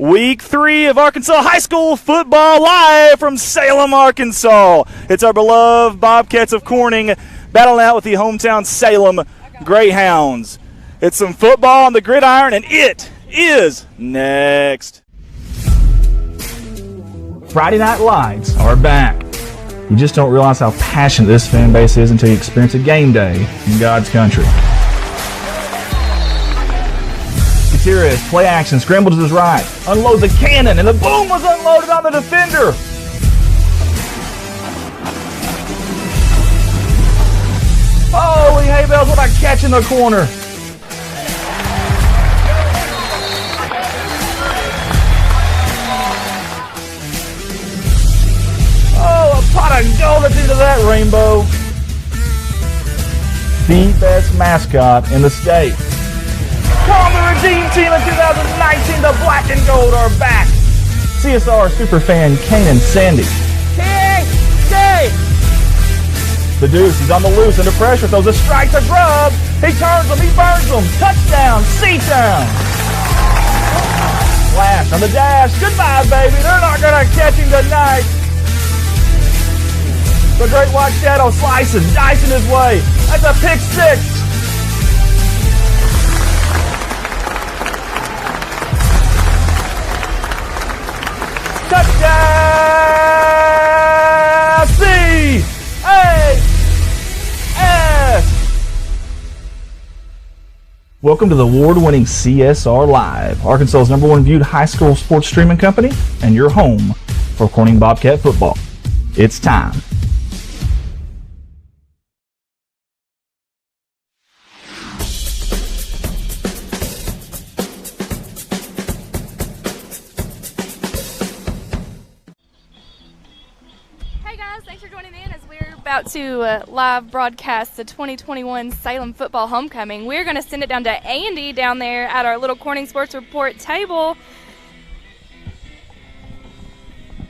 Week 3 of Arkansas High School football live from Salem, Arkansas. It's our beloved Bobcats of Corning battling out with the hometown Salem Greyhounds. It's some football on the gridiron, and it is next. Friday Night Lights are back. You just don't realize how passionate this fan base is until you experience a game day in God's country. Gutierrez, play action, scramble to his right, unloads a cannon, and the boom was unloaded on the defender. Holy hay bells, what a catch in the corner. Oh, a pot of gold at the end of that rainbow. The best mascot in the state. From the Redeem Team in 2019, the black and gold are back. CSR superfan Kanan Sandy. K! The Deuce is on the loose, under pressure, throws a strike to Grubb. He turns them, he burns them. Touchdown, C-Town. Flash on the dash. Goodbye, baby. They're not going to catch him tonight. The Great White Shadow slicing, dicing his way. That's a pick six. Touchdown! C-A-S! Welcome to the award-winning CSR Live, Arkansas's #1 viewed high school sports streaming company, and your home for Corning Bobcat football. It's time. Thanks for joining in as we're about to live broadcast the 2021 Salem football homecoming. We're going to send it down to Andy down there at our little Corning Sports Report table.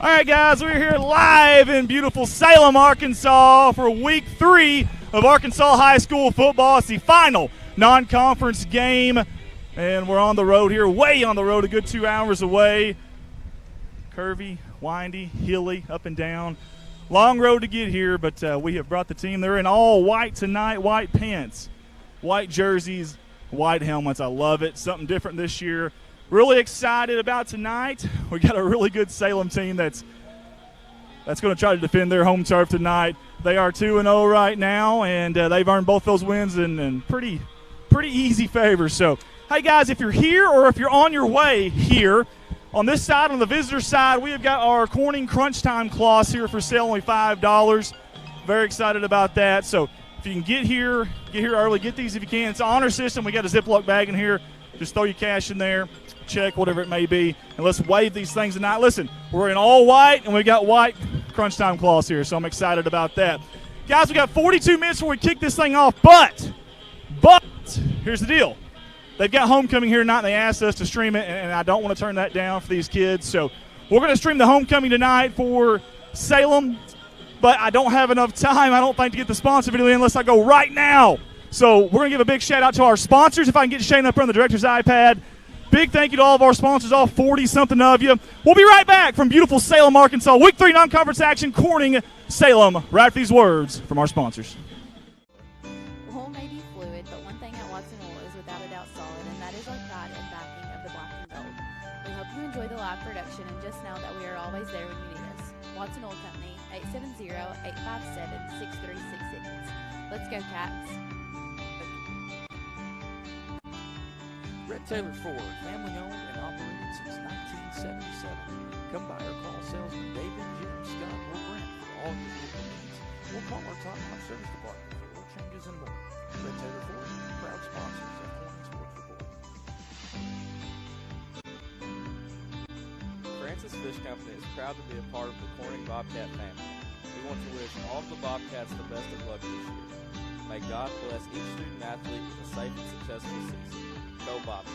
All right, guys, we're here live in beautiful Salem, Arkansas for Week 3 of Arkansas High School football. It's the final non-conference game, and we're on the road here, way on the road, a good 2 hours away. Curvy, windy, hilly, up and down. Long road to get here, but we have brought the team. They're in all white tonight, white pants, white jerseys, white helmets. I love it. Something different this year. Really excited about tonight. We got a really good Salem team that's going to try to defend their home turf tonight. They are 2-0 right now, and they've earned both those wins in pretty easy favors. So, hey, guys, if you're here or if you're on your way here, on this side, on the visitor side, we have got our Corning Crunch Time cloths here for sale, only $5. Very excited about that. So if you can get here early, get these if you can. It's an honor system. We got a Ziploc bag in here. Just throw your cash in there, check, whatever it may be, and let's wave these things tonight. Listen, we're in all white, and we got white Crunch Time cloths here, so I'm excited about that. Guys, we got 42 minutes before we kick this thing off, but here's the deal. They've got homecoming here tonight, and they asked us to stream it, and I don't want to turn that down for these kids. So we're going to stream the homecoming tonight for Salem, but I don't have enough time, I don't think, to get the sponsor video in unless I go right now. So we're going to give a big shout-out to our sponsors. If I can get Shane up here on the director's iPad. Big thank you to all of our sponsors, all 40-something of you. We'll be right back from beautiful Salem, Arkansas. Week 3 non-conference action, Corning, Salem. Right after these words from our sponsors. Wool may be fluid, but one thing at Watson Wool is without a doubt solid, and that is our pride and backing of the black and gold. We hope you enjoy the live production and just know that we are always there when you need us. Watson Wool Company, 870-857-6366. Let's go, Cats. Red Taylor Ford, family owned and operated since 1977. Come by or call salesman David, Jim, Scott, or Brent for all your vehicle needs. We'll call our top-notch service department for oil changes and more. Red Taylor Ford, proud sponsors of Corning Sports Report. Francis Fish Company is proud to be a part of the Corning Bobcat family. We want to wish all of the Bobcats the best of luck this year. May God bless each student athlete with a safe and successful season. Go Bobcats.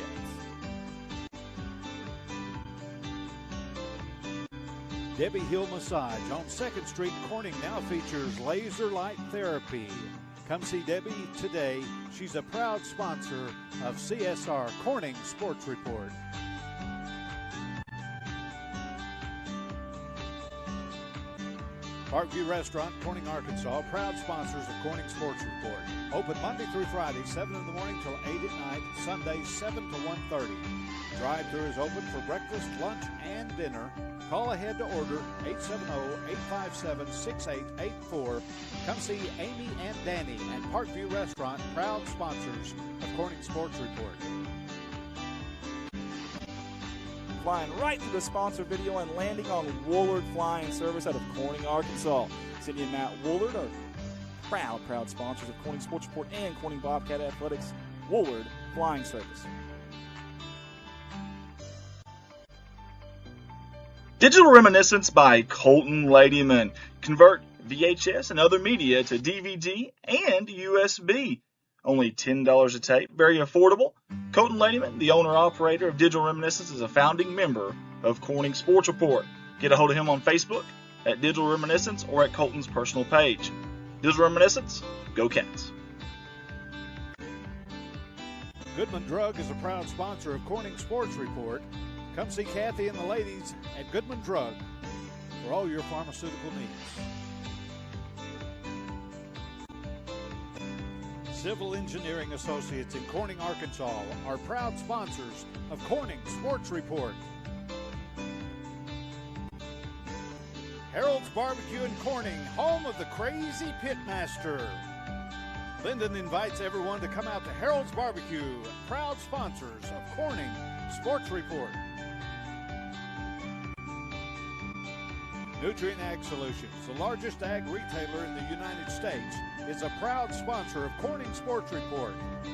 Debbie Hill Massage on 2nd Street, Corning now features laser light therapy. Come see Debbie today. She's a proud sponsor of CSR Corning Sports Report. Parkview Restaurant, Corning, Arkansas, proud sponsors of Corning Sports Report. Open Monday through Friday, 7 in the morning till 8 at night, Sundays 7 to 1:30. Drive-thru is open for breakfast, lunch, and dinner. Call ahead to order 870-857-6884. Come see Amy and Danny at Parkview Restaurant, proud sponsors of Corning Sports Report. Flying right through the sponsor video and landing on Woolard Flying Service out of Corning, Arkansas. Cindy and Matt Woolard are proud sponsors of Corning Sports Report and Corning Bobcat Athletics. Woolard Flying Service. Digital Reminiscence by Colton Ladyman. Convert VHS and other media to DVD and USB. Only $10 a tape, very affordable. Colton Ladyman, the owner-operator of Digital Reminiscence, is a founding member of Corning Sports Report. Get a hold of him on Facebook at Digital Reminiscence or at Colton's personal page. Digital Reminiscence, go Cats. Goodman Drug is a proud sponsor of Corning Sports Report. Come see Kathy and the ladies at Goodman Drug for all your pharmaceutical needs. Civil Engineering Associates in Corning, Arkansas are proud sponsors of Corning Sports Report. Harold's Barbecue in Corning, home of the Crazy Pitmaster. Linden invites everyone to come out to Harold's Barbecue, proud sponsors of Corning Sports Report. Nutrient Ag Solutions, the largest ag retailer in the United States, is a proud sponsor of Corning Sports Report.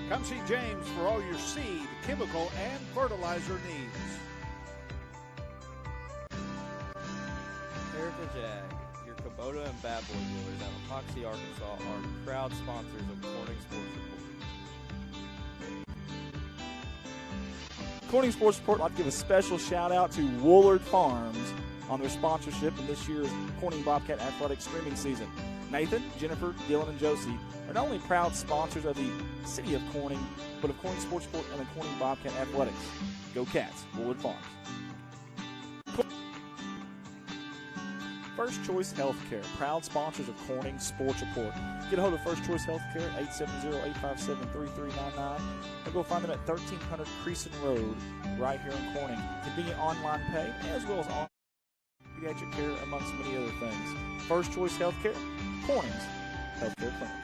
Come see James for all your seed, chemical, and fertilizer needs. Heritage Ag, your Kubota and Bad Boy dealers out of Hoxie, Arkansas, are proud sponsors of Corning Sports Report. Corning Sports Report, I'd like to give a special shout out to Woolard Farms on their sponsorship in this year's Corning Bobcat Athletics streaming season. Nathan, Jennifer, Dylan, and Josie are not only proud sponsors of the city of Corning, but of Corning Sports Report and the Corning Bobcat Athletics. Go Cats, Woolard Farms. First Choice Healthcare, proud sponsors of Corning Sports Report. Get a hold of First Choice Healthcare at 870-857-3399, or go find them at 1300 Creason Road, right here in Corning. Convenient online pay, as well as online pediatric care, amongst many other things. First Choice Healthcare, Corning's Healthcare Clinic.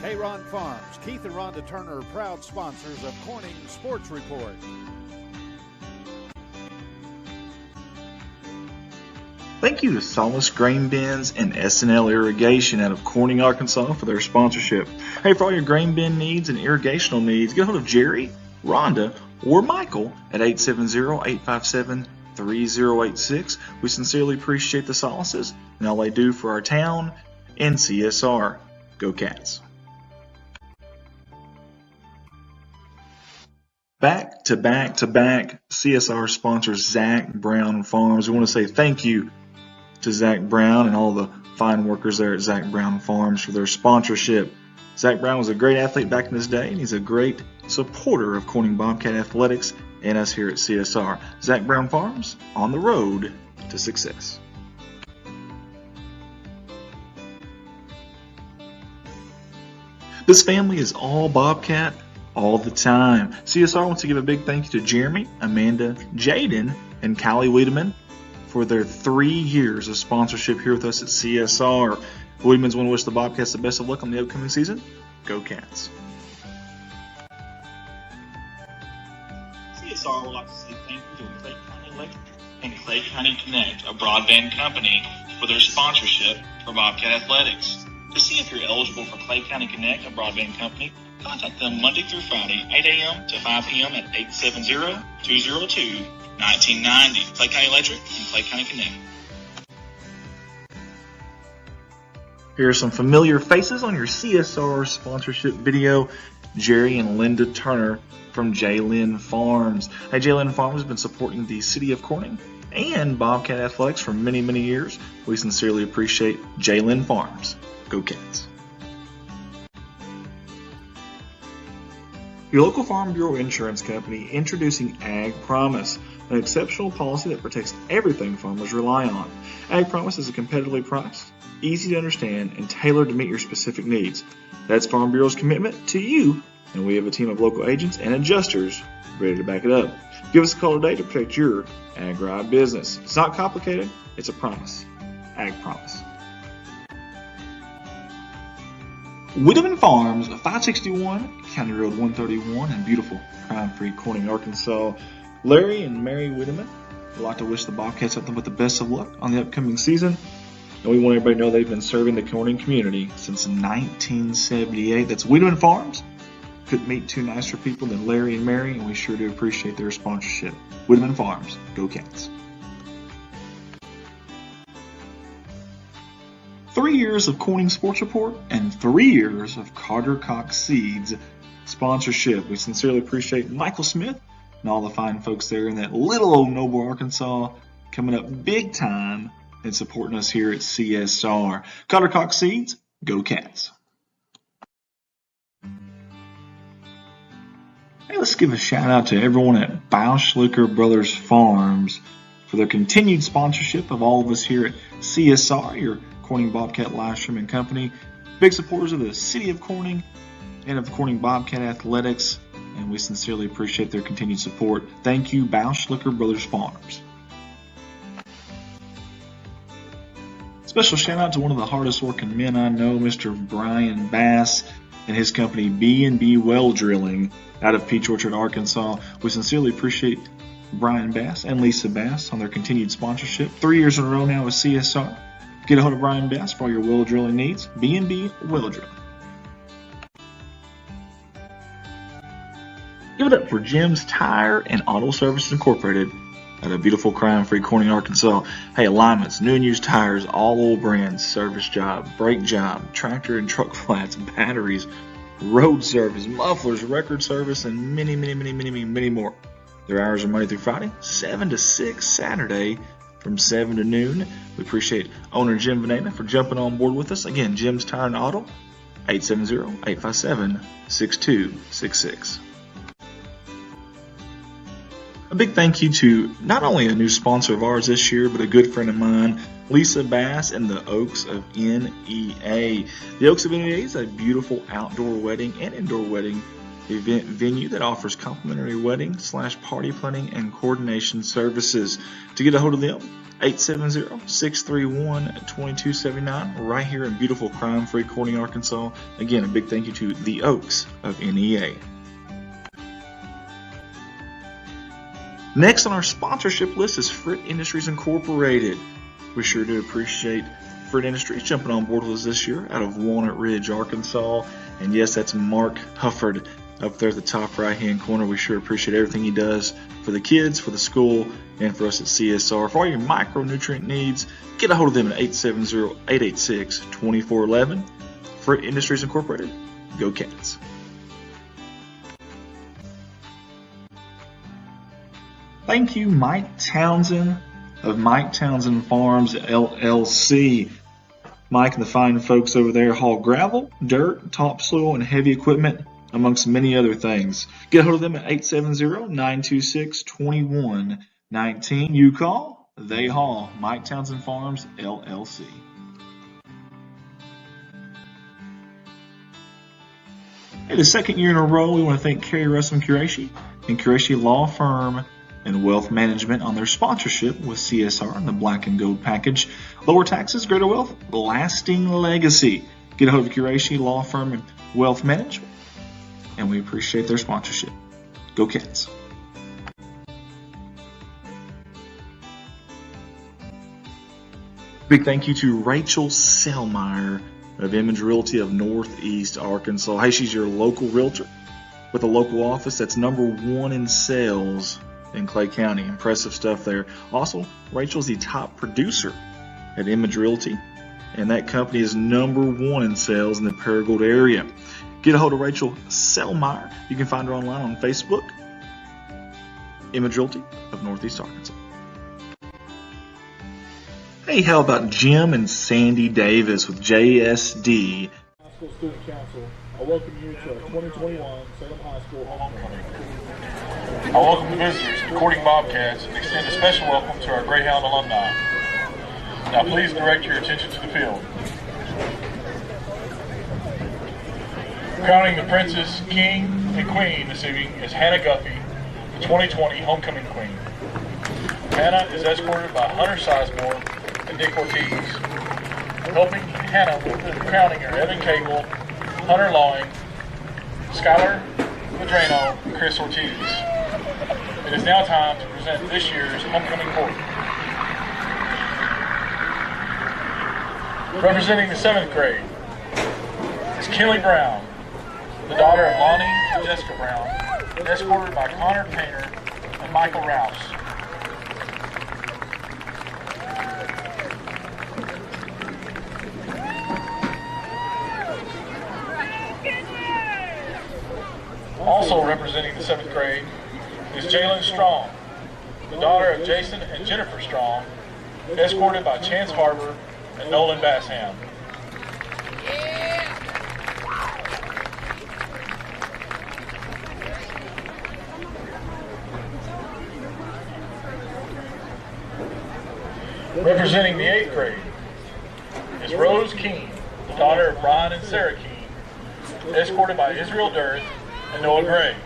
K-Ron Farms, Keith and Rhonda Turner are proud sponsors of Corning Sports Report. Thank you to Solace Grain Bins and S&L Irrigation out of Corning, Arkansas for their sponsorship. Hey, for all your grain bin needs and irrigational needs, get a hold of Jerry, Rhonda, or Michael at 870-857-3086. We sincerely appreciate the Solaces and all they do for our town and CSR. Go Cats. Back to back CSR sponsors Zach Brown Farms. We want to say thank you to Zach Brown and all the fine workers there at Zach Brown Farms for their sponsorship. Zach Brown was a great athlete back in his day, and he's a great supporter of Corning Bobcat Athletics and us here at CSR. Zach Brown Farms, on the road to success. This family is all Bobcat all the time. CSR wants to give a big thank you to Jeremy, Amanda, Jaden, and Callie Wiedemann for their 3 years of sponsorship here with us at CSR. The Wiedemans want to wish the Bobcats the best of luck on the upcoming season. Go Cats. CSR would like to say thank you to Clay County Electric and Clay County Connect, a broadband company, for their sponsorship for Bobcat Athletics. To see if you're eligible for Clay County Connect, a broadband company, contact them Monday through Friday, 8 a.m. to 5 p.m. at 870-202-1990. Clay County Electric and Clay County Connect. Here are some familiar faces on your CSR sponsorship video. Jerry and Linda Turner from J-Lynn Farms. Hey, J-Lynn Farms has been supporting the city of Corning and Bobcat Athletics for many, many years. We sincerely appreciate J-Lynn Farms. Go Cats. Your local Farm Bureau insurance company introducing Ag Promise. an exceptional policy that protects everything farmers rely on. Ag Promise is a competitively priced, easy to understand, and tailored to meet your specific needs. That's Farm Bureau's commitment to you, and we have a team of local agents and adjusters ready to back it up. Give us a call today to protect your agri business. It's not complicated, it's a promise. Ag Promise. Widowman Farms, 561 County Road 131 in beautiful crime-free Corning, Arkansas. Larry and Mary Widowman would like to wish the Bobcats something but the best of luck on the upcoming season. And we want everybody to know they've been serving the Corning community since 1978. That's Widowman Farms. Couldn't meet two nicer people than Larry and Mary, and we sure do appreciate their sponsorship. Widowman Farms, go Cats. 3 years of Corning Sports Report and 3 years of Carter Cox Seeds sponsorship. We sincerely appreciate Michael Smith and all the fine folks there in that little old Noble, Arkansas, coming up big time and supporting us here at CSR. Carter Cox Seeds, go Cats. Hey, let's give a shout out to everyone at Bauschlicker Brothers Farms for their continued sponsorship of all of us here at CSR, your Corning Bobcat live streaming company. Big supporters of the city of Corning and of Corning Bobcat Athletics, and we sincerely appreciate their continued support. Thank you, Bauschlicker Brothers Farms. Special shout out to one of the hardest working men I know, Mr. Brian Bass and his company B&B Well Drilling out of Peach Orchard, Arkansas. We sincerely appreciate Brian Bass and Lisa Bass on their continued sponsorship. 3 years in a row now with CSR. Get a hold of Brian Bass for all your well drilling needs. B&B Well Drilling. Give it up for Jim's Tire and Auto Services Incorporated at a beautiful crime-free Corning, Arkansas. Hey, alignments, new and used tires, all oil brands, service job, brake job, tractor and truck flats, batteries, road service, mufflers, record service, and many, many, many, many, many, many more. Their hours are Monday through Friday, 7 to 6, Saturday from 7 to noon. We appreciate owner Jim Venena for jumping on board with us. Again, Jim's Tire and Auto, 870-857-6266. A big thank you to not only a new sponsor of ours this year, but a good friend of mine, Lisa Bass and the Oaks of NEA. The Oaks of NEA is a beautiful outdoor wedding and indoor wedding event venue that offers complimentary wedding / party planning and coordination services. To get a hold of them, 870-631-2279, right here in beautiful crime-free Corning, Arkansas. Again, a big thank you to the Oaks of NEA. Next on our sponsorship list is Fritt Industries Incorporated. We sure do appreciate Fritt Industries jumping on board with us this year out of Walnut Ridge, Arkansas. And yes, that's Mark Hufford up there at the top right-hand corner. We sure appreciate everything he does for the kids, for the school, and for us at CSR. For all your micronutrient needs, get a hold of them at 870-886-2411. Fritt Industries Incorporated, go Cats. Thank you, Mike Townsend of Mike Townsend Farms, LLC. Mike and the fine folks over there haul gravel, dirt, topsoil, and heavy equipment, amongst many other things. Get a hold of them at 870-926-2119. You call, they haul. Mike Townsend Farms, LLC. Hey, the second year in a row, we want to thank Kerry Russell Qureshi and Qureshi Law Firm and Wealth Management on their sponsorship with CSR and the Black and Gold package. Lower taxes, greater wealth, lasting legacy. Get a hold of Qureshi Law Firm and Wealth Management, and we appreciate their sponsorship. Go Cats. Big thank you to Rachel Selmeyer of Image Realty of Northeast Arkansas. Hey, she's your local realtor with a local office that's #1 in sales in Clay County. Impressive stuff there. Also, Rachel's the top producer at Image Realty, and that company is #1 in sales in the Paragould area. Get a hold of Rachel Selmeyer. You can find her online on Facebook, Image Realty of Northeast Arkansas. Hey, how about Jim and Sandy Davis with JSD? High School Student Council. I welcome you to our 2021 Salem High School Homecoming. I welcome the visitors to the Corning Bobcats and extend a special welcome to our Greyhound alumni. Now please direct your attention to the field. Crowning the Princess, King, and Queen this evening is Hannah Guffey, the 2020 Homecoming Queen. Hannah is escorted by Hunter Sizemore and Nick Ortiz. Helping Hannah with the crowning are Evan Cable, Hunter Lawing, Skylar Madrano, and Chris Ortiz. It is now time to present this year's Homecoming Court. Representing the 7th grade is Kelly Brown, the daughter of Lonnie and Jessica Brown, escorted by Connor Painter and Michael Rouse. Also representing the 7th grade is Jalen Strong, the daughter of Jason and Jennifer Strong, escorted by Chance Harbor and Nolan Bassham. Representing the 8th grade is Rose Keene, the daughter of Brian and Sarah Keene, escorted by Israel Durth and Noah Gray.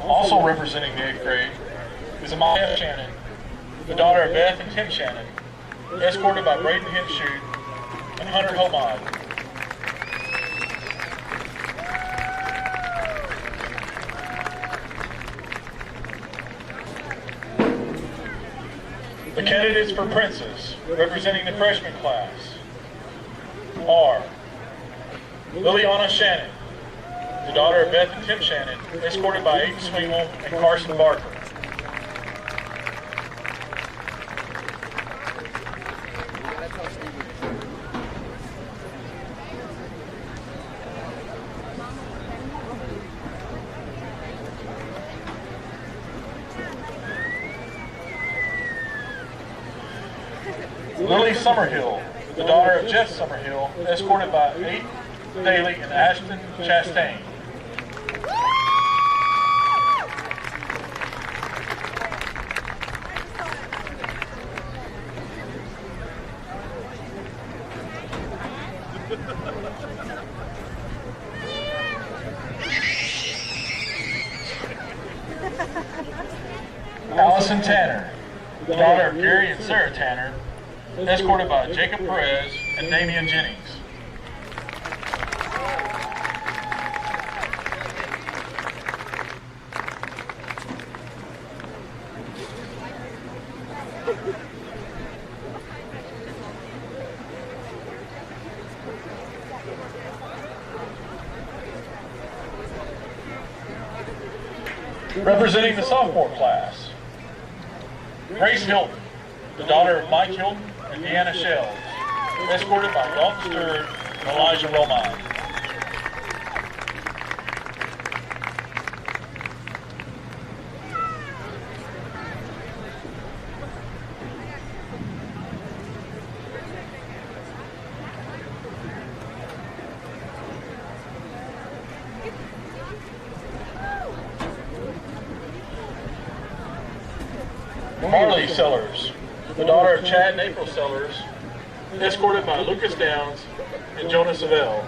Also representing the 8th grade is Amaya Shannon, the daughter of Beth and Tim Shannon, escorted by Braden Henshoot and Hunter Homod. The candidates for Princess, representing the freshman class, are Liliana Shannon, the daughter of Beth and Tim Shannon, escorted by Aiden Swingle and Carson Barker. Lily Summerhill, the daughter of Jeff Summerhill, escorted by Aiden Daly and Ashton Chastain. Allison Tanner, the daughter of Gary and Sarah Tanner, escorted by Jacob Perez and Damian Jennings. Representing the sophomore class, Grace Hilton, the daughter of Mike Hilton and Deanna Shells, escorted by Dalton Stewart and Elijah Romine. Marley Sellers, the daughter of Chad and April Sellers, escorted by Lucas Downs and Jonas Avell.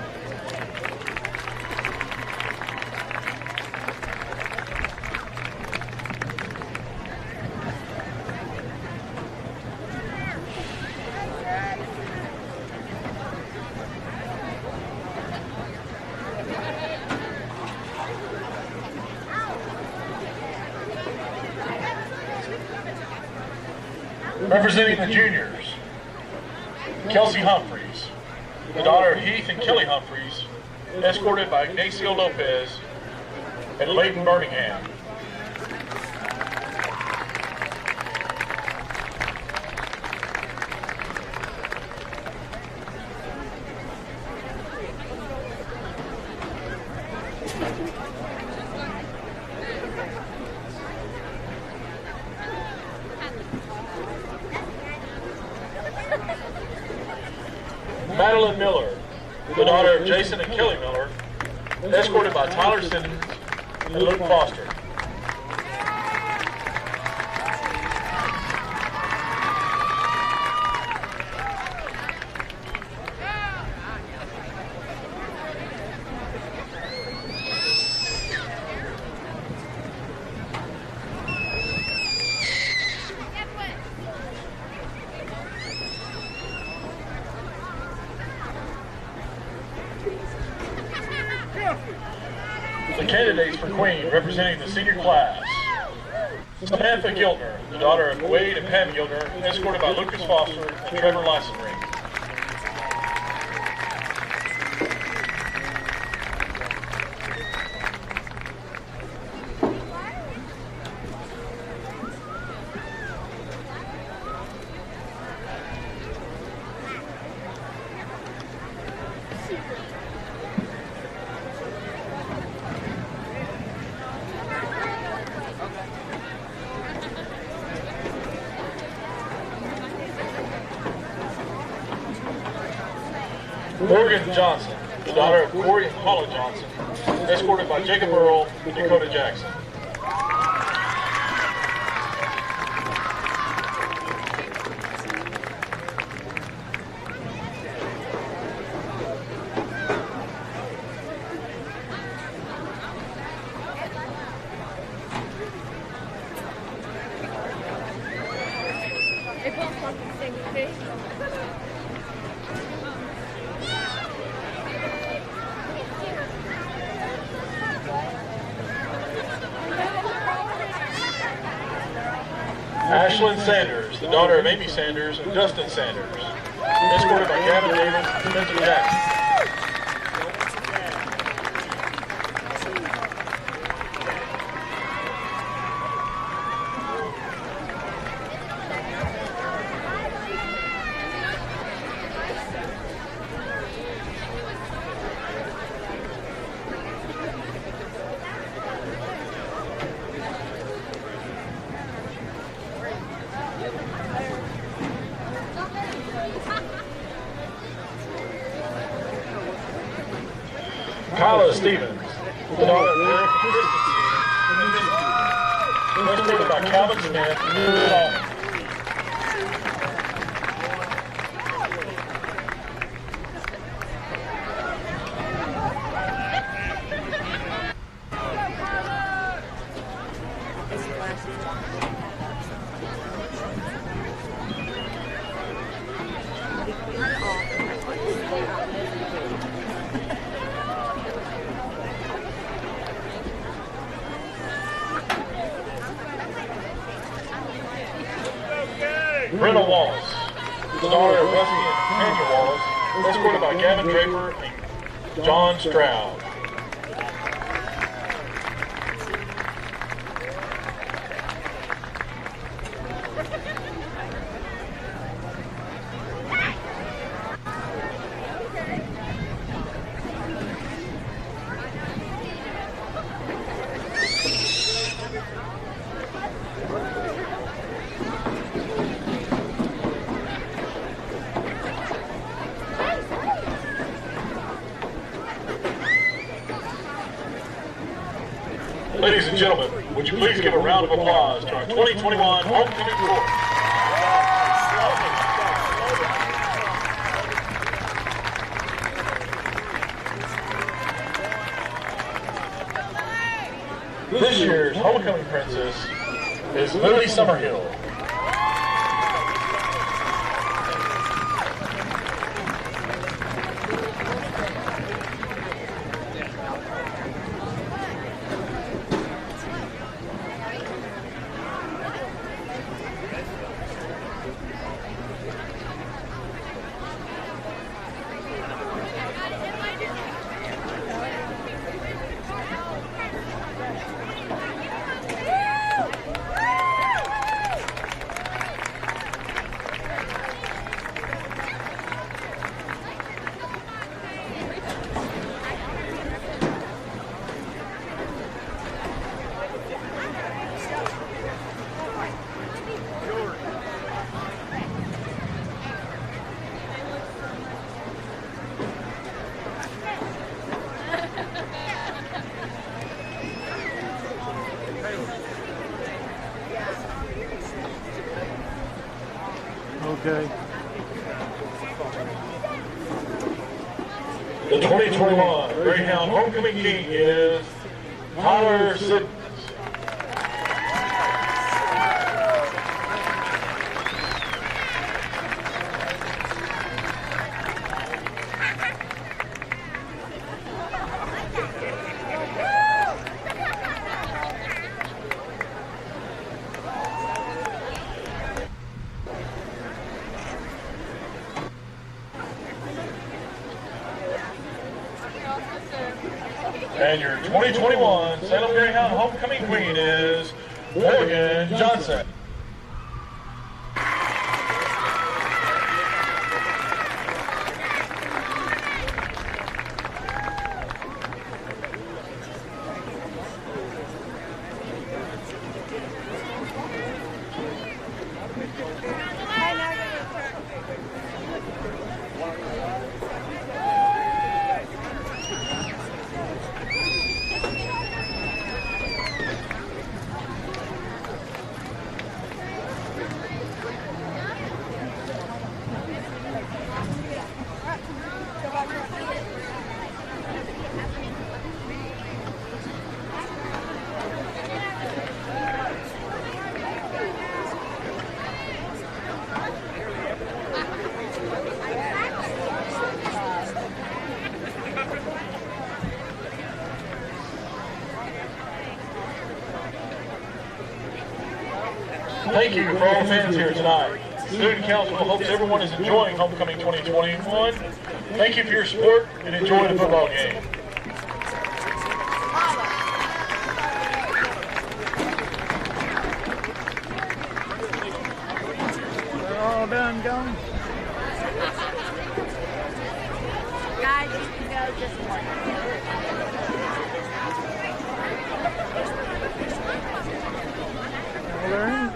Representing the juniors, Kelsey Humphreys, the daughter of Heath and Kelly Humphreys, escorted by Ignacio Lopez and Leighton Birmingham. Madeline Miller, the daughter of Jason and Kelly Miller, escorted by Tyler Simmons and Luke Foster. The candidates for Queen representing the senior class: Samantha Gildner, the daughter of Wade and Pam Gildner, escorted by Lucas Foster and Trevor Lysenring. Morgan Johnson, the daughter of Corey and Paula Johnson, escorted by Jacob Earl and Dakota Jackson. Ashlyn Sanders, the daughter of Amy Sanders and Dustin Sanders, escorted by Gavin Davis and Spencer Jackson. Kyla Stevens, the daughter of Eric and Kristen Stevens, escorted by Calvin Smith and Solomon. Brenna Wallace, the daughter of Rusty and Tanya Wallace, escorted by Gavin Draper and John Stroud. Ladies and gentlemen, would you please give a round of applause to our 2021 homecoming court? This year's homecoming princess is Lily Summerhill. Okay. The 2021 Greyhound Homecoming King is Tyler Sid. And your 2021 Salem Greyhound Homecoming Queen is Morgan Johnson. Thank you for all the fans here tonight. Student Council hopes everyone is enjoying Homecoming 2021. Thank you for your support and enjoy the football game. We're all done going. Guys, you can go just one. Learn.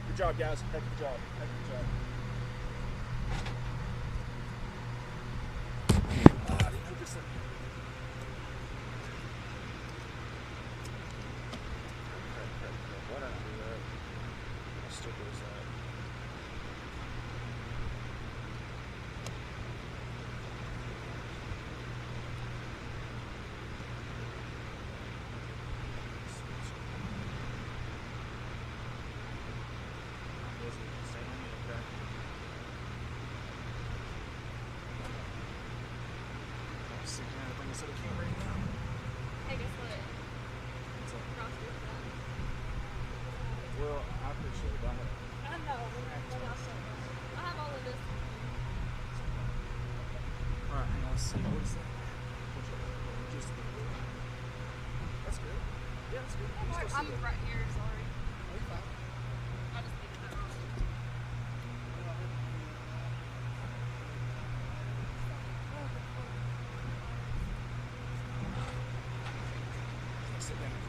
Good job, guys. Heck of a job. Heck of a job. I didn't know this. Why not do that? How stupid is that? Hey, guess what? Well, I appreciate it. I know. I have all of this. All right, hang on. Let's see. What is that? Just that's good. Yeah, that's good. I'm right here. Sorry. I just needed that wrong.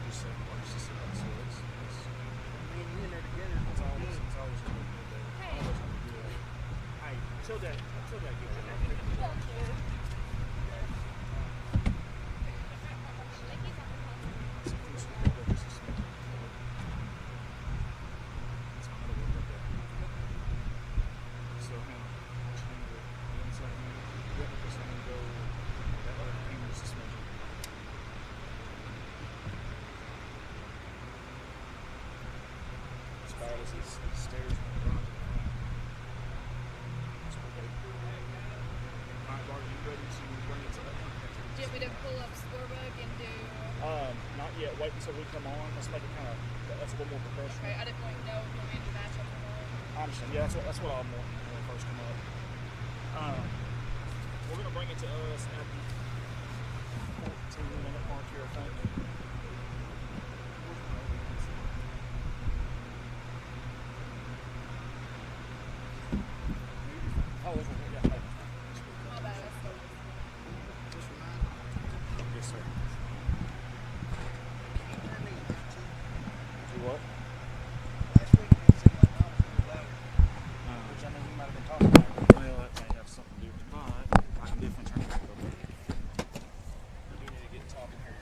Just so it's me and you in there together. It's always good. Always good. Hey, chill that. These stairs on the garage. That's what they do. Alright, Bart, you ready to bring it to that one? Do you want me to pull up Scorebook and do? Not yet. Wait until we come on. Let's make it kind of, that's a little more professional. Okay, I didn't want to know if you want me to match up or not. I understand. Yeah, that's what I'm wanting when we first come up. We're going to bring it to us at the 14-minute mark here, I think. Oh, this one here, yeah. My bad, that's the This one, yes, sir. Do what? Last week it seemed like I was really loud. Which I know you might have been talking about. Well, that may have something to do with it, but I can definitely turn it back up. We do need to get talking here.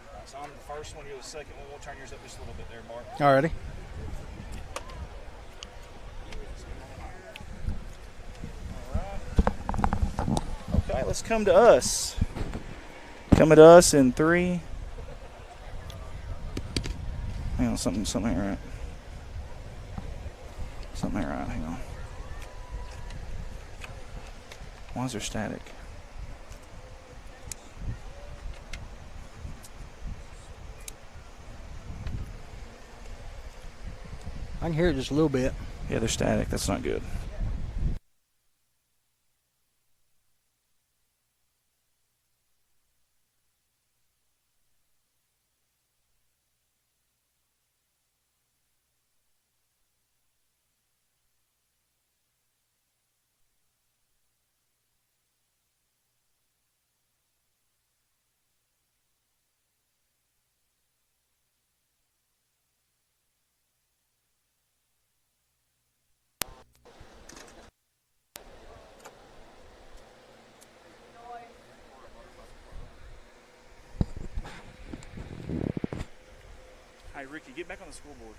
Alright, so I'm the first one, you're the second one. We'll turn yours up just a little bit there, Mark. Alrighty. Okay, let's come to us. Coming to us in 3. Hang on, something ain't right. Something ain't right. Hang on. Why is there static? I can hear it just a little bit. Yeah, there's static. That's not good. Hey, Ricky, get back on the scoreboard.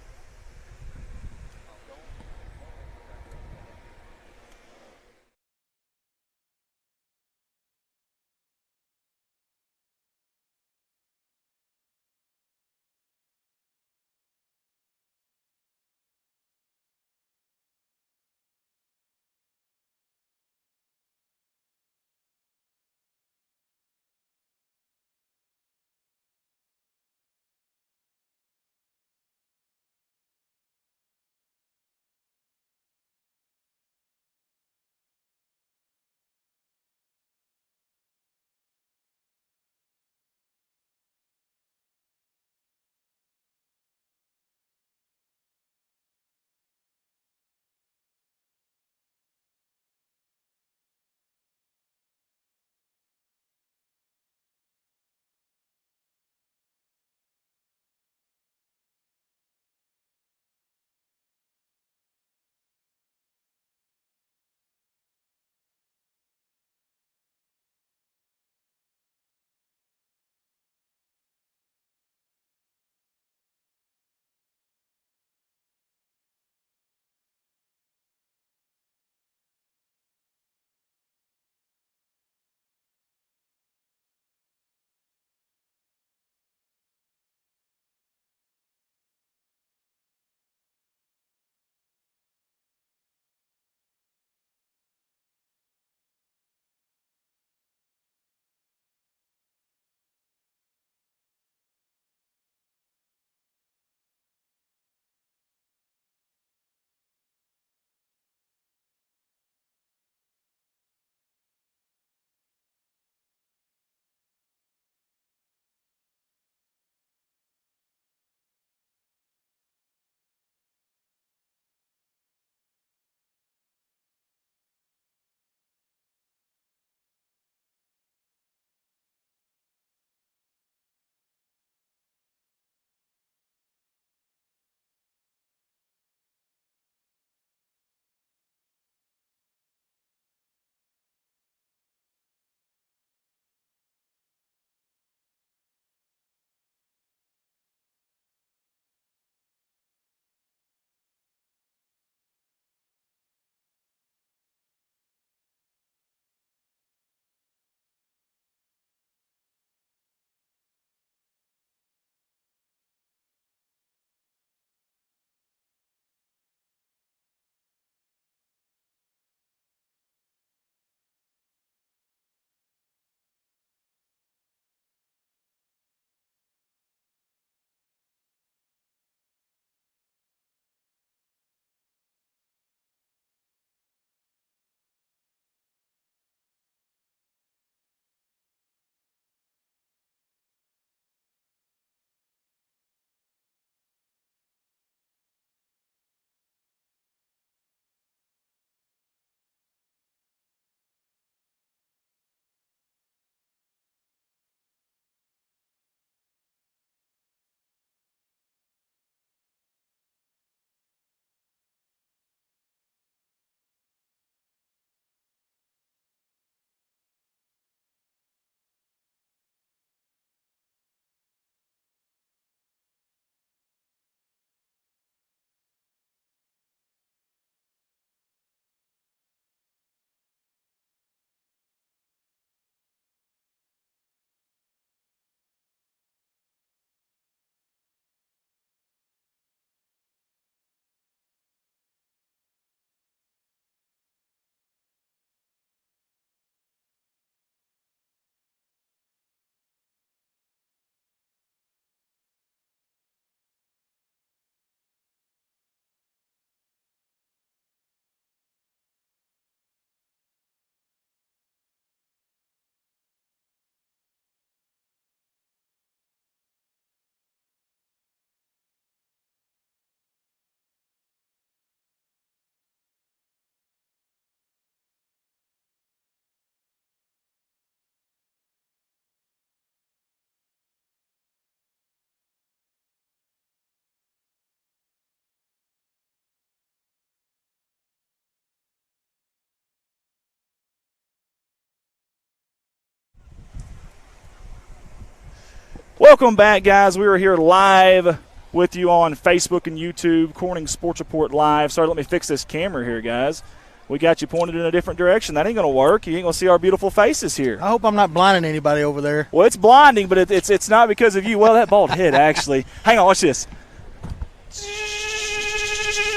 Welcome back, guys. We are here live with you on Facebook and YouTube, Corning Sports Report Live. Sorry, let me fix this camera here, guys. We got you pointed in a different direction. That ain't going to work. You ain't going to see our beautiful faces here. I hope I'm not blinding anybody over there. Well, it's blinding, but it's not because of you. Well, that bald head, actually. Hang on, watch this.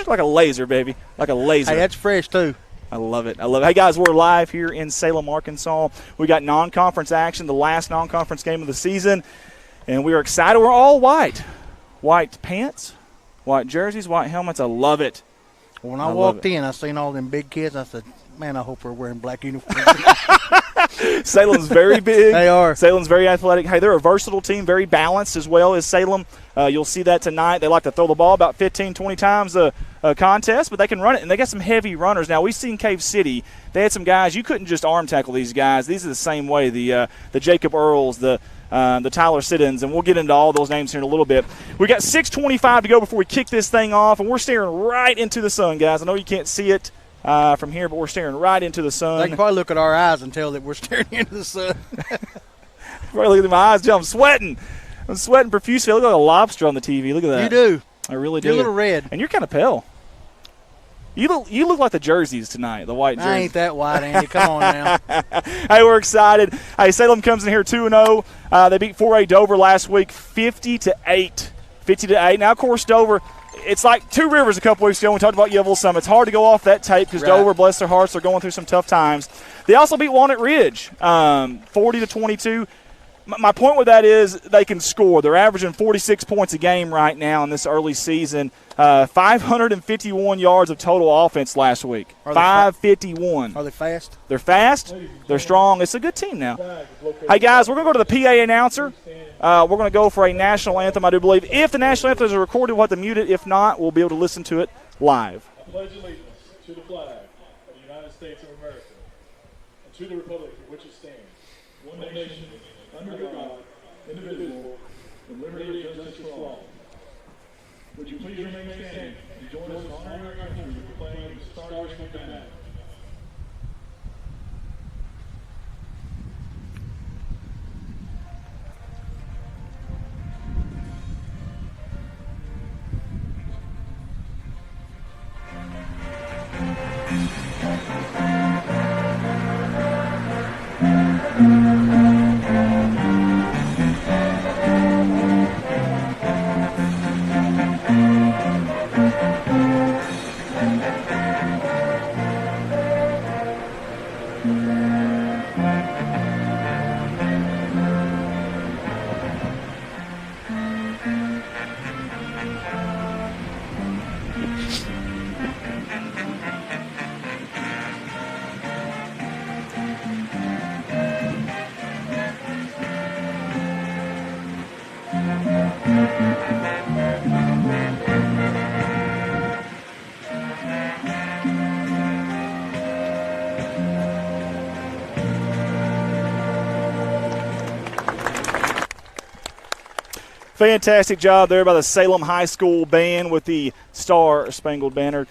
Like a laser, baby. Like a laser. Hey, that's fresh, too. I love it. I love it. Hey, guys, we're live here in Salem, Arkansas. We got non-conference action, the last non-conference game of the season, and we are excited. We're all white. White pants, white jerseys, white helmets. I love it. When I walked in, I seen all them big kids. I said, man, I hope we're wearing black uniforms. Salem's very big. They are. Salem's very athletic. Hey, they're a versatile team, very balanced as well as Salem. You'll see that tonight. They like to throw the ball about 15, 20 times a contest, but they can run it, and they got some heavy runners. Now, we've seen Cave City. They had some guys. You couldn't just arm tackle these guys. These are the same way, the Jacob Earls, the Tyler Siddons, and we'll get into all those names here in a little bit. We got 6:25 to go before we kick this thing off, and we're staring right into the sun, guys. I know you can't see it from here, but we're staring right into the sun. They can probably look at our eyes and tell that we're staring into the sun. Probably look at my eyes, Joe. I'm sweating. I'm sweating profusely. I look like a lobster on the TV. Look at that. You do. I really do. You're a little red. And you're kind of pale. You look like the jerseys tonight, the white jerseys. I ain't that white, Andy. Come on now. Hey, we're excited. Hey, Salem comes in here 2-0. They beat 4A Dover last week 50-8. 50-8. Now, of course, Dover, it's like Two Rivers a couple weeks ago when we talked about Yellowville Summit. It's hard to go off that tape because Dover, bless their hearts, they're going through some tough times. They also beat Walnut Ridge 40-22. My point with that is they can score. They're averaging 46 points a game right now in this early season. 551 yards of total offense last week. 551. Are they fast? They're fast. They're strong. It's a good team now. Hey, guys, we're going to go to the PA announcer. We're going to go for a national anthem, I do believe. If the national anthem is recorded, we'll have to mute it. If not, we'll be able to listen to it live. I pledge allegiance to the flag of the United States of America and to the republic for which it stands, one nation, under God, indivisible, with liberty and justice for all. Would you please remain standing and join us in honoring our country with playing the Star-Spangled Banner? Fantastic job there by the Salem High School band with the Star-Spangled Banner.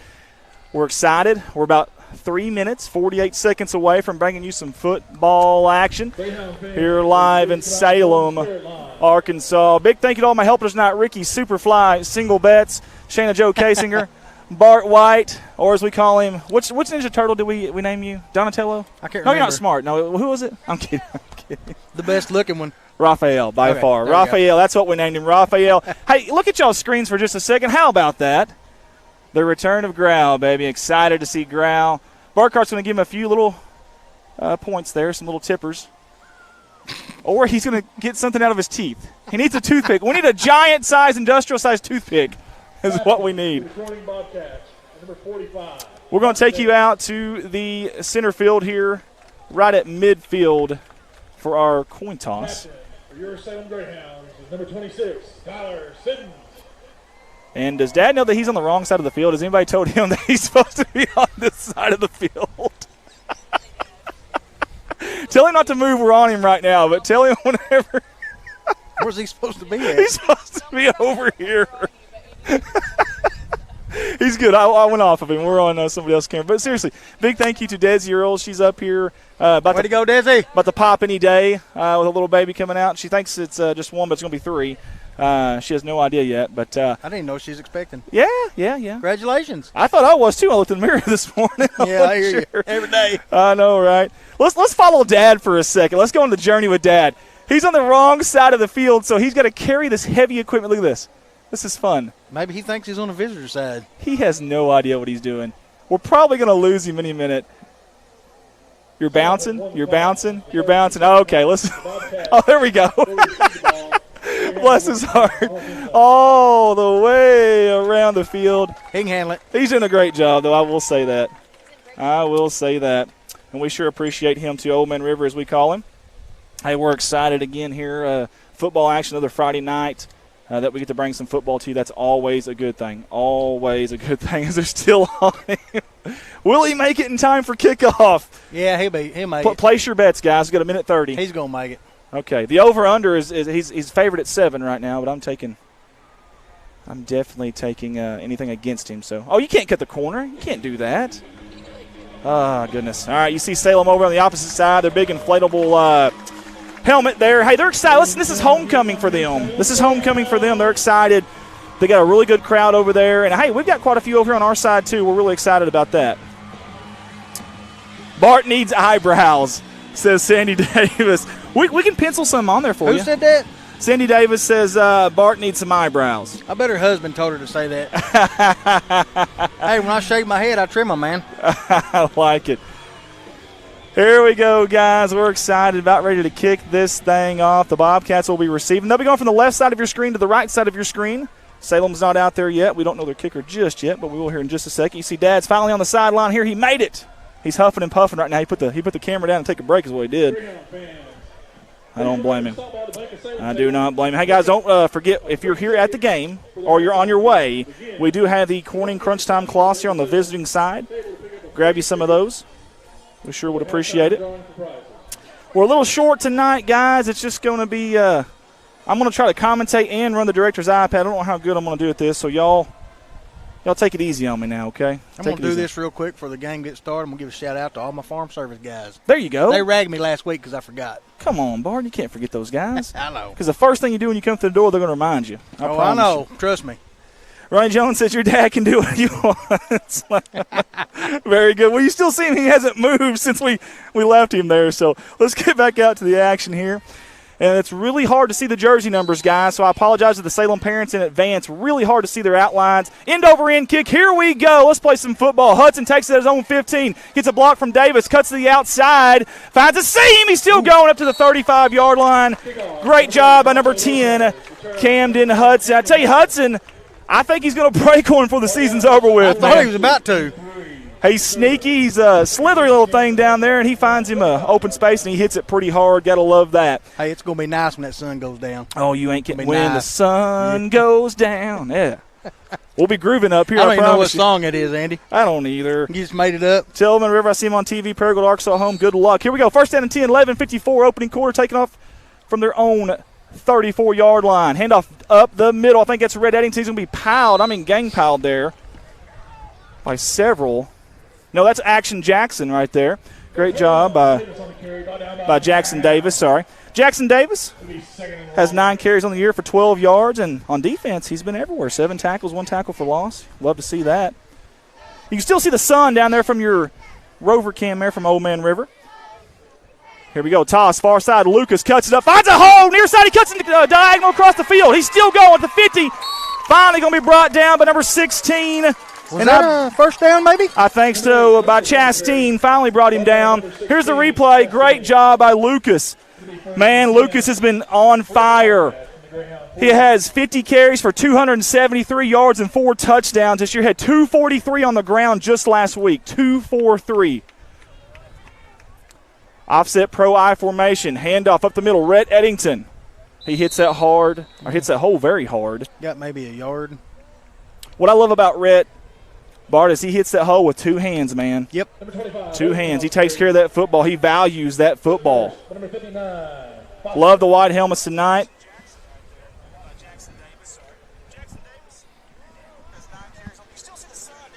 We're excited. We're about 3 minutes, 48 seconds away from bringing you some football action here live in Salem, Arkansas. Big thank you to all my helpers tonight. Ricky Superfly, Single Bets, Shayna Joe Kasinger, Bart White, or as we call him, which Ninja Turtle did we name you? Donatello? I can't remember. No, you're not smart. No, who was it? I'm kidding. The best looking one. Raphael, by far. Raphael, that's what we named him, Raphael. Hey, look at y'all's screens for just a second. How about that? The return of Growl, baby. Excited to see Growl. Barkart's going to give him a few little points there, some little tippers. Or he's going to get something out of his teeth. He needs a toothpick. We need a giant-sized, industrial-sized toothpick is what we need. Bobcats, number 45. We're going to take you out to the center field here, right at midfield for our coin toss. For your Salem Greyhounds is number 26, Tyler Siddons. And does Dad know that he's on the wrong side of the field? Has anybody told him that he's supposed to be on this side of the field? Tell him not to move. We're on him right now, but tell him whenever. Where's he supposed to be at? He's supposed to be over here. He's good. I went off of him. We're on somebody else's camera. But seriously, big thank you to Desi Earl. She's up here Way to go, Desi. about to pop any day with a little baby coming out. She thinks it's just one, but it's going to be 3. She has no idea yet. But I didn't know she's expecting. yeah. Congratulations. I thought I was too. I looked in the mirror this morning. Yeah, I hear you. Every day. I know, right? Let's follow Dad for a second. Let's go on the journey with Dad. He's on the wrong side of the field, so he's got to carry this heavy equipment. Look at this. This is fun. Maybe he thinks he's on the visitor side. He has no idea what he's doing. We're probably going to lose him any minute. You're bouncing. Okay, listen. Oh, there we go. Bless his heart. All the way around the field. He can handle it. He's doing a great job, though. I will say that. And we sure appreciate him to Old Man River, as we call him. Hey, we're excited again here. Football action, another Friday night that we get to bring some football to you. That's always a good thing. Always a good thing as they're still on him. Will he make it in time for kickoff? Yeah, he'll make it. Place your bets, guys. We've got 1:30. He's going to make it. Okay. The over-under is he's favored at 7 right now, but I'm definitely taking anything against him. So, you can't cut the corner. You can't do that. Oh, goodness. All right, you see Salem over on the opposite side. Their big inflatable helmet there. Hey, they're excited. Listen, this is homecoming for them. They're excited. They got a really good crowd over there. And, hey, we've got quite a few over here on our side, too. We're really excited about that. Bart needs eyebrows, says Sandy Davis. We can pencil some on there for you. Who said that? Sandy Davis says Bart needs some eyebrows. I bet her husband told her to say that. Hey, when I shave my head, I trim them, man. I like it. Here we go, guys. We're excited, about ready to kick this thing off. The Bobcats will be receiving. They'll be going from the left side of your screen to the right side of your screen. Salem's not out there yet. We don't know their kicker just yet, but we will here in just a second. You see Dad's finally on the sideline here. He made it. He's huffing and puffing right now. He put the camera down and take a break is what he did. I don't blame him. I do not blame him. Hey, guys, don't forget, if you're here at the game or you're on your way, we do have the Corning Crunch Time cloths here on the visiting side. Grab you some of those. We sure would appreciate it. We're a little short tonight, guys. It's just going to be I'm going to try to commentate and run the director's iPad. I don't know how good I'm going to do at this, so y'all take it easy on me now, okay? I'm going to do this real quick before the game gets started. I'm going to give a shout-out to all my farm service guys. There you go. They ragged me last week because I forgot. Come on, Bart. You can't forget those guys. I know. Because the first thing you do when you come through the door, they're going to remind you. I know. Trust me. Ryan Jones says your dad can do what he wants. Very good. Well, you still see him. He hasn't moved since we left him there. So let's get back out to the action here. And it's really hard to see the jersey numbers, guys, so I apologize to the Salem parents in advance. Really hard to see their outlines. End-over-end kick. Here we go. Let's play some football. Hudson takes it at his own 15. Gets a block from Davis. Cuts to the outside. Finds a seam. He's still going up to the 35-yard line. Great job by number 10, Camden Hudson. I tell you, Hudson, I think he's going to break one before the season's over with. I thought he was about to. He's sneaky. He's a slithery little thing down there, and he finds him an open space, and he hits it pretty hard. Got to love that. Hey, it's going to be nice when that sun goes down. Oh, you ain't getting when the sun goes down. Yeah. We'll be grooving up here. I don't even know what song it is, Andy. I don't either. You just made it up. Tillman River, I see him on TV. Paragould, Arkansas home. Good luck. Here we go. First down and 10, 11:54 opening quarter, taking off from their own 34-yard line. Handoff up the middle. I think that's Red Eddington. He's going to be gang piled there by several. No, that's Action Jackson right there. Great job by Jackson Davis. Sorry. Jackson Davis has 9 carries on the year for 12 yards, and on defense, he's been everywhere. 7 tackles, 1 tackle for loss. Love to see that. You can still see the sun down there from your rover cam there from Old Man River. Here we go. Toss, far side. Lucas cuts it up. Finds a hole. Near side. He cuts it diagonal across the field. He's still going at the 50. Finally going to be brought down by number 16. Was that a first down, maybe? I think so. By Chastain. Finally brought him down. Here's the replay. Great job by Lucas. Man, Lucas has been on fire. He has 50 carries for 273 yards and 4 touchdowns this year. Had 243 on the ground just last week. 243. Offset pro I formation. Handoff up the middle. Rhett Eddington. He hits that hard, or hits that hole very hard. Got maybe a yard. What I love about Rhett, Bart, is he hits that hole with 2 hands, man. Yep. 2 hands. He takes care of that football. He values that football. Love the white helmets tonight.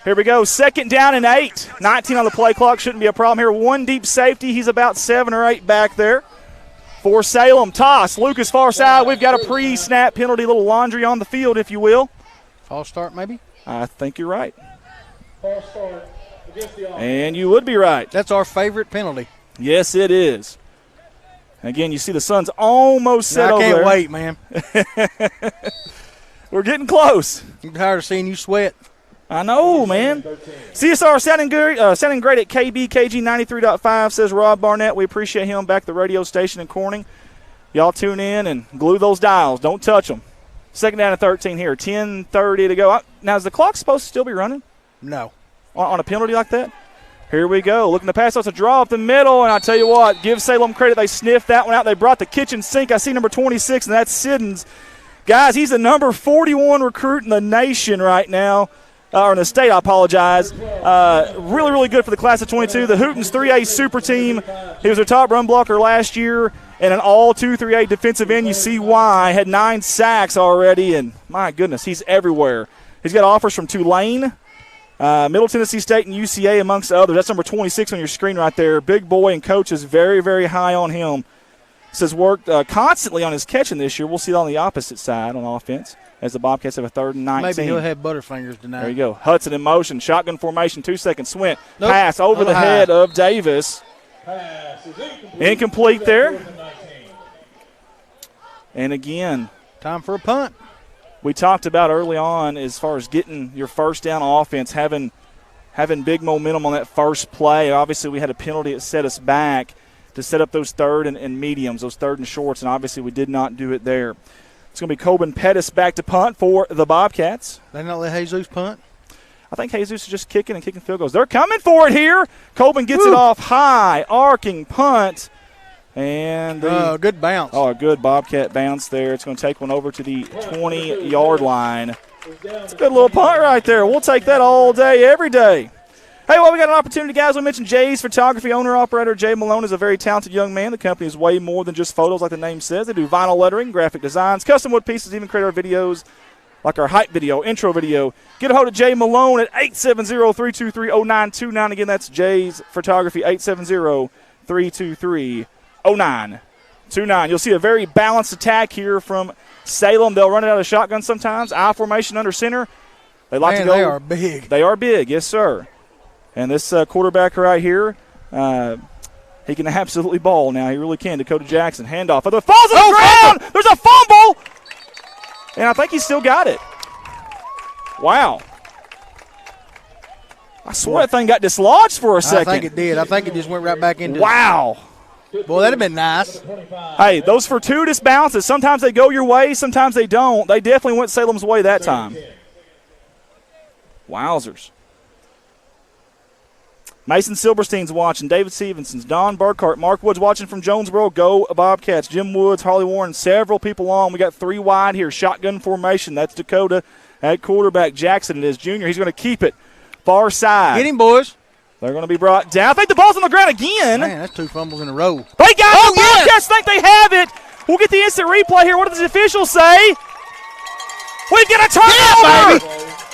Here we go. 2nd down and 8. 19 on the play clock. Shouldn't be a problem here. 1 deep safety. He's about 7 or 8 back there. For Salem, toss. Lucas far side. We've got a pre-snap penalty, little laundry on the field, if you will. False start, maybe? I think you're right. And you would be right. That's our favorite penalty. Yes, it is. Again, you see the sun's almost set over there. I can't wait, man. We're getting close. I'm tired of seeing you sweat. I know, man. CSR sounding great at KBKG 93.5, says Rob Barnett. We appreciate him back at the radio station in Corning. Y'all tune in and glue those dials. Don't touch them. 2nd down and 13 here. 10:30 to go. Now, is the clock supposed to still be running? No. On a penalty like that? Here we go. Looking to pass us a draw up the middle, and I tell you what, give Salem credit. They sniffed that one out. They brought the kitchen sink. I see number 26, and that's Siddons. Guys, he's the number 41 recruit in the nation right now. Or in the state, I apologize. Really, really good for the class of 22. The Hootens 3A super team. He was their top run blocker last year and an all 2-3A defensive end. You see why. Had 9 sacks already, and my goodness, he's everywhere. He's got offers from Tulane, Middle Tennessee State, and UCA, amongst others. That's number 26 on your screen right there. Big boy, and coach is very, very high on him. Says worked constantly on his catching this year. We'll see it on the opposite side on offense as the Bobcats have a 3rd and 19. Maybe he'll have butterfingers tonight. There you go. Hudson in motion. Shotgun formation. 2 seconds. Swint. Nope. Pass over the head of Davis. Incomplete there. And again, time for a punt. We talked about early on as far as getting your first down offense, having big momentum on that first play. Obviously, we had a penalty that set us back to set up those 3rd and mediums, those 3rd and shorts, and obviously we did not do it there. It's going to be Coben Pettis back to punt for the Bobcats. They not let Jesus punt? I think Jesus is just kicking field goals. They're coming for it here. Coben gets it off high, arcing punt. And good bounce. Oh, a good Bobcat bounce there. It's going to take one over to the 20-yard line. It's a good little punt right there. We'll take that all day, every day. Hey, well, we got an opportunity, guys. We mentioned Jay's Photography owner-operator. Jay Malone is a very talented young man. The company is way more than just photos, like the name says. They do vinyl lettering, graphic designs, custom wood pieces, even create our videos, like our hype video, intro video. Get a hold of Jay Malone at 870-323-0929. Again, that's Jay's Photography, 870-323-0929. You'll see a very balanced attack here from Salem. They'll run it out of shotgun sometimes. I formation under center. They like to go. They are big. They are big, yes, sir. And this quarterback right here, he can absolutely ball now. He really can. Dakota Jackson, handoff. Falls on the ground. There's a fumble. And I think he still got it. Wow. I swear that thing got dislodged for a second. I think it did. I think it just went right back into Wow. Boy, that'd have been nice. Hey, those fortuitous bounces, sometimes they go your way, sometimes they don't. They definitely went Salem's way that time. Wowzers. Mason Silberstein's watching. David Stevenson's. Don Burkhart. Mark Woods watching from Jonesboro. Go Bobcats. Jim Woods, Harley Warren, several people on. We got 3 wide here. Shotgun formation. That's Dakota at quarterback. Jackson, it is junior. He's going to keep it. Far side. Get him, boys. They're going to be brought down. I think the ball's on the ground again. Man, that's 2 fumbles in a row. They got it. The Bobcats think they have it. We'll get the instant replay here. What does the official say? We get a turnover.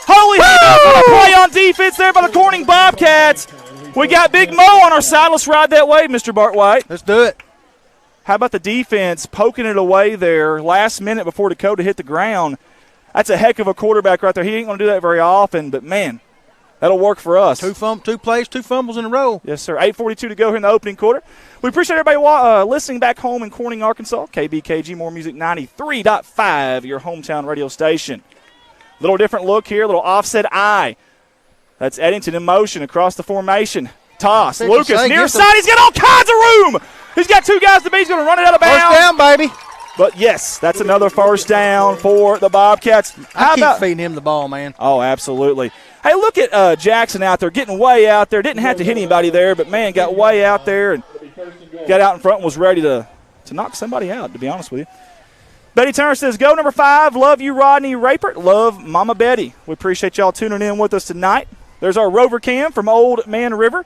Holy hell. Play on defense there by the Corning Bobcats. We got Big Mo on our side. Let's ride that wave, Mr. Bart White. Let's do it. How about the defense poking it away there last minute before Dakota hit the ground? That's a heck of a quarterback right there. He ain't going to do that very often, but, man, that'll work for us. 2 plays, 2 fumbles in a row. Yes, sir. 8:42 to go here in the opening quarter. We appreciate everybody listening back home in Corning, Arkansas. KBKG, More Music 93.5, your hometown radio station. Little different look here, little offset eye. That's Eddington in motion across the formation. Toss. Lucas near side. He's got all kinds of room. He's got 2 guys to beat. He's going to run it out of bounds. First down, baby. But, yes, that's another first down for the Bobcats. I keep feeding him the ball, man. Oh, absolutely. Hey, look at Jackson out there, getting way out there. Didn't have to hit anybody there, but, man, got way out there and got out in front and was ready to knock somebody out, to be honest with you. Betty Turner says, go number 5. Love you, Rodney Rapert. Love Mama Betty. We appreciate y'all tuning in with us tonight. There's our Rover Cam from Old Man River.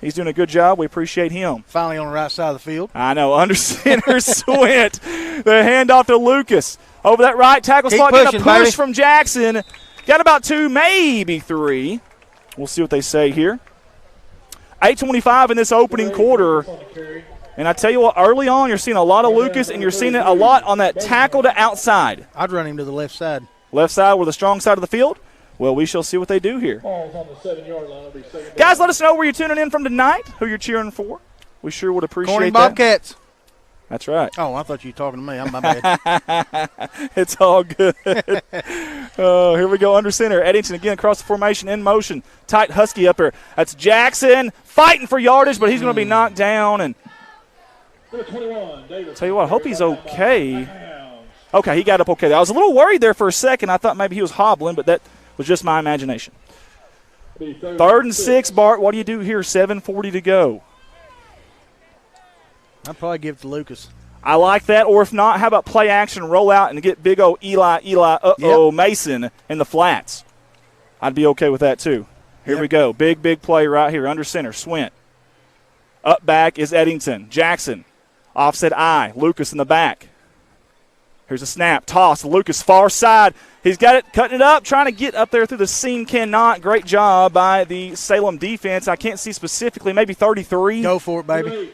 He's doing a good job. We appreciate him. Finally on the right side of the field. I know. Under center, Swint. The handoff to Lucas. Over that right tackle spot. Getting a push from Jackson. Got about 2, maybe 3. We'll see what they say here. 8:25 in this opening quarter. And I tell you what, early on you're seeing a lot of Lucas, and you're seeing it a lot on that tackle to outside. I'd run him to the left side. Left side with the strong side of the field? Well, we shall see what they do here. Guys, let us know where you're tuning in from tonight, who you're cheering for. We sure would appreciate Corning that. Bobcats. That's right. Oh, I thought you were talking to me. I'm my bad. It's all good. Here we go under center. Eddington again across the formation in motion. Tight Husky up here. That's Jackson fighting for yardage, but he's going to be knocked down. And tell you what, I hope he's okay. Okay, he got up okay. I was a little worried there for a second. I thought maybe he was hobbling, but that was just my imagination. 3rd and 6, Bart. What do you do here? 7:40 to go. I'd probably give it to Lucas. I like that. Or if not, how about play action, roll out, and get big old Eli, Mason in the flats. I'd be okay with that too. Here we go. Big play right here under center. Swint. Up back is Eddington. Jackson. Offset I. Lucas in the back. Here's a snap. Toss. Lucas far side. He's got it, cutting it up, trying to get up there through the seam. Cannot. Great job by the Salem defense. I can't see specifically. Maybe 33. Go for it, baby.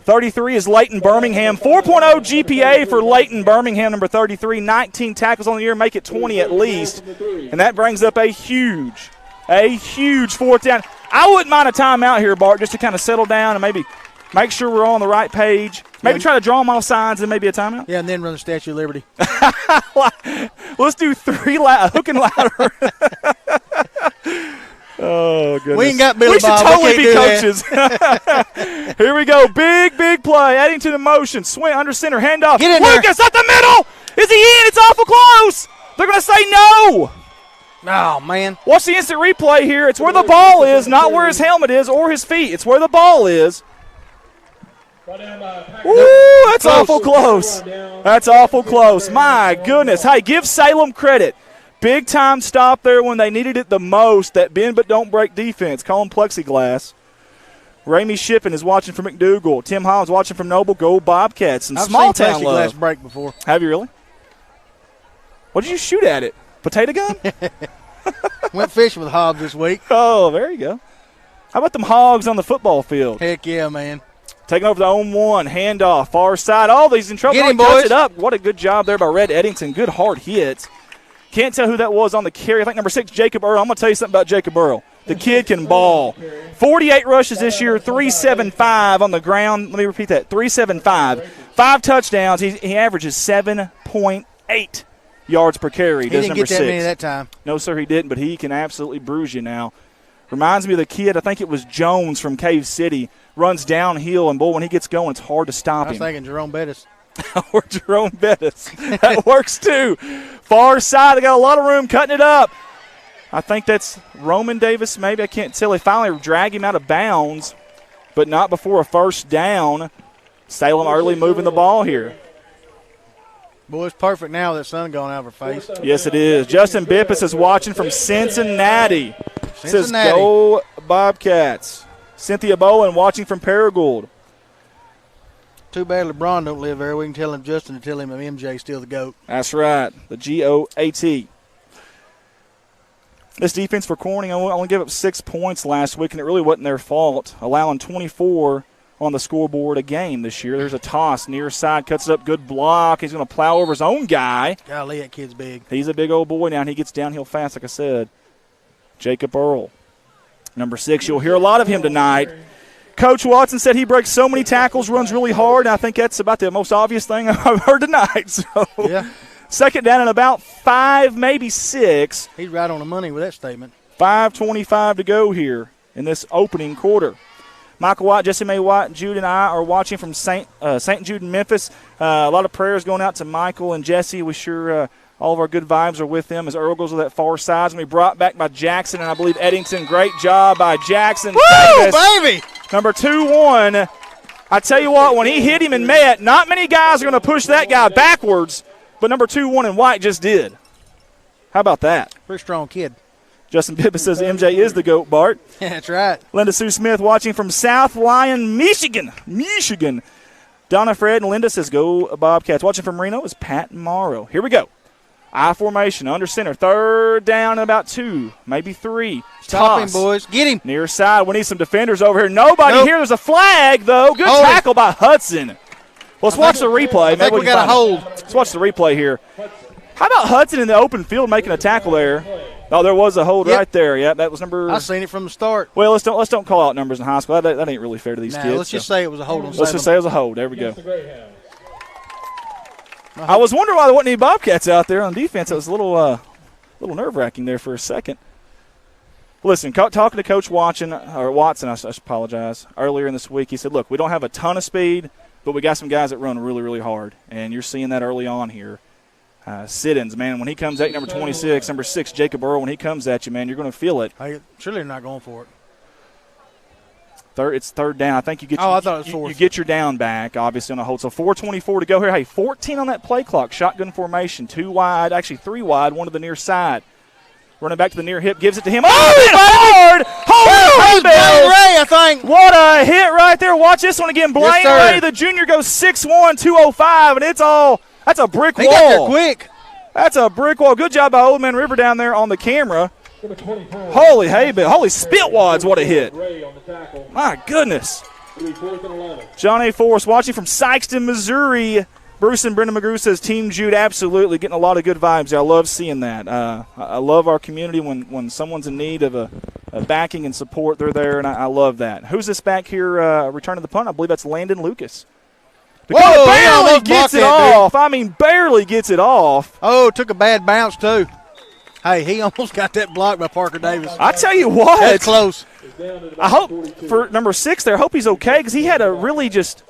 33 is Leighton Birmingham. 4.0 GPA for Leighton Birmingham, number 33. 19 tackles on the year, make it 20 at least. And that brings up a huge 4th down. I wouldn't mind a timeout here, Bart, just to kind of settle down and maybe make sure we're on the right page. Maybe try to draw them off sides and maybe a timeout. Yeah, and then run the Statue of Liberty. Let's do 3 hook and ladder. Oh, goodness. We ain't got Billy We should Bob. totally be coaches. Here we go. Big play. Eddington in motion. Swing under center. Handoff. Get in Lucas up the middle. Is he in? It's awful close. They're going to say no. Oh, man. Watch the instant replay here. It's where the ball is, not where his helmet is or his feet. It's where the ball is. Ooh, that's awful close. That's awful close. My goodness. Hey, give Salem credit. Big time stop there when they needed it the most. That bend but don't break defense. Call him plexiglass. Ramey Shippen is watching from McDougal. Tim Hobbs watching from Noble. Go Bobcats. Some small town love. I've seen plexiglass break before. Have you really? What did you shoot at it? Potato gun? Went fishing with Hobbs this week. Oh, there you go. How about them hogs on the football field? Heck yeah, man. Taking over the own one. Handoff. Far side. All these in trouble. Get him, Cuts boys. it up. What a good job there by Red Eddington. Good hard hit. Can't tell who that was on the carry. I think number 6, Jacob Earl. I'm going to tell you something about Jacob Earl. The kid can ball. 48 rushes this year, 375 on the ground. Let me repeat that, 375. 5 touchdowns. He averages 7.8 yards per carry. He Does didn't number get that 6. many that time. No, sir, he didn't, but he can absolutely bruise you now. Reminds me of the kid, I think it was Jones from Cave City, runs downhill, and, boy, when he gets going, it's hard to stop I was him. thinking Jerome Bettis. Or Jerome Bettis. That works, too. Far side, they got a lot of room cutting it up. I think that's Roman Davis, maybe. I can't tell. They finally drag him out of bounds, but not before a first down. Salem early moving the ball here. Boy, it's perfect now that sun going out of her face. Yes, it is. Justin Bippus is watching from Cincinnati. Says, go Bobcats. Cynthia Bowen watching from Paragould. Too bad LeBron don't live there. We can tell him Justin to tell him MJ's still the GOAT. That's right, the GOAT. This defense for Corning only gave up 6 points last week, and it really wasn't their fault, allowing 24 on the scoreboard a game this year. There's a toss, near side, cuts it up, good block. He's going to plow over his own guy. Golly, that kid's big. He's a big old boy now, and he gets downhill fast, like I said. Jacob Earl, number 6. You'll hear a lot of him tonight. Coach Watson said he breaks so many tackles, runs really hard, and I think that's about the most obvious thing I've heard tonight. So, yeah. Second down and about 5, maybe 6. He's right on the money with that statement. 5:25 to go here in this opening quarter. Michael White, Jesse May White, Jude, and I are watching from St. Jude in Memphis. A lot of prayers going out to Michael and Jesse. We sure all of our good vibes are with them as Earl goes to that far side. It's going to be brought back by Jackson and I believe Eddington. Great job by Jackson. Woo, baby! Number 2-1. I tell you what, when he hit him and met, not many guys are going to push that guy backwards, but number 2-1 and White just did. How about that? Pretty strong kid. Justin Pippen says MJ is the GOAT, Bart. Yeah, that's right. Linda Sue Smith watching from South Lyon, Michigan. Donna Fred and Linda says go Bobcats. Watching from Reno is Pat Morrow. Here we go. I formation, under center. Third down and about 2, maybe 3. Stop Toss. him, boys. Get him. Near side. We need some defenders over here. Nobody here. There's a flag, though. Good tackle by Hudson. Well, let's watch the replay. I think we got a hold. Let's watch the replay here. How about Hudson in the open field making a tackle there? Oh, there was a hold right there. Yeah, that was number. I seen it from the start. Well, let's don't call out numbers in high school. That ain't really fair to these kids. Let's just say it was a hold on. Let's just say it was a hold. There we go. I was wondering why there wasn't any Bobcats out there on defense. It was a little nerve-wracking there for a second. Listen, talking to Coach Watson, I apologize, earlier in this week, he said, look, we don't have a ton of speed, but we got some guys that run really, really hard, and you're seeing that early on here. Sit-ins, man, when he comes at number 26, number 6, Jacob Earl, when he comes at you, man, you're going to feel it. Surely they're not going for it. It's third down. I think you get I thought it was fourth. You get your down back, obviously, on a hold. So 4:24 to go here. Hey, 14 on that play clock. Shotgun formation. 2 wide, actually 3 wide, 1 to the near side. Running back to the near hip, gives it to him. Oh, hard! Holy Ray, I think. What a hit right there. Watch this one again. Blaine Ray, the junior, goes 6'1", 205, and that's a brick wall. He got there quick. That's a brick wall. Good job by Old Man River down there on the camera. Holy spitwads, what a hit. My goodness. John A. Forrest watching from Sykeston, Missouri. Bruce and Brenda McGrew says Team Jude absolutely getting a lot of good vibes there. I love seeing that. I love our community when someone's in need of a backing and support, they're there, and I love that. Who's this back here returning the punt? I believe that's Landon Lucas. Whoa, barely gets it off. I mean, barely gets it off. Oh, took a bad bounce, too. Hey, he almost got that blocked by Parker Davis. I tell you what. That's close. I hope for number 6 there, I hope he's okay because he had to really just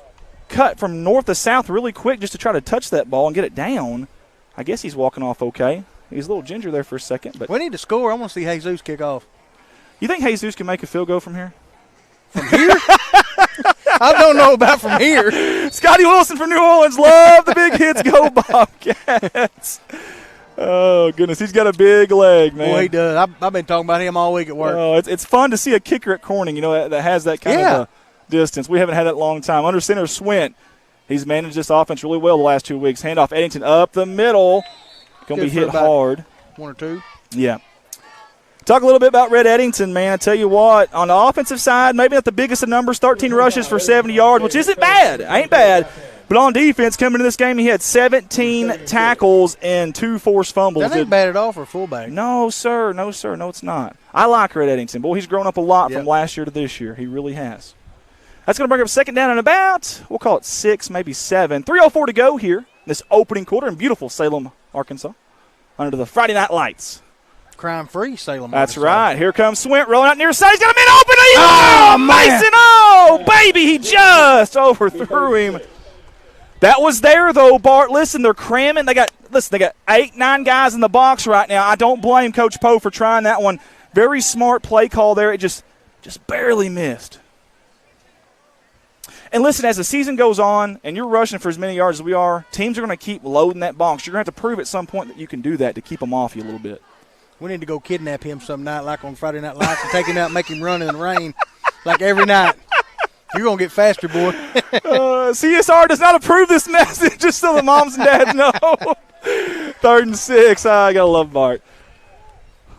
cut from north to south really quick just to try to touch that ball and get it down. I guess he's walking off okay. He's a little ginger there for a second. But we need to score. I want to see Jesus kick off. You think Jesus can make a field goal from here? From here? I don't know about from here. Scotty Wilson from New Orleans. Love the big hits. Go Bobcats. Oh, goodness. He's got a big leg, man. Boy, he does. I've been talking about him all week at work. Oh, it's fun to see a kicker at Corning, that has that kind of a distance. We haven't had that in a long time. Under center, Swint. He's managed this offense really well the last 2 weeks. Handoff Eddington up the middle. Going to be hit hard. 1 or 2. Yeah. Talk a little bit about Red Eddington, man. I tell you what, on the offensive side, maybe not the biggest of numbers, 13 rushes for 70 yards, which isn't bad. Ain't bad. But on defense, coming into this game, he had 17 tackles and 2 forced fumbles. That ain't bad at all for a fullback. No, sir. No, it's not. I like Red Eddington. Boy, he's grown up a lot from last year to this year. He really has. That's going to bring up second down and about, we'll call it 6, maybe 7. 3:04 to go here in this opening quarter in beautiful Salem, Arkansas, under the Friday night lights. Crime-free Salem, That's Arkansas. Right. Here comes Swint rolling out near side. He's got a man open. Oh, Mason. Oh, baby. He just overthrew him. That was there, though, Bart. Listen, they're cramming. They got 8, 9 guys in the box right now. I don't blame Coach Poe for trying that one. Very smart play call there. It just barely missed. And listen, as the season goes on and you're rushing for as many yards as we are, teams are going to keep loading that box. You're going to have to prove at some point that you can do that to keep them off you a little bit. We need to go kidnap him some night, like on Friday Night Lights, and take him out and make him run in the rain, like every night. You're going to get faster, boy. CSR does not approve this message, just so the moms and dads know. 3rd and 6. I got to love Bart.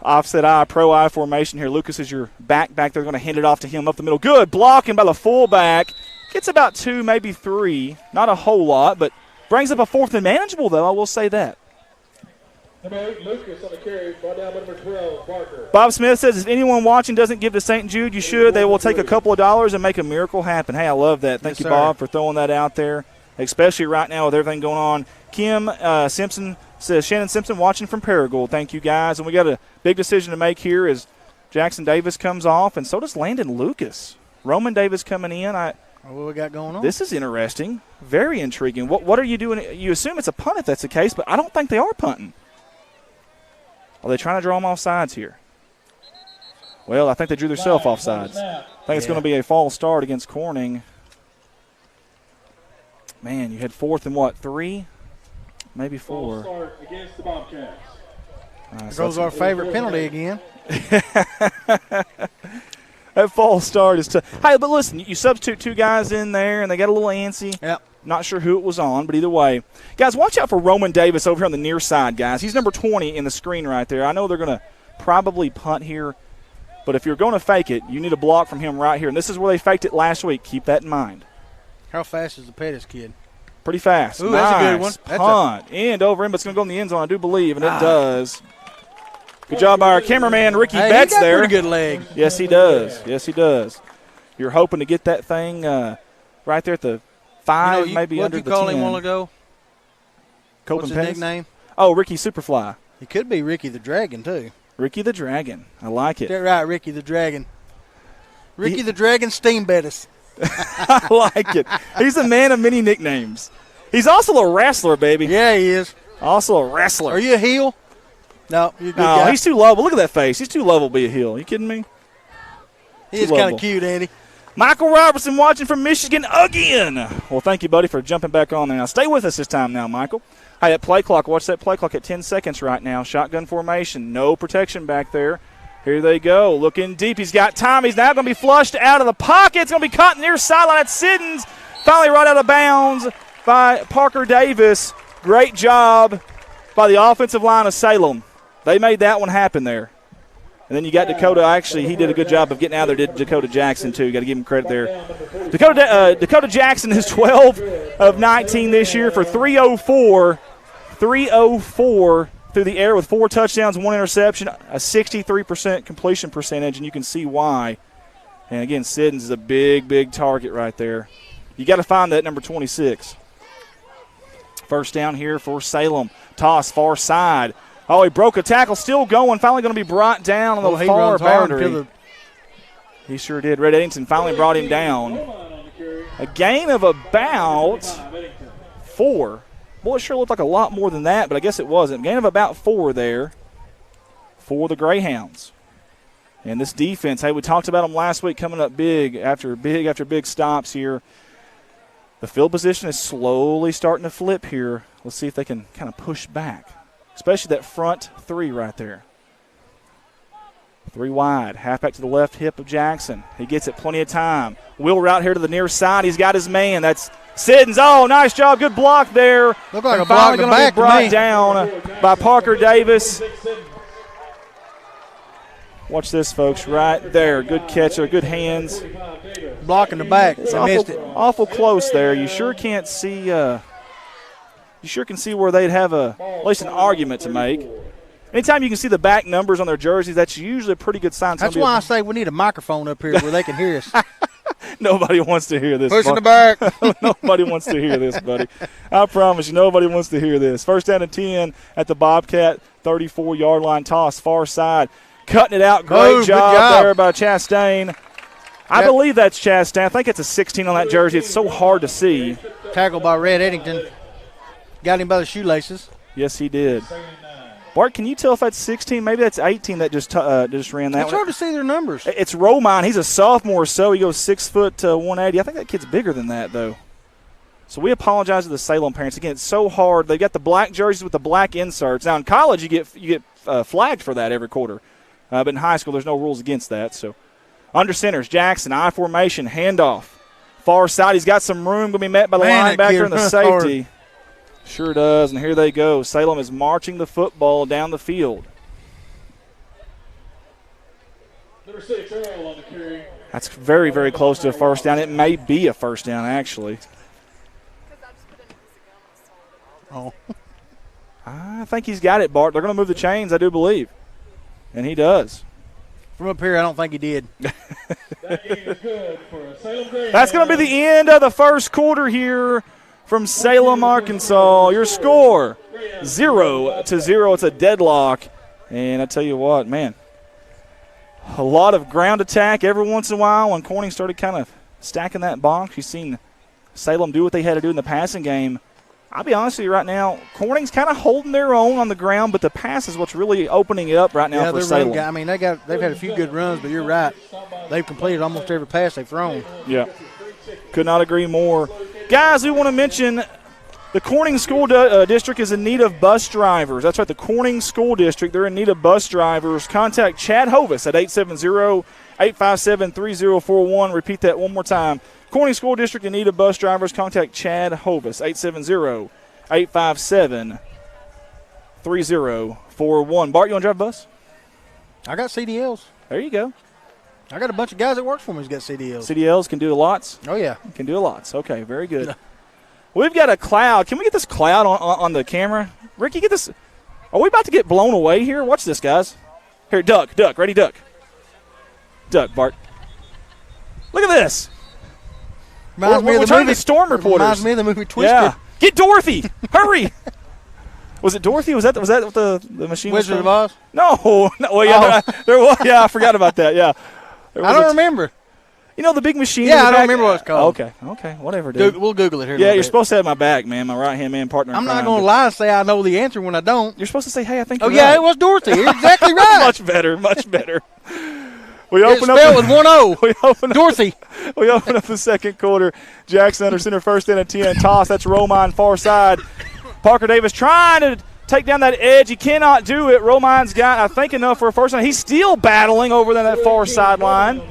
Offset I, pro I formation here. Lucas is your back there. They're going to hand it off to him up the middle. Good blocking by the fullback. Gets about 2, maybe 3. Not a whole lot, but brings up a 4th and manageable, though. I will say that. Number 8, Lucas on the carry. Brought down number 12, Barker. Bob Smith says if anyone watching doesn't give to St. Jude, you should. They will take a couple of dollars and make a miracle happen. Hey, I love that. Thank you, Bob, for throwing that out there, especially right now with everything going on. Kim Simpson says, Shannon Simpson watching from Paragould. Thank you, guys. And we got a big decision to make here as Jackson Davis comes off, and so does Landon Lucas. Roman Davis coming in. What we got going on? This is interesting. Very intriguing. What are you doing? You assume it's a punt if that's the case, but I don't think they are punting. Are they trying to draw them off sides here? Well, I think they drew themselves off sides. I think it's going to be a false start against Corning. Man, you had 4th and 3? Maybe 4. False start against the Bobcats. There goes our favorite penalty again. That false start is tough. Hey, but listen, you substitute 2 guys in there, and they got a little antsy. Yep. Not sure who it was on, but either way. Guys, watch out for Roman Davis over here on the near side, guys. He's number 20 in the screen right there. I know they're going to probably punt here, but if you're going to fake it, you need a block from him right here. And this is where they faked it last week. Keep that in mind. How fast is the Pettis kid? Pretty fast. Ooh, nice. That's a good one. That's punt. End over him, but it's going to go in the end zone, I do believe, and it does. Good job by our cameraman, Ricky Betts, he got there. Pretty good leg. Yes, he does. Yes, he does. You're hoping to get that thing right there at the 5, maybe under the 10. What did you call him a while ago? What's his nickname? Oh, Ricky Superfly. He could be Ricky the Dragon, too. Ricky the Dragon. I like it. Is that right, Ricky the Dragon? Ricky the Dragon Steam Bettis. I like it. He's a man of many nicknames. He's also a wrestler, baby. Yeah, he is. Also a wrestler. Are you a heel? No, you're a good No, guy. he's too lovable. Look at that face. He's too lovable to be a heel. Are you kidding me? He is kind of cute, Andy. Michael Robertson watching from Michigan again. Well, thank you, buddy, for jumping back on there. Now, stay with us this time now, Michael. Hey, that play clock, watch that play clock at 10 seconds right now. Shotgun formation, no protection back there. Here they go, looking deep. He's got time. He's now going to be flushed out of the pocket. It's going to be caught near sideline. That's Siddons. Finally right out of bounds by Parker Davis. Great job by the offensive line of Salem. They made that one happen there. And then you got Dakota. Actually, he did a good job of getting out of there. Did Dakota Jackson, too. Got to give him credit there. Dakota Jackson is 12 of 19 this year for 304. 304 through the air with 4 touchdowns, 1 interception, a 63% completion percentage, and you can see why. And, again, Siddons is a big, big target right there. You got to find that number 26. First down here for Salem. Toss far side. Oh, he broke a tackle, still going. Finally going to be brought down on the far boundary. He sure did. Red Eddington finally brought him down. A gain of about 4. Boy, it sure looked like a lot more than that, but I guess it wasn't. Gain of about 4 there for the Greyhounds. And this defense, hey, we talked about them last week, coming up big after big stops here. The field position is slowly starting to flip here. Let's see if they can kind of push back, especially that front 3 right there. 3 wide, halfback to the left hip of Jackson. He gets it plenty of time. Wheel route here to the near side. He's got his man. That's Siddons. Oh, nice job. Good block there. Look like and a block in the back be brought down by Parker Davis. Watch this, folks, right there. Good catch there, good hands. Block in the back. It's Missed it. awful close there. You sure can't see. You sure can see where they'd have at least an argument to make. Anytime you can see the back numbers on their jerseys, that's usually a pretty good sign. That's why I say we need a microphone up here where they can hear us. Nobody wants to hear this. Push in the back. Nobody wants to hear this, buddy. I promise you, nobody wants to hear this. First down and 10 at the Bobcat 34-yard line toss, far side. Cutting it out. Great job there by Chastain. I believe that's Chastain. I think it's a 16 on that jersey. It's so hard to see. Tackled by Red Eddington. Got him by the shoelaces. Yes, he did. Bart, can you tell if that's 16? Maybe that's 18 that just ran that. It's hard to see their numbers. It's Romine. He's a sophomore, so he goes 6 foot 180. I think that kid's bigger than that, though. So we apologize to the Salem parents. Again, it's so hard. They got the black jerseys with the black inserts. Now in college, you get flagged for that every quarter, but in high school, there's no rules against that. So under centers, Jackson, I formation, handoff, far side. He's got some room. Going to be met by the linebacker and the safety. Hard. Sure does, and here they go. Salem is marching the football down the field. Number 6, Earl on the carry. That's very, very close to a first down. It may be a first down, actually. Oh. I think he's got it, Bart. They're going to move the chains, I do believe. And he does. From up here, I don't think he did. That game is good for Salem Greyhounds. That's going to be the end of the first quarter here from Salem, Arkansas. Your score, 0-0. It's a deadlock. And I tell you what, man, a lot of ground attack every once in a while. When Corning started kind of stacking that box, you've seen Salem do what they had to do in the passing game. I'll be honest with you right now, Corning's kind of holding their own on the ground, but the pass is what's really opening it up right now for Salem. I mean, they've had a few good runs, but you're right. They've completed almost every pass they've thrown. Yeah, could not agree more. Guys, we want to mention the Corning School District is in need of bus drivers. That's right, the Corning School District, they're in need of bus drivers. Contact Chad Hovis at 870-857-3041. Repeat that one more time. Corning School District in need of bus drivers. Contact Chad Hovis, 870-857-3041. Bart, you want to drive a bus? I got CDLs. There you go. I got a bunch of guys that work for me who's got CDLs. CDLs can do lots? Oh, yeah. Can do lots. Okay, very good. We've got a cloud. Can we get this cloud on the camera? Ricky, get this. Are we about to get blown away here? Watch this, guys. Here, duck. Ready, duck. Duck, Bart. Look at this. We're turning to storm reporters. Reminds me of the movie Twisted. Yeah. Get Dorothy. Hurry. Was it Dorothy? Was that what the machine was? Wizard of Oz? No. Well, yeah, there was. Yeah, I forgot about that. Yeah. I don't remember. You know the big machine? Yeah, I don't remember what it's called. Okay, whatever, dude. We'll Google it here. Yeah, you're supposed to have my back, man. My right-hand man partner. I'm not going to lie and say I know the answer when I don't. You're supposed to say, hey, I think you're right. Yeah, it was Dorothy. You're exactly right. Much better. We open up with 1-0. Dorothy. We open up the second quarter. Jackson under center, first and 10. Toss. That's Romine far side. Parker Davis trying to take down that edge. He cannot do it. Romine's got, I think, enough for a first down. He's still battling over that far sideline.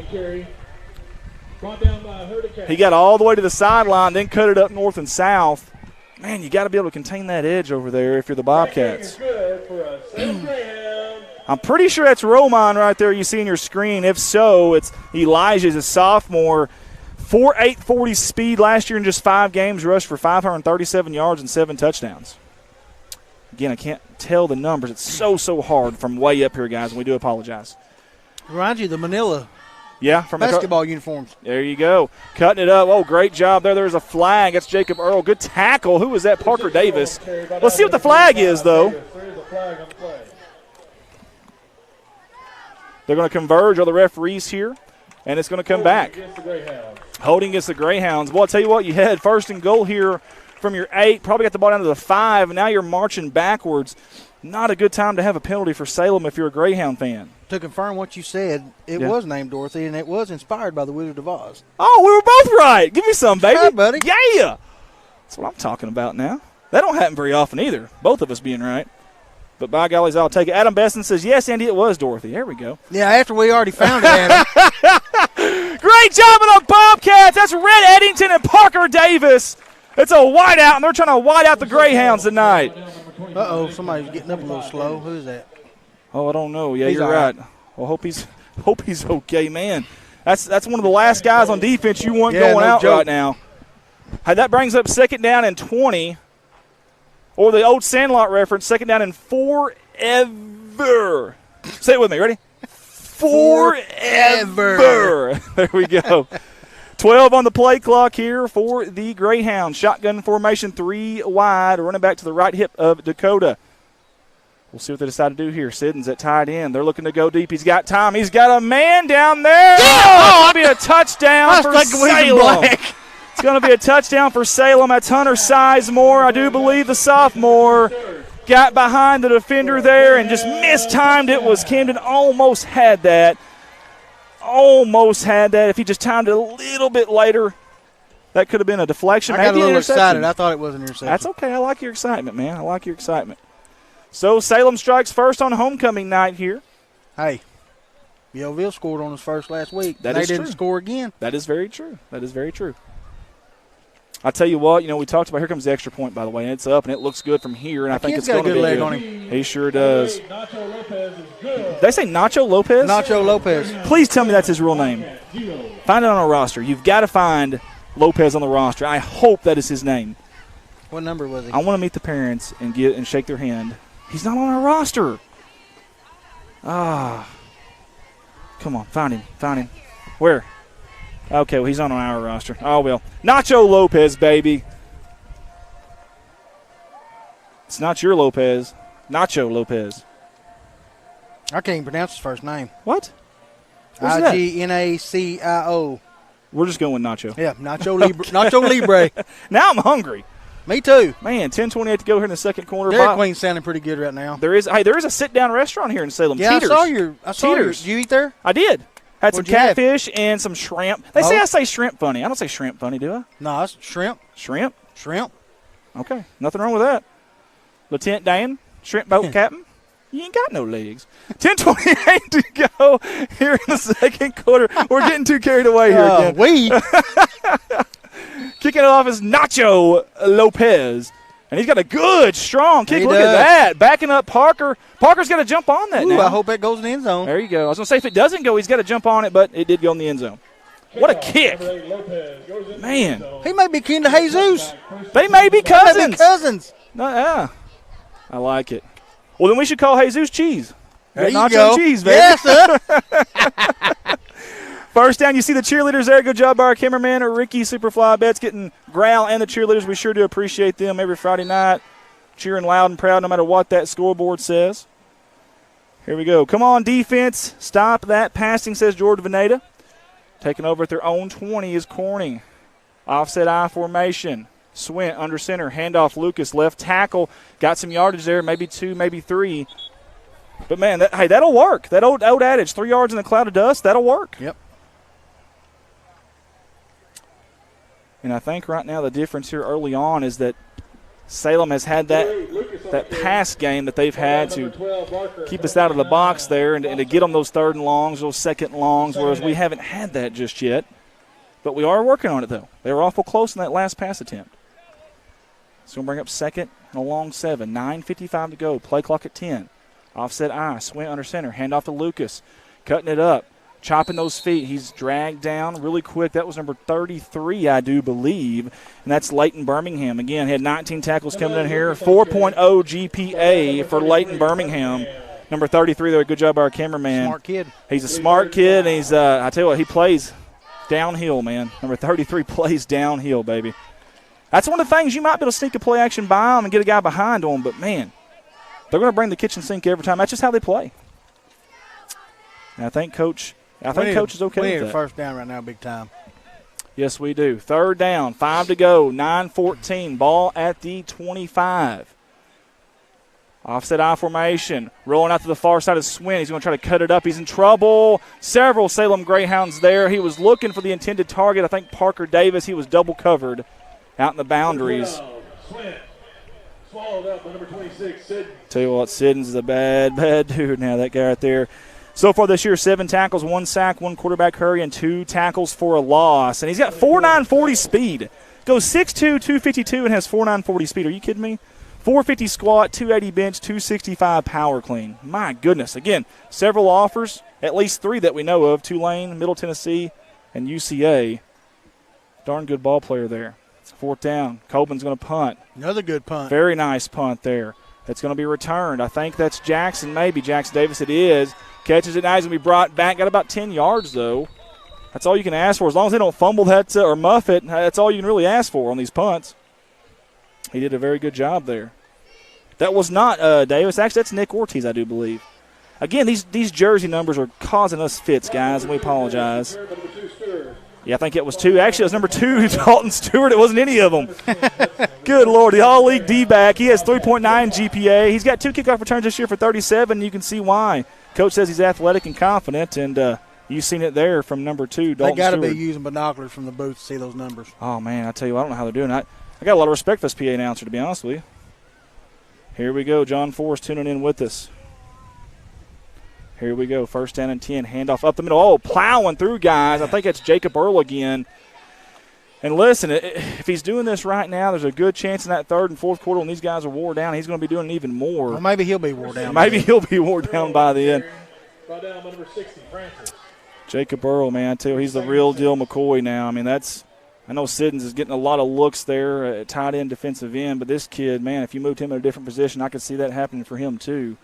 He got all the way to the sideline, then cut it up north and south. Man, you got to be able to contain that edge over there if you're the Bobcats. I'm pretty sure that's Romine right there you see on your screen. If so, it's Elijah's a sophomore. 4.8 40 speed last year in just 5 games, rushed for 537 yards and 7 touchdowns. Again, I can't tell the numbers. It's so hard from way up here, guys, and we do apologize. Reminds you of the Manila from basketball uniforms. There you go. Cutting it up. Oh, great job there. There's a flag. That's Jacob Earl. Good tackle. Who was that? Parker Davis. Let's see what the flag is, though. They're going to converge all the referees here, and it's going to come back. Holding against the Greyhounds. Well, I'll tell you what, you had first and goal here from your 8, probably got the ball down to the 5, and now you're marching backwards. Not a good time to have a penalty for Salem if you're a Greyhound fan. To confirm what you said, it was named Dorothy, and it was inspired by the Wizard of Oz. Oh, we were both right. Give me some, baby. Right, buddy. Yeah. That's what I'm talking about now. That don't happen very often either, both of us being right. But by gollies, I'll take it. Adam Besson says, yes, Andy, it was Dorothy. There we go. Yeah, after we already found it, Adam. Great job on the Bobcats. That's Red Eddington and Parker Davis. It's a whiteout, and they're trying to white out the Greyhounds tonight. Uh-oh, somebody's getting up a little slow. Who's that? Oh, I don't know. Yeah, you're right. Well, hope he's okay, man. That's one of the last guys on defense you want going out right now. Hey, that brings up second down and 20. Or the old Sandlot reference, second down and forever. Say it with me. Ready? Forever. There we go. 12 on the play clock here for the Greyhounds. Shotgun formation, 3 wide. Running back to the right hip of Dakota. We'll see what they decide to do here. Siddons at tight end. They're looking to go deep. He's got time. He's got a man down there. Oh, it'll be a touchdown for Salem. It's going to be a touchdown for Salem. That's Hunter Sizemore. I do believe the sophomore got behind the defender there and just mistimed it. Was Camden almost had that. If he just timed it a little bit later, that could have been a deflection. I got a little excited. I thought it was an interception. That's okay. I like your excitement, man. I like your excitement. So Salem strikes first on homecoming night here. Hey, Belleville scored on us first last week. They didn't score again. That is very true. I tell you what, we talked about, here comes the extra point, by the way, and it's up, and it looks good from here, and I think it's going to be leg good. On him. He sure does. Did they say Nacho Lopez? Nacho Lopez. Please tell me that's his real name. Find it on our roster. You've got to find Lopez on the roster. I hope that is his name. What number was he? I want to meet the parents and shake their hand. He's not on our roster. Come on, find him. Where? Okay, well, he's on our roster. Oh, well. Nacho Lopez, baby. It's not your Lopez. Nacho Lopez. I can't even pronounce his first name. What? I-G-N-A-C-I-O. We're just going with Nacho. Yeah, Nacho Libre. Nacho Libre. Now I'm hungry. Me too. Man, 10:28 to go here in the second quarter. Dairy Queen's sounding pretty good right now. There is a sit-down restaurant here in Salem. Yeah, Teeters. I saw Teeters. Did you eat there? I did. Had some catfish and some shrimp. They say I say shrimp funny. I don't say shrimp funny, do I? No, it's shrimp. Shrimp? Shrimp. Okay, nothing wrong with that. Lieutenant Dan, shrimp boat captain. You ain't got no legs. 10:28 to go here in the second quarter. We're getting too carried away here again. Kicking it off is Nacho Lopez. And he's got a good, strong kick. Look at that. Backing up Parker. Parker's got to jump on that now. I hope that goes in the end zone. There you go. I was going to say, if it doesn't go, he's got to jump on it, but it did go in the end zone. What a kick. Man. He may be kin to Jesus. They may be cousins. They may be cousins. Yeah. I like it. Well, then we should call Jesus Cheese. There you Nacho go. and cheese, baby. Yes, sir. First down, you see the cheerleaders there. Good job by our cameraman, Ricky Superfly Betts, getting Growl and the cheerleaders. We sure do appreciate them every Friday night, cheering loud and proud no matter what that scoreboard says. Here we go. Come on, defense. Stop that passing, says George Veneta. Taking over at their own 20 is Corning. Offset I formation. Swint under center. Handoff Lucas, left tackle. Got some yardage there, maybe 2, maybe 3. But, man, that'll work. That old adage, 3 yards in a cloud of dust, that'll work. Yep. And I think right now the difference here early on is that Salem has had that pass game that they've had to keep us out of the box there and to get them those 3rd and longs, those 2nd and longs, whereas we haven't had that just yet. But we are working on it, though. They were awful close in that last pass attempt. It's going to bring up 2nd and a long 7. 9:55 to go. Play clock at 10. Offset I. Swing under center. Hand off to Lucas. Cutting it up. Chopping those feet. He's dragged down really quick. That was number 33, I do believe. And that's Leighton Birmingham. Again, had 19 tackles coming in here. 4.0 GPA for Leighton Birmingham. Number 33 there. Good job by our cameraman. Smart kid. He's a smart kid. And he's, I tell you what, he plays downhill, man. Number 33 plays downhill, baby. That's one of the things. You might be able to sneak a play action by them and get a guy behind them. But, man, they're going to bring the kitchen sink every time. That's just how they play. And I think Coach is okay with that. We need a first down right now, big time. Yes, we do. 3rd down, 5 to go, 9:14. Ball at the 25. Offset I formation. Rolling out to the far side of Swin. He's going to try to cut it up. He's in trouble. Several Salem Greyhounds there. He was looking for the intended target. I think Parker Davis. He was double covered out in the boundaries. Swallowed up by number 26, Sid. Tell you what, Siddons is a bad dude now, that guy right there. So far this year, 7 tackles, 1 sack, 1 quarterback hurry, and 2 tackles for a loss. And he's got 4.940 speed. Goes 6'2", 252, and has 4.940 speed. Are you kidding me? 450 squat, 280 bench, 265 power clean. My goodness. Again, several offers, at least 3 that we know of. Tulane, Middle Tennessee, and UCA. Darn good ball player there. 4th down. Coleman's going to punt. Another good punt. Very nice punt there. That's going to be returned. I think that's Jackson, maybe. Jackson Davis it is. Catches it now. He's going to be brought back. Got about 10 yards, though. That's all you can ask for. As long as they don't fumble that or muff it, that's all you can really ask for on these punts. He did a very good job there. That was not Davis. Actually, that's Nick Ortiz, I do believe. Again, these jersey numbers are causing us fits, guys, and we apologize. Yeah, I think it was 2. Actually, it was number 2, Dalton Stewart. It wasn't any of them. Good Lord, the all-league D-back. He has 3.9 GPA. He's got 2 kickoff returns this year for 37. You can see why. Coach says he's athletic and confident, and you've seen it there from number 2, Dalton Stewart. They got to be using binoculars from the booth to see those numbers. Oh, man, I tell you, I don't know how they're doing it. I got a lot of respect for this PA announcer, to be honest with you. Here we go. John Forrest tuning in with us. Here we go. 1st down and 10. Handoff up the middle. Oh, plowing through, guys. I think that's Jacob Earl again. And listen, if he's doing this right now, there's a good chance in that 3rd and 4th quarter when these guys are wore down, he's going to be doing even more. Well, maybe he'll be wore down. Maybe he'll be wore down by the end. Brought down by number 60, Francis. Jacob Earl, man, I tell you, he's the real deal McCoy now. I mean, I know Siddons is getting a lot of looks there at tight end, defensive end, but this kid, man, if you moved him in a different position, I could see that happening for him too.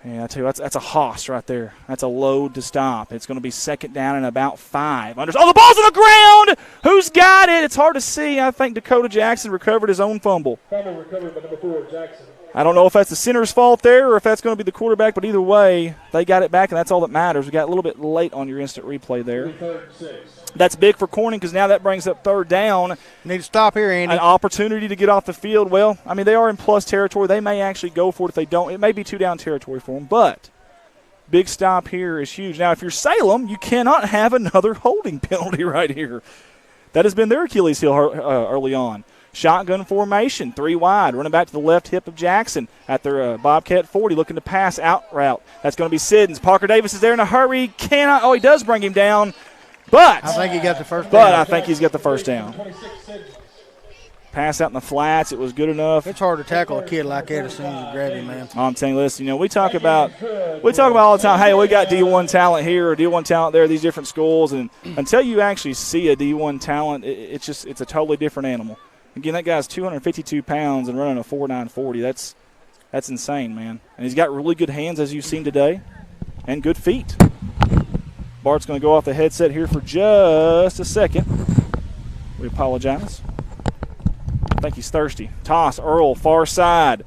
Yeah, I tell you, that's a hoss right there. That's a load to stop. It's going to be 2nd down and about 5. Oh, the ball's on the ground! Who's got it? It's hard to see. I think Dakota Jackson recovered his own fumble. Fumble recovered by number 4, Jackson. I don't know if that's the center's fault there or if that's going to be the quarterback, but either way, they got it back, and that's all that matters. We got a little bit late on your instant replay there. That's big for Corning because now that brings up 3rd down. Need to stop here, Andy. An opportunity to get off the field. Well, I mean, they are in plus territory. They may actually go for it if they don't. It may be 2-down territory for them, but big stop here is huge. Now, if you're Salem, you cannot have another holding penalty right here. That has been their Achilles heel early on. Shotgun formation, 3 wide, running back to the left hip of Jackson at their Bobcat 40, looking to pass out route. That's going to be Siddons. Parker Davis is there in a hurry. Cannot. Oh, he does bring him down, but I think he got the first down. But I think he's got the first down. Pass out in the flats. It was good enough. It's hard to tackle a kid like that as soon as you grab him, man. I'm telling you, listen, we talk about all the time, hey, we got D1 talent here or D1 talent there, these different schools, and until you actually see a D1 talent, it's a totally different animal. Again, that guy's 252 pounds and running a 4.9 40. That's insane, man. And he's got really good hands, as you've seen today, and good feet. Bart's going to go off the headset here for just a second. We apologize. I think he's thirsty. Toss, Earl, far side.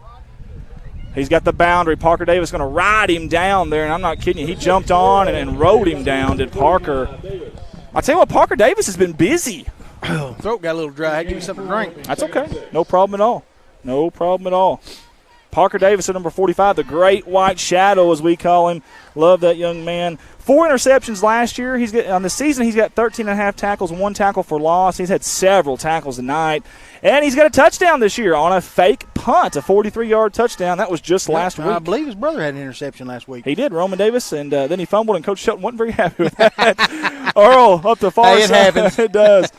He's got the boundary. Parker Davis going to ride him down there, and I'm not kidding you. He jumped on and rode him down, did Parker. I'll tell you what, Parker Davis has been busy. Throat got a little dry. Give me something to drink. That's okay. No problem at all. No problem at all. Parker Davis at number 45, the great white shadow, as we call him. Love that young man. 4 interceptions last year. On the season, he's got 13.5 tackles, 1 tackle for loss. He's had several tackles tonight. And he's got a touchdown this year on a fake punt, a 43-yard touchdown. That was just last week. I believe his brother had an interception last week. He did, Roman Davis, and then he fumbled, and Coach Shelton wasn't very happy with that. Earl up the far side. It happens. It does.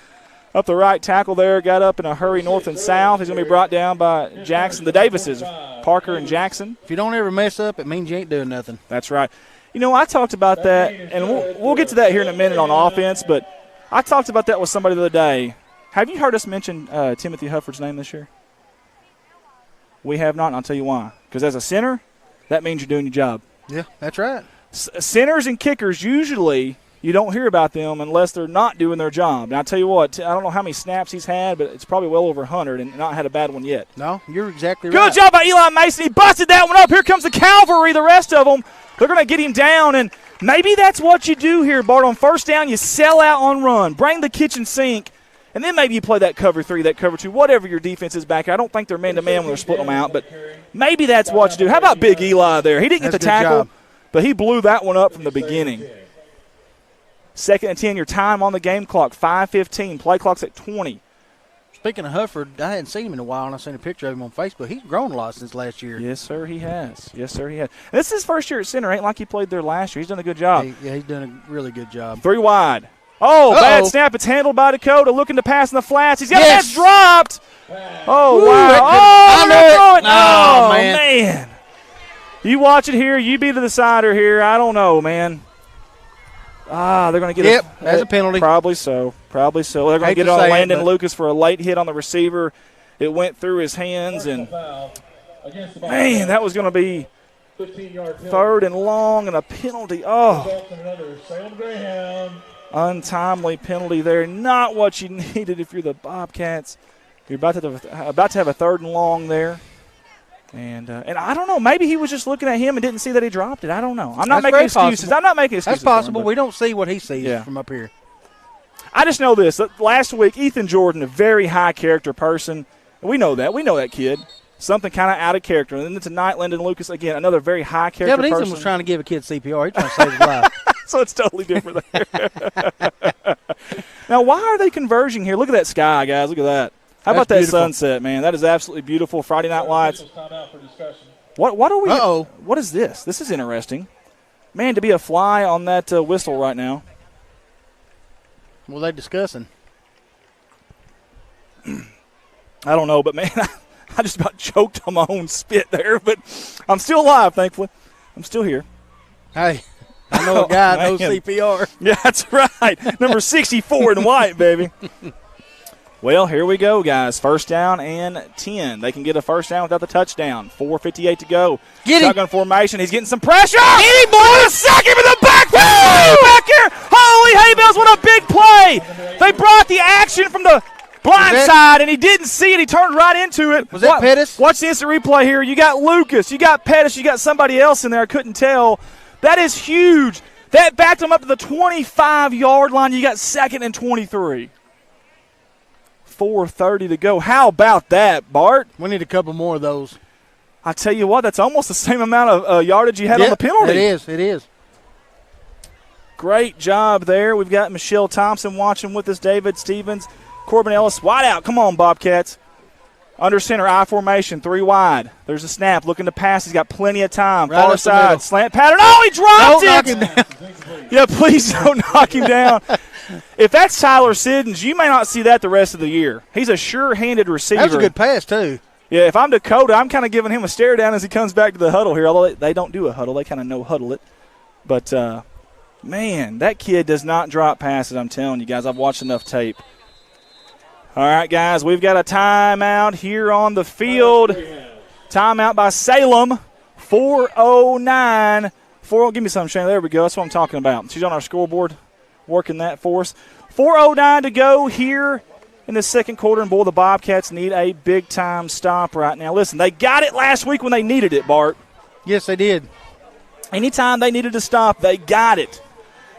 Up the right tackle there, got up in a hurry north and south. He's going to be brought down by Jackson. The Davises, Parker and Jackson. If you don't ever mess up, it means you ain't doing nothing. That's right. I talked about that, and we'll get to that here in a minute on offense, but I talked about that with somebody the other day. Have you heard us mention Timothy Hufford's name this year? We have not, and I'll tell you why. Because as a center, that means you're doing your job. Yeah, that's right. Centers and kickers, usually you don't hear about them unless they're not doing their job. And I'll tell you what, I don't know how many snaps he's had, but it's probably well over 100 and not had a bad one yet. No, you're exactly right. Good job by Eli Mason. He busted that one up. Here comes the cavalry, the rest of them. They're going to get him down, and maybe that's what you do here, Bart. On first down, you sell out on run, bring the kitchen sink, and then maybe you play that cover 3, that cover 2, whatever your defense is back here. I don't think they're man-to-man when they're splitting them out, but maybe that's what you do. How about Big Eli there? He didn't get the tackle, but he blew that one up from the beginning. 2nd and 10, your time on the game clock, 5:15. Play clock's at 20. Speaking of Hufford, I hadn't seen him in a while, and I seen a picture of him on Facebook. He's grown a lot since last year. Yes, sir, he has. Yes, sir, he has. And this is his first year at center. Ain't like he played there last year. He's done a good job. Yeah, he's done a really good job. 3 wide. Oh, bad snap. It's handled by Dakota, looking to pass in the flats. He's got that dropped. Oh, wow. Oh, man. You watch it here. You be to the sider here. I don't know, man. They're going to get that's a penalty. Probably so. They're going to get it on Landon Lucas for a late hit on the receiver. It went through his hands, and, man, that was going to be 3rd and long and a penalty. Oh, untimely penalty there. Not what you needed if you're the Bobcats. You're about to have a 3rd and long there. And I don't know. Maybe he was just looking at him and didn't see that he dropped it. I don't know. I'm not making excuses. I'm not making excuses. That's possible. We don't see what he sees from up here. I just know this. Last week, Ethan Jordan, a very high-character person. We know that. We know that kid. Something kind of out of character. And then tonight, Landon Lucas, again, another very high-character person. Yeah, but Ethan was trying to give a kid CPR. He's trying to save his life. So it's totally different there. Now, why are they converging here? Look at that sky, guys. Look at that. How about that sunset, man? That is absolutely beautiful. Friday Night Lights. What are we? Uh-oh. What is this? This is interesting. Man, to be a fly on that whistle right now. What are they discussing? I don't know, but, man, I just about choked on my own spit there. But I'm still alive, thankfully. I'm still here. Hey, I know a guy that knows CPR. Yeah, that's right. Number 64 in white, baby. Well, here we go, guys. 1st down and 10. They can get a 1st down without the touchdown. 4:58 to go. Shotgun formation. He's getting some pressure. Get him, boy. Sack him in the back. Back here. Holy hay bells, what a big play. They brought the action from the blind side, and he didn't see it. He turned right into it. Was that Pettis? Watch the instant replay here. You got Lucas. You got Pettis. You got somebody else in there. I couldn't tell. That is huge. That backed him up to the 25-yard line. You got 2nd and 23. 4:30 to go. How about that, Bart? We need a couple more of those. I tell you what, that's almost the same amount of yardage you had on the penalty. It is. Great job there. We've got Michelle Thompson watching with us, David Stevens, Corbin Ellis. Wide out. Come on, Bobcats. Under center, I formation, 3 wide. There's a snap, looking to pass. He's got plenty of time. Right Far up the middle. side, slant pattern. Oh, he dropped Don't knock him it! down. Yeah, please don't knock him down. If that's Tyler Siddons, you may not see that the rest of the year. He's a sure-handed receiver. That was a good pass, too. Yeah, if I'm Dakota, I'm kind of giving him a stare down as he comes back to the huddle here, although they don't do a huddle. They kind of no-huddle it. But, man, that kid does not drop passes, I'm telling you guys. I've watched enough tape. All right, guys, we've got a timeout here on the field. Timeout by Salem, 4:09. Give me some, Shane. There we go. That's what I'm talking about. She's on our scoreboard working that for us. 4:09 to go here in the second quarter, and, boy, the Bobcats need a big-time stop right now. Listen, they got it last week when they needed it, Bart. Yes, they did. Anytime they needed to stop, they got it.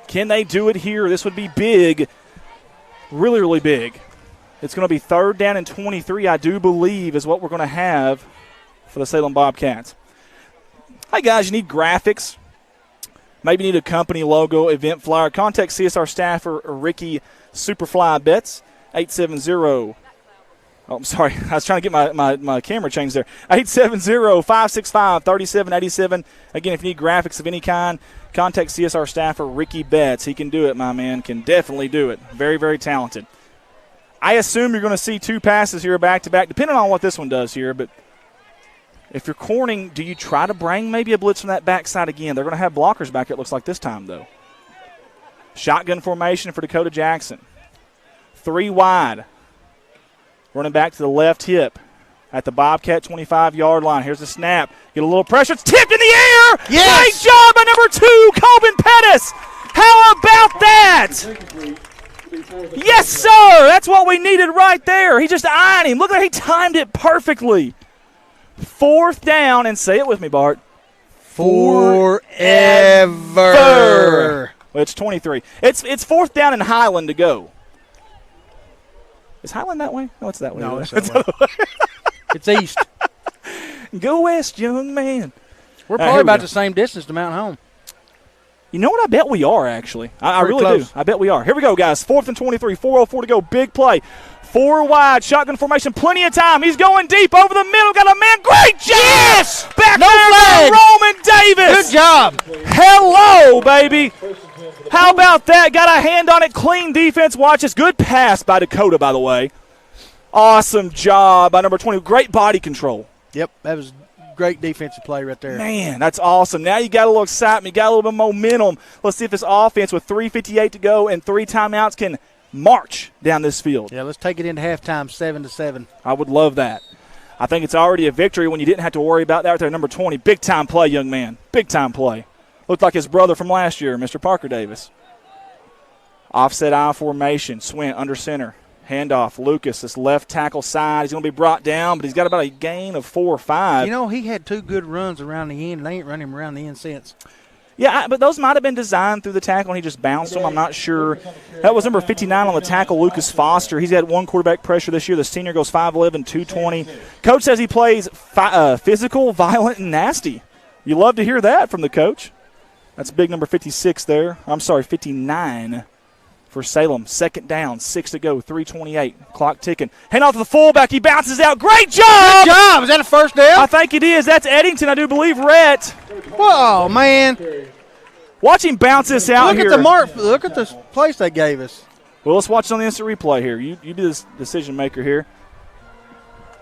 Can they do it here? This would be big, really, really big. It's going to be 3rd down and 23, I do believe, is what we're going to have for the Salem Bobcats. Hey, guys, you need graphics. Maybe you need a company logo, event flyer. Contact CSR staffer Ricky Superfly Betts, 870. Oh, I'm sorry. I was trying to get my camera changed there. 870-565-3787. Again, if you need graphics of any kind, contact CSR staffer Ricky Betts. He can do it, my man. Can definitely do it. Very, very talented. I assume you're going to see 2 passes here back-to-back, depending on what this one does here. But if you're corning, do you try to bring maybe a blitz from that backside again? They're going to have blockers back, it looks like this time, though. Shotgun formation for Dakota Jackson. 3 wide. Running back to the left hip at the Bobcat 25-yard line. Here's the snap. Get a little pressure. It's tipped in the air. Yes! Great job by number 2, Colvin Pettis. How about that? Yes, sir. That's what we needed right there. He just eyed him. Look at how he timed it perfectly. 4th down, and say it with me, Bart. Forever. Well, it's 23. It's 4th down and Highland to go. Is Highland that way? No, it's that way. No, it's that way. It's east. Go west, young man. We're probably about the same distance to Mount Home. You know what? I bet we are, actually. I really close. do. I bet we are. Here we go, guys. 4th and 23. 4:04 to go. Big play. 4 wide. Shotgun formation. Plenty of time. He's going deep over the middle. Got a man. Great job. Yes! Back No there flag. by Roman Davis. Good job. Hello, baby. How about that? Got a hand on it. Clean defense. Watch this. Good pass by Dakota, by the way. Awesome job by number 20. Great body control. Yep, that was great defensive play right there. Man, that's awesome. Now you got a little excitement. You got a little bit of momentum. Let's see if this offense with 3:58 to go and 3 timeouts can march down this field. Yeah, let's take it into halftime, 7-7. I would love that. I think it's already a victory when you didn't have to worry about that right there. Number 20, big-time play, young man. Big-time play. Looked like his brother from last year, Mr. Parker Davis. Offset I formation. Swint under center. Handoff. Lucas, this left tackle side. He's going to be brought down, but he's got about a gain of 4 or 5. You know, he had 2 good runs around the end, and they ain't run him around the end since. Yeah, but those might have been designed through the tackle, and he just bounced them. I'm not sure. That was number 59 on the tackle, Lucas Foster. He's had 1 quarterback pressure this year. The senior goes 5'11", 220. Coach says he plays physical, violent, and nasty. You love to hear that from the coach. That's big number 56 there. I'm sorry, 59 for Salem. 2nd down, 6 to go, 3:28. Clock ticking. Hand off to the fullback. He bounces out. Great job! Good job. Is that a first down? I think it is. That's Eddington, I do believe. Rhett. Whoa, man. Watch him bounce this out Look here. at the mark. Look at the place they gave us. Well, let's watch it on the instant replay here. You be the decision maker here.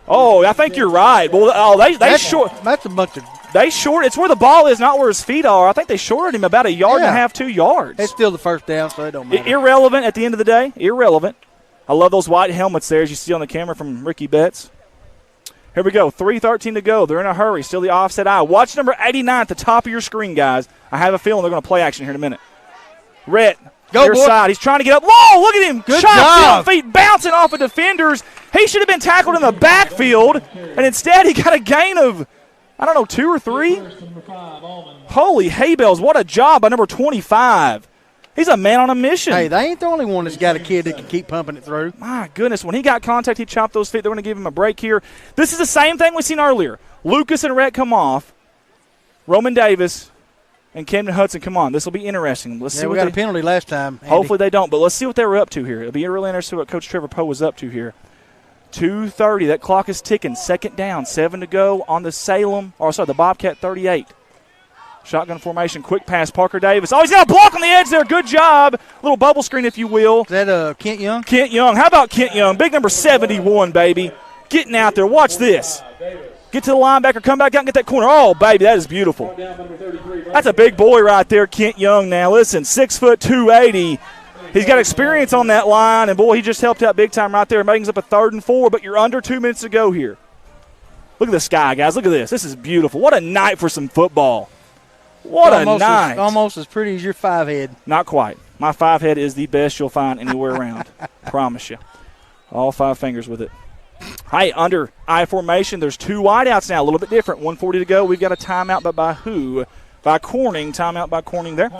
Oh, I think you're right. Well, they short. That's a bunch of. They short. It's where the ball is, not where his feet are. I think they shorted him about 1.5 yards, 2 yards. It's still the first down, so it don't matter. Irrelevant at the end of the day. Irrelevant. I love those white helmets there, as you see on the camera from Ricky Betts. Here we go. 3:13 to go. They're in a hurry. Still the offset eye. Watch number 89 at the top of your screen, guys. I have a feeling they're going to play action here in a minute. Rhett, near side. He's trying to get up. Whoa, look at him. Good Chopped job. feet bouncing off of defenders. He should have been tackled in the backfield, and instead he got a gain of, 2 or 3. Holy hay bells. What a job by number 25. He's a man on a mission. Hey, they ain't the only one that's got a kid that can keep pumping it through. My goodness, when he got contact, he chopped those feet. They're going to give him a break here. This is the same thing we've seen earlier. Lucas and Rhett come off. Roman Davis and Camden Hudson come on. This will be interesting. Let's see. We got a penalty last time, Andy. Hopefully they don't, but let's see what they were up to here. It'll be really interesting what Coach Trevor Poe was up to here. 2:30. That clock is ticking. Second down, 7 to go on the Bobcat 38. Shotgun formation, quick pass, Parker Davis. Oh, he's got a block on the edge there. Good job. Little bubble screen, if you will. Is that Kent Young? Kent Young. How about Kent Young? Big number 71, baby. Getting out there. Watch this. Get to the linebacker, come back out and get that corner. Oh, baby, that is beautiful. That's a big boy right there, Kent Young now. Listen, 6 foot 280. He's got experience on that line, and, boy, he just helped out big time right there. Making up a 3rd and 4, but you're under 2 minutes to go here. Look at the sky, guys. Look at this. This is beautiful. What a night for some football. What a night. Almost as pretty as your 5-head. Not quite. My 5-head is the best you'll find anywhere around. Promise you. All 5 fingers with it. Hey, under I formation, there's 2 wideouts now. A little bit different. 1:40 to go. We've got a timeout, but by who? By Corning. Timeout by Corning there.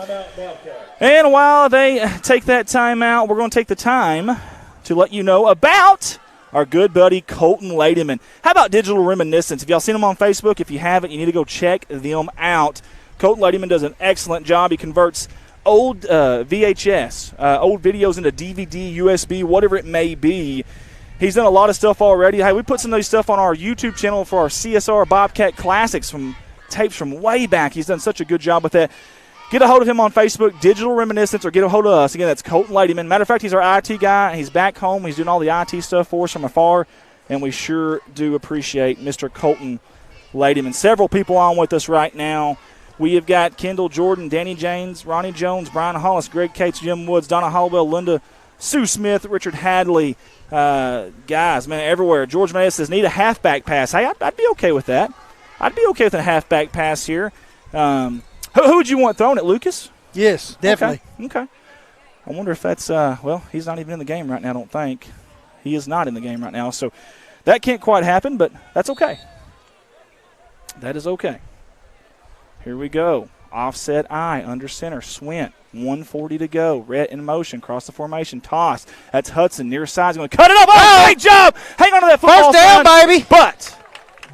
And while they take that timeout, we're going to take the time to let you know about our good buddy Colton Ladyman. How about Digital Reminiscence? If y'all seen him on Facebook, if you haven't, you need to go check them out. Colton Ladyman does an excellent job. He converts old VHS, old videos into DVD, USB, whatever it may be. He's done a lot of stuff already. Hey, we put some of these stuff on our YouTube channel for our CSR Bobcat Classics from tapes from way back. He's done such a good job with that. Get a hold of him on Facebook, Digital Reminiscence, or get a hold of us. Again, that's Colton Ladyman. Matter of fact, he's our IT guy. He's back home. He's doing all the IT stuff for us from afar, and we sure do appreciate Mr. Colton Ladyman. Several people on with us right now. We have got Kendall Jordan, Danny James, Ronnie Jones, Brian Hollis, Greg Cates, Jim Woods, Donna Hollowell, Linda Sue Smith, Richard Hadley. Guys, man, everywhere. George Mays says, need a halfback pass. Hey, I'd be okay with that. I'd be okay with a halfback pass here. Who would you want throwing it, Lucas? Yes, definitely. Okay. I wonder if that's, he's not even in the game right now, I don't think. He is not in the game right now, so that can't quite happen, but that's okay. That is okay. Here we go. Offset I, under center, Swint. 1:40 to go. Rhett in motion. Cross the formation. Toss. That's Hudson. Near side. He's going to cut it up. Oh, great job. Hang on to that football. First down, baby.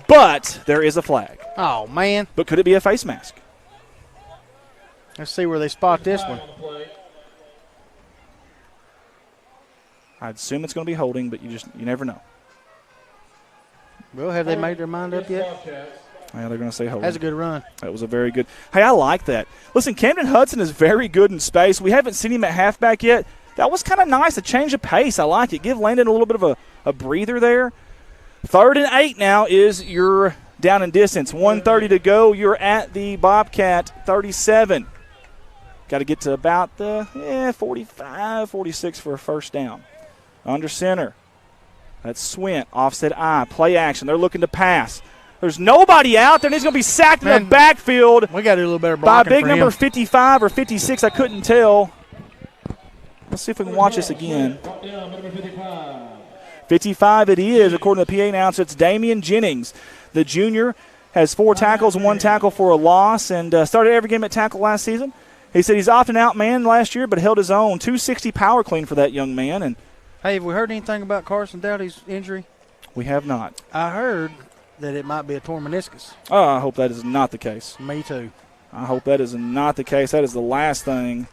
But there is a flag. Oh, man. But could it be a face mask? Let's see where they spot this one. I'd assume it's going to be holding, but you never know. Well, have they made their mind up yet? Yeah, they're going to say holding. That's a good run. That was a very good. Hey, I like that. Listen, Camden Hudson is very good in space. We haven't seen him at halfback yet. That was kind of nice, a change of pace. I like it. Give Landon a little bit of a breather there. 3rd and 8 now is your down and distance. 1:30 to go. You're at the Bobcat 37. Got to get to about the 45, 46 for a first down. Under center. That's Swint. Offset I. Play action. They're looking to pass. There's nobody out there, and he's going to be sacked in the backfield. We got to do a little better blocking by big number 55 or 56. I couldn't tell. Let's see if we can watch this again. 55 it is, according to the PA announcer. It's Damian Jennings. The junior has 4 tackles and 1 tackle for a loss, and started every game at tackle last season. He said he's often outmanned last year, but held his own. 260 power clean for that young man. And hey, have we heard anything about Carson Dowdy's injury? We have not. I heard that it might be a torn meniscus. Oh, I hope that is not the case. Me too. I hope that is not the case. That is the last thing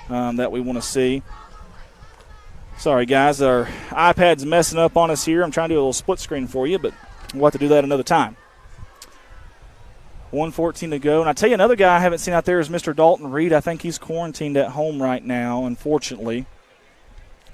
that we want to see. Sorry, guys. Our iPad's messing up on us here. I'm trying to do a little split screen for you, but we'll have to do that another time. 1:14 to go. And I tell you, another guy I haven't seen out there is Mr. Dalton Reed. I think he's quarantined at home right now, unfortunately.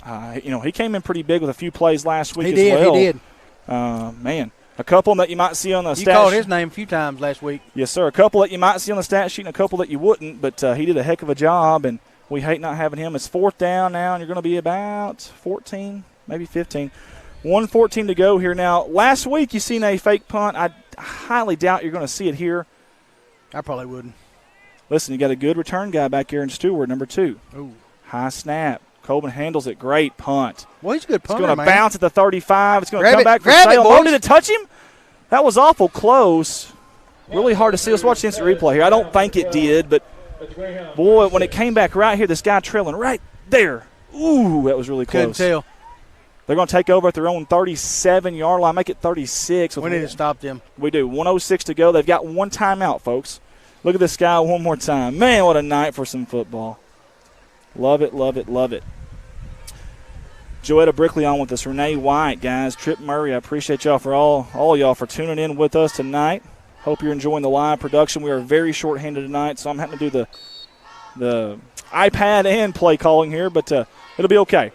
He came in pretty big with a few plays last week as well. He did. Man. A couple that you might see on the stat sheet. You called his name a few times last week. Yes, sir. A couple that you might see on the stat sheet and a couple that you wouldn't, but he did a heck of a job, and we hate not having him. It's 4th down now, and you're going to be about 14, maybe 15. 1:14 to go here now. Last week you seen a fake punt. I highly doubt you're going to see it here. I probably wouldn't. Listen, you got a good return guy back here in Stewart, number 2. Ooh. High snap. Colvin handles it. Great punt. Well, he's a good punter, It's going to bounce at the 35. It's going to come back for Salem. Oh, did it touch him? That was awful close. Really hard to see. Let's watch the instant replay here. I don't think it did, but, boy, when it came back right here, this guy trailing right there. Ooh, that was really close. Couldn't tell. They're going to take over at their own 37-yard line, make it 36. We need to stop them. We do. 1:06 to go. They've got 1 timeout, folks. Look at this guy one more time. Man, what a night for some football. Love it, love it, love it. Joetta Brickley on with us. Renee White, guys. Trip Murray, I appreciate y'all for all y'all for tuning in with us tonight. Hope you're enjoying the live production. We are very short-handed tonight, so I'm having to do the iPad and play calling here, but it'll be okay.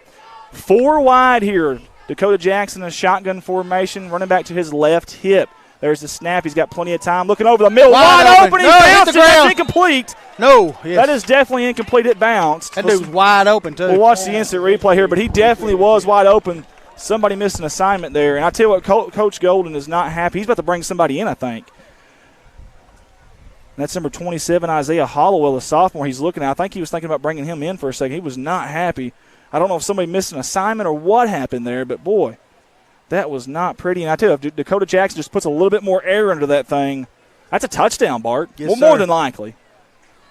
4 wide here. Dakota Jackson in a shotgun formation, running back to his left hip. There's the snap. He's got plenty of time. Looking over the middle. Wide open. He bounced it. That's incomplete. No. Yes. That is definitely incomplete. It bounced. That dude was wide open, too. We'll watch the instant replay here, but he definitely was wide open. Somebody missed an assignment there. And I tell you what, Coach Golden is not happy. He's about to bring somebody in, I think. And that's number 27, Isaiah Hollowell, a sophomore. He's looking at. I think he was thinking about bringing him in for a second. He was not happy. I don't know if somebody missed an assignment or what happened there, but, boy, that was not pretty. And I tell you, if Dakota Jackson just puts a little bit more air into that thing, that's a touchdown, Bart. Yes, well, sir. more than likely.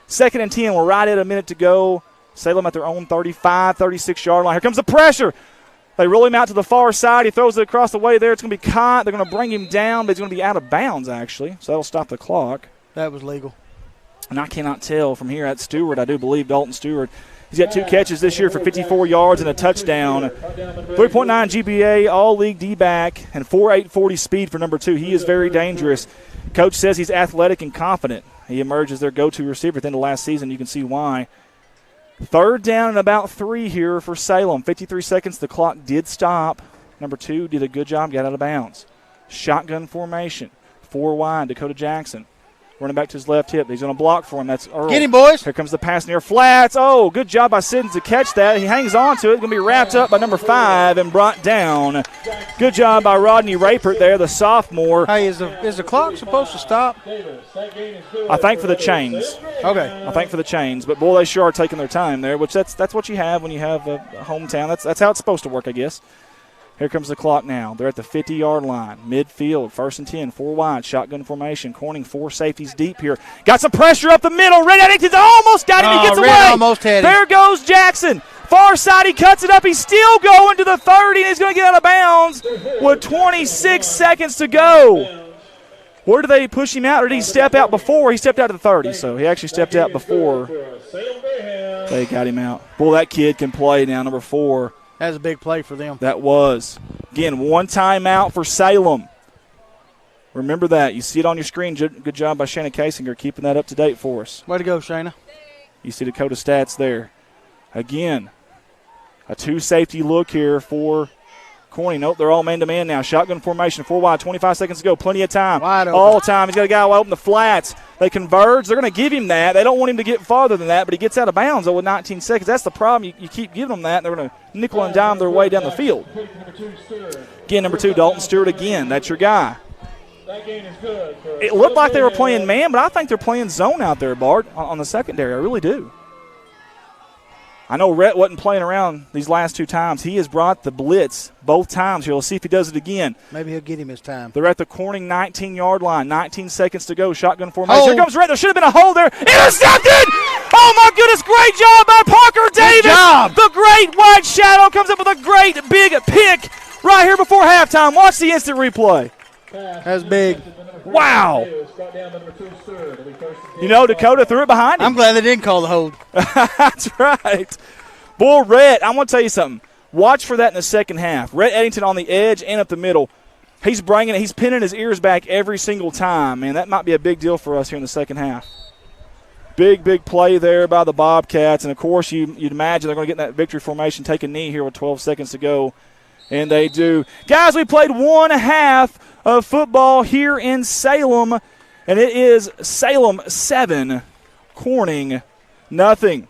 2nd and 10. We're right at a minute to go. Salem at their own 35, 36-yard line. Here comes the pressure. They roll him out to the far side. He throws it across the way there. It's going to be caught. They're going to bring him down, but he's going to be out of bounds, actually. So that'll stop the clock. That was legal. And I cannot tell from here at Stewart. I do believe Dalton Stewart. He's got 2 catches this year for 54 yards and a touchdown. 3.9 GPA, all-league D-back, and 4.8 40 speed for number 2. He is very dangerous. Coach says he's athletic and confident. He emerged as their go-to receiver at the end of last season. You can see why. 3rd down and about 3 here for Salem. 53 seconds. The clock did stop. Number 2 did a good job, got out of bounds. Shotgun formation. 4 wide, Dakota Jackson. Running back to his left hip. He's going to block for him. That's Earl. Get him, boys. Here comes the pass near flats. Oh, good job by Siddons to catch that. He hangs on to it. Going to be wrapped up by number 5 and brought down. Good job by Rodney Rapert there, the sophomore. Hey, is the clock supposed to stop? I think for the chains. Okay. I think for the chains. But, boy, they sure are taking their time there, which that's what you have when you have a hometown. That's how it's supposed to work, I guess. Here comes the clock now. They're at the 50-yard line. Midfield, 1st and 10, 4 wide, shotgun formation. Corning 4 safeties deep here. Got some pressure up the middle. Red Eddington's almost got him. He gets away. Almost had him. There goes Jackson. Far side, he cuts it up. He's still going to the 30, and he's going to get out of bounds with 26 seconds to go. Where did they push him out, or did he step out before? He stepped out to the 30, so he actually stepped out before they got him out. Boy, that kid can play now, number 4. That was a big play for them. That was. Again, 1 timeout for Salem. Remember that. You see it on your screen. Good job by Shayna Kasinger keeping that up to date for us. Way to go, Shayna. You see Dakota stats there. Again, a 2-safety look here for Corning. Nope, they're all man-to-man now. Shotgun formation, 4 wide, 25 seconds to go. Plenty of time. Wide open. All time. He's got a guy wide open the flats. They converge. They're going to give him that. They don't want him to get farther than that, but he gets out of bounds with 19 seconds. That's the problem. You keep giving them that, and they're going to nickel and dime their way down the field. Again, number 2, Dalton Stewart again. That's your guy. It looked like they were playing man, but I think they're playing zone out there, Bart, on the secondary. I really do. I know Rhett wasn't playing around these last 2 times. He has brought the blitz both times here. Let's see if he does it again. Maybe he'll get him his time. They're at the Corning 19-yard line. 19 seconds to go. Shotgun formation. Here comes Rhett. There should have been a hole there. Intercepted! Oh, my goodness. Great job by Parker Davis. Good job. The great white shadow comes up with a great big pick right here before halftime. Watch the instant replay. That's big. Wow. You know, Dakota threw it behind him. I'm glad they didn't call the hold. That's right. Boy, Rhett, I'm going to tell you something. Watch for that in the second half. Rhett Eddington on the edge and up the middle. He's bringing it. He's pinning his ears back every single time. Man, that might be a big deal for us here in the second half. Big play there by the Bobcats. And, of course, you'd imagine they're going to get in that victory formation, take a knee here with 12 seconds to go. And they do. Guys, we played 1 half of football here in Salem, and it is Salem 7, Corning nothing.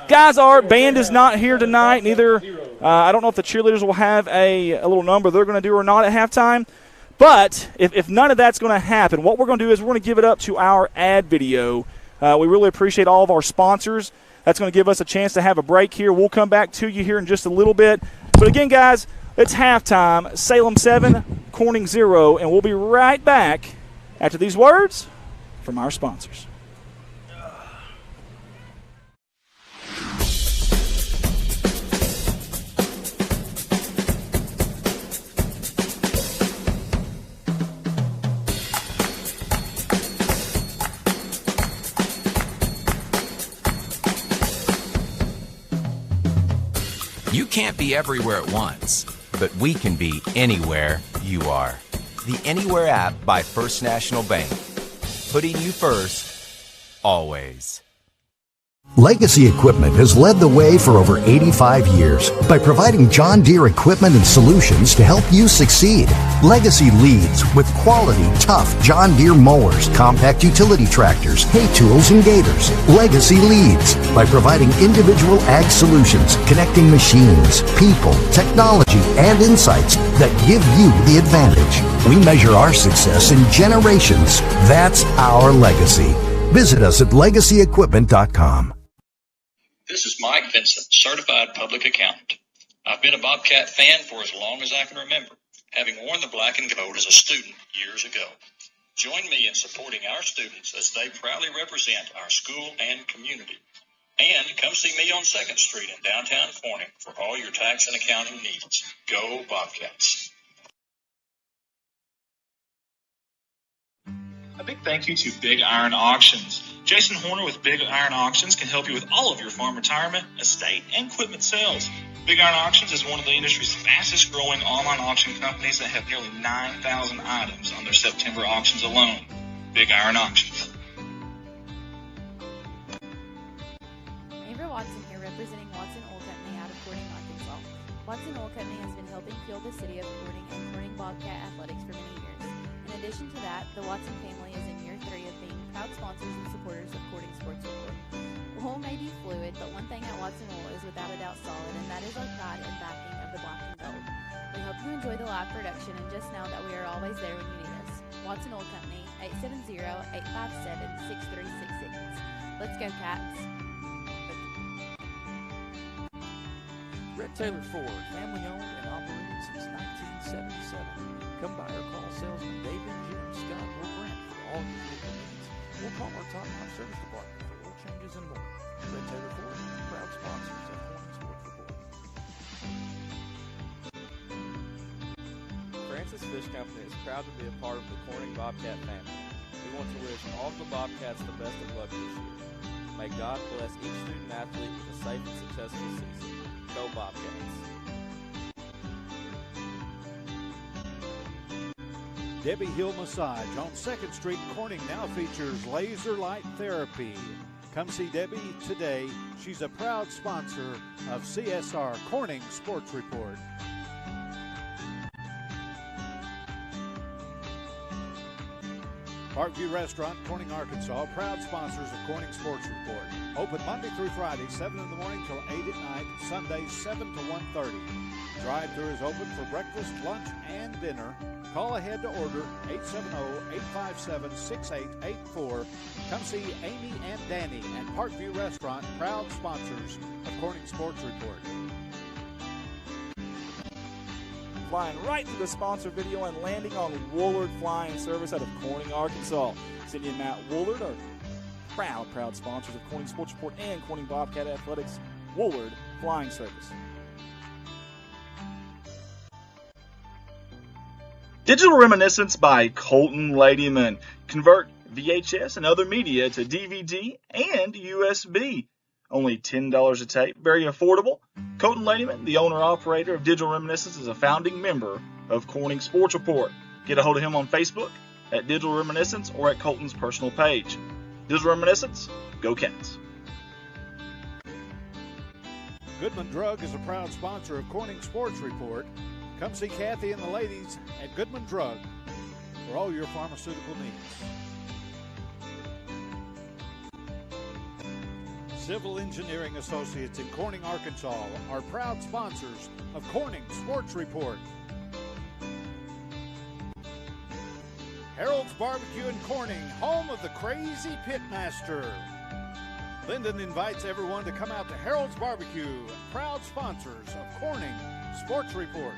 Guys, our band is not here tonight. Neither, I don't know if the cheerleaders will have a little number they're going to do or not at halftime. But if none of that's going to happen, what we're going to do is we're going to give it up to our ad video. We really appreciate all of our sponsors. That's going to give us a chance to have a break here. We'll come back to you here in just a little bit. But again, guys, it's halftime. Salem 7, Corning 0, and we'll be right back after these words from our sponsors. You can't be everywhere at once, but we can be anywhere you are. The Anywhere app by First National Bank. Putting you first, always. Legacy Equipment has led the way for over 85 years by providing John Deere equipment and solutions to help you succeed. Legacy leads with quality, tough John Deere mowers, compact utility tractors, hay tools, and gators. Legacy leads by providing individual ag solutions, connecting machines, people, technology, and insights that give you the advantage. We measure our success in generations. That's our legacy. Visit us at legacyequipment.com. This is Mike Vincent, Certified Public Accountant. I've been a Bobcat fan for as long as I can remember, having worn the black and gold as a student years ago. Join me in supporting our students as they proudly represent our school and community. And come see me on 2nd Street in downtown Corning for all your tax and accounting needs. Go Bobcats. A big thank you to Big Iron Auctions. Jason Horner with Big Iron Auctions can help you with all of your farm retirement, estate, and equipment sales. Big Iron Auctions is one of the industry's fastest growing online auction companies that have nearly 9,000 items on their September auctions alone. Big Iron Auctions. Amber Watson here representing Watson Oil Company out of Corning, Arkansas. Watson Oil Company has been helping fuel the city of Corning and Corning Bobcat athletics for many years. In addition to that, the Watson family is in year 3 of being proud sponsors and supporters of Corning Sports Report. Oil may be fluid, but one thing at Watson Oil is without a doubt solid, and that is our pride and backing of the black and gold. We hope you enjoy the live production and just know that we are always there when you need us. Watson Oil Company, 870-857-6366. Let's go, Cats. Red Taylor Ford, family owned and operated since 1977. Come by or call salesman Damian Jennings, Scott, or Brent for all your vehicle needs. We'll call our top-notch service department for oil changes and more. Red Taylor Ford, proud sponsors of Corning Sports Report. Francis Fish Company is proud to be a part of the Corning Bobcat family. We want to wish all of the Bobcats the best of luck this year. May God bless each student athlete with a safe and successful season. Go Bobcats. Debbie Hill Massage on 2nd Street, Corning now features laser light therapy. Come see Debbie today. She's a proud sponsor of CSR Corning Sports Report. Parkview Restaurant, Corning, Arkansas, proud sponsors of Corning Sports Report. Open Monday through Friday, 7 in the morning till 8 at night, Sundays 7 to 1:30. Drive-thru is open for breakfast, lunch, and dinner. Call ahead to order 870-857-6884. Come see Amy and Danny at Parkview Restaurant, proud sponsors of Corning Sports Report. Flying right through the sponsor video and landing on Woolard Flying Service out of Corning, Arkansas. Cindy and Matt Woolard are proud sponsors of Corning Sports Report and Corning Bobcat Athletics. Woolard Flying Service. Digital Reminiscence by Colton Ladyman. Convert VHS and other media to DVD and USB. Only $10 a tape. Very affordable. Colton Ladyman, the owner-operator of Digital Reminiscence, is a founding member of Corning Sports Report. Get a hold of him on Facebook at Digital Reminiscence or at Colton's personal page. Digital Reminiscence, go Cats. Goodman Drug is a proud sponsor of Corning Sports Report. Come see Kathy and the ladies at Goodman Drug for all your pharmaceutical needs. Civil Engineering Associates in Corning, Arkansas are proud sponsors of Corning Sports Report. Harold's Barbecue in Corning, home of the Crazy Pitmaster. Linden invites everyone to come out to Harold's Barbecue, proud sponsors of Corning Sports Report.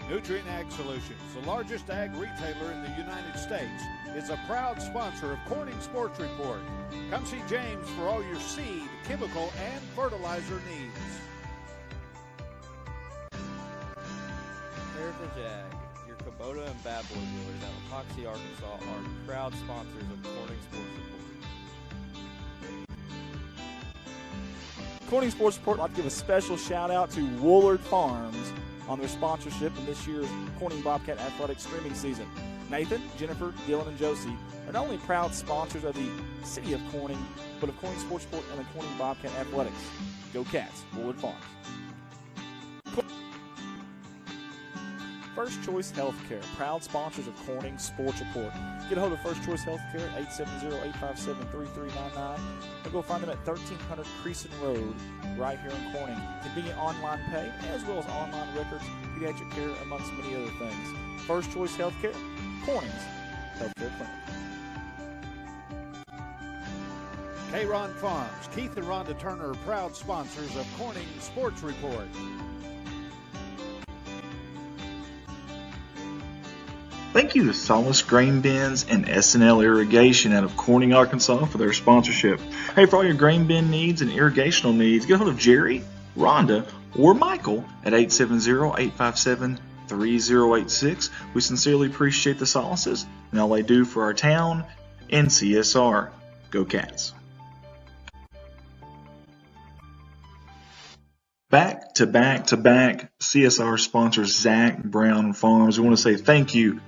Nutrient Ag Solutions, the largest ag retailer in the United States, is a proud sponsor of Corning Sports Report. Come see James for all your seed, chemical, and fertilizer needs. Heritage Ag, your Kubota and Bad Boy dealers out of Epoxy, Arkansas are proud sponsors of Corning Sports Report. Corning Sports Report would like to give a special shout out to Woolard Farms on their sponsorship in this year's Corning Bobcat Athletics streaming season. Nathan, Jennifer, Dylan, and Josie are not only proud sponsors of the city of Corning, but of Corning Sports Report and the Corning Bobcat Athletics. Go Cats, Woolard Farms. First Choice Healthcare, proud sponsors of Corning Sports Report. Get a hold of First Choice Healthcare at 870-857-3399 and go find them at 1300 Creason Road right here in Corning. Convenient online pay as well as online records, pediatric care, amongst many other things. First Choice Healthcare, Corning's Healthcare Clinic. K-Ron Farms, Keith and Rhonda Turner, proud sponsors of Corning Sports Report. Thank you to Solace Grain Bins and S&L Irrigation out of Corning, Arkansas for their sponsorship. Hey, for all your grain bin needs and irrigational needs, get a hold of Jerry, Rhonda, or Michael at 870-857-3086. We sincerely appreciate the Solaces and all they do for our town and CSR. Go Cats. Back to back CSR sponsors Zach Brown Farms. We want to say thank you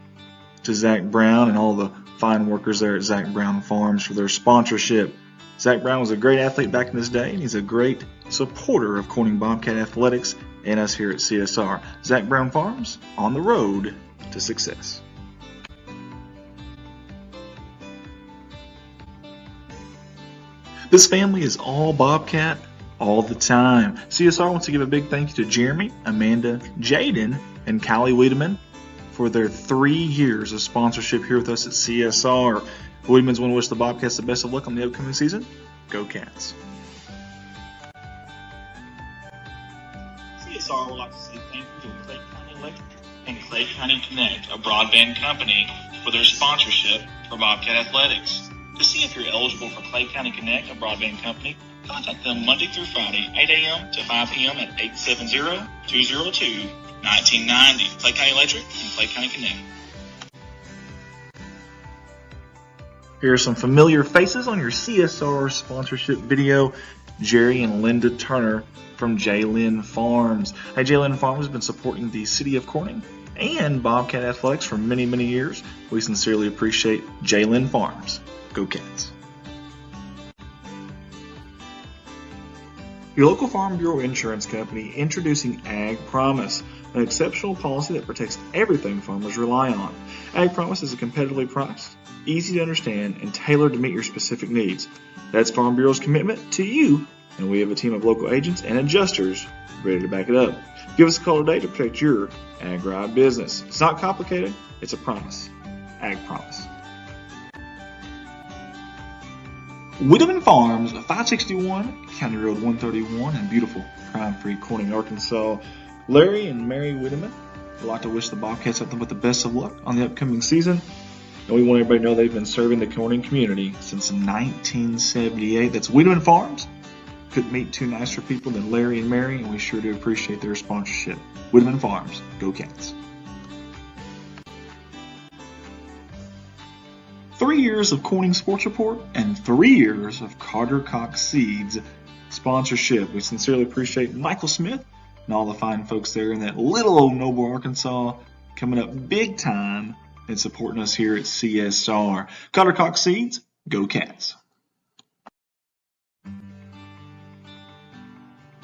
to Zach Brown and all the fine workers there at Zach Brown Farms for their sponsorship. Zach Brown was a great athlete back in his day, and he's a great supporter of Corning Bobcat Athletics and us here at CSR. Zach Brown Farms, on the road to success. This family is all Bobcat all the time. CSR wants to give a big thank you to Jeremy, Amanda, Jaden, and Callie Wiedemann for their 3 years of sponsorship here with us at CSR. The Wiedemans want to wish the Bobcats the best of luck on the upcoming season. Go Cats. CSR would like to say thank you to Clay County Electric and Clay County Connect, a broadband company, for their sponsorship for Bobcat Athletics. To see if you're eligible for Clay County Connect, a broadband company, contact them Monday through Friday, 8 a.m. to 5 p.m. at 870-202-1990. Clay County Electric and Clay County Connect. Here are some familiar faces on your CSR sponsorship video. Jerry and Linda Turner from J-Lynn Farms. Hey, J-Lynn Farms has been supporting the city of Corning and Bobcat Athletics for many, many years. We sincerely appreciate J-Lynn Farms. Go Cats. Your local Farm Bureau insurance company introducing Ag Promise, an exceptional policy that protects everything farmers rely on. Ag Promise is a competitively priced, easy to understand, and tailored to meet your specific needs. That's Farm Bureau's commitment to you, and we have a team of local agents and adjusters ready to back it up. Give us a call today to protect your agri business. It's not complicated, it's a promise. Ag Promise. Wiedemann Farms, 561 County Road 131 in beautiful crime-free Corning, Arkansas. Larry and Mary Wiedemann would like to wish the Bobcats something but the best of luck on the upcoming season. And we want everybody to know they've been serving the Corning community since 1978. That's Wiedemann Farms. Couldn't meet two nicer people than Larry and Mary, and we sure do appreciate their sponsorship. Wiedemann Farms, go Cats. 3 years of Corning Sports Report and 3 years of Carter Cox Seeds sponsorship. We sincerely appreciate Michael Smith and all the fine folks there in that little old Noble, Arkansas, coming up big time and supporting us here at CSR. Carter Cox Seeds, go Cats.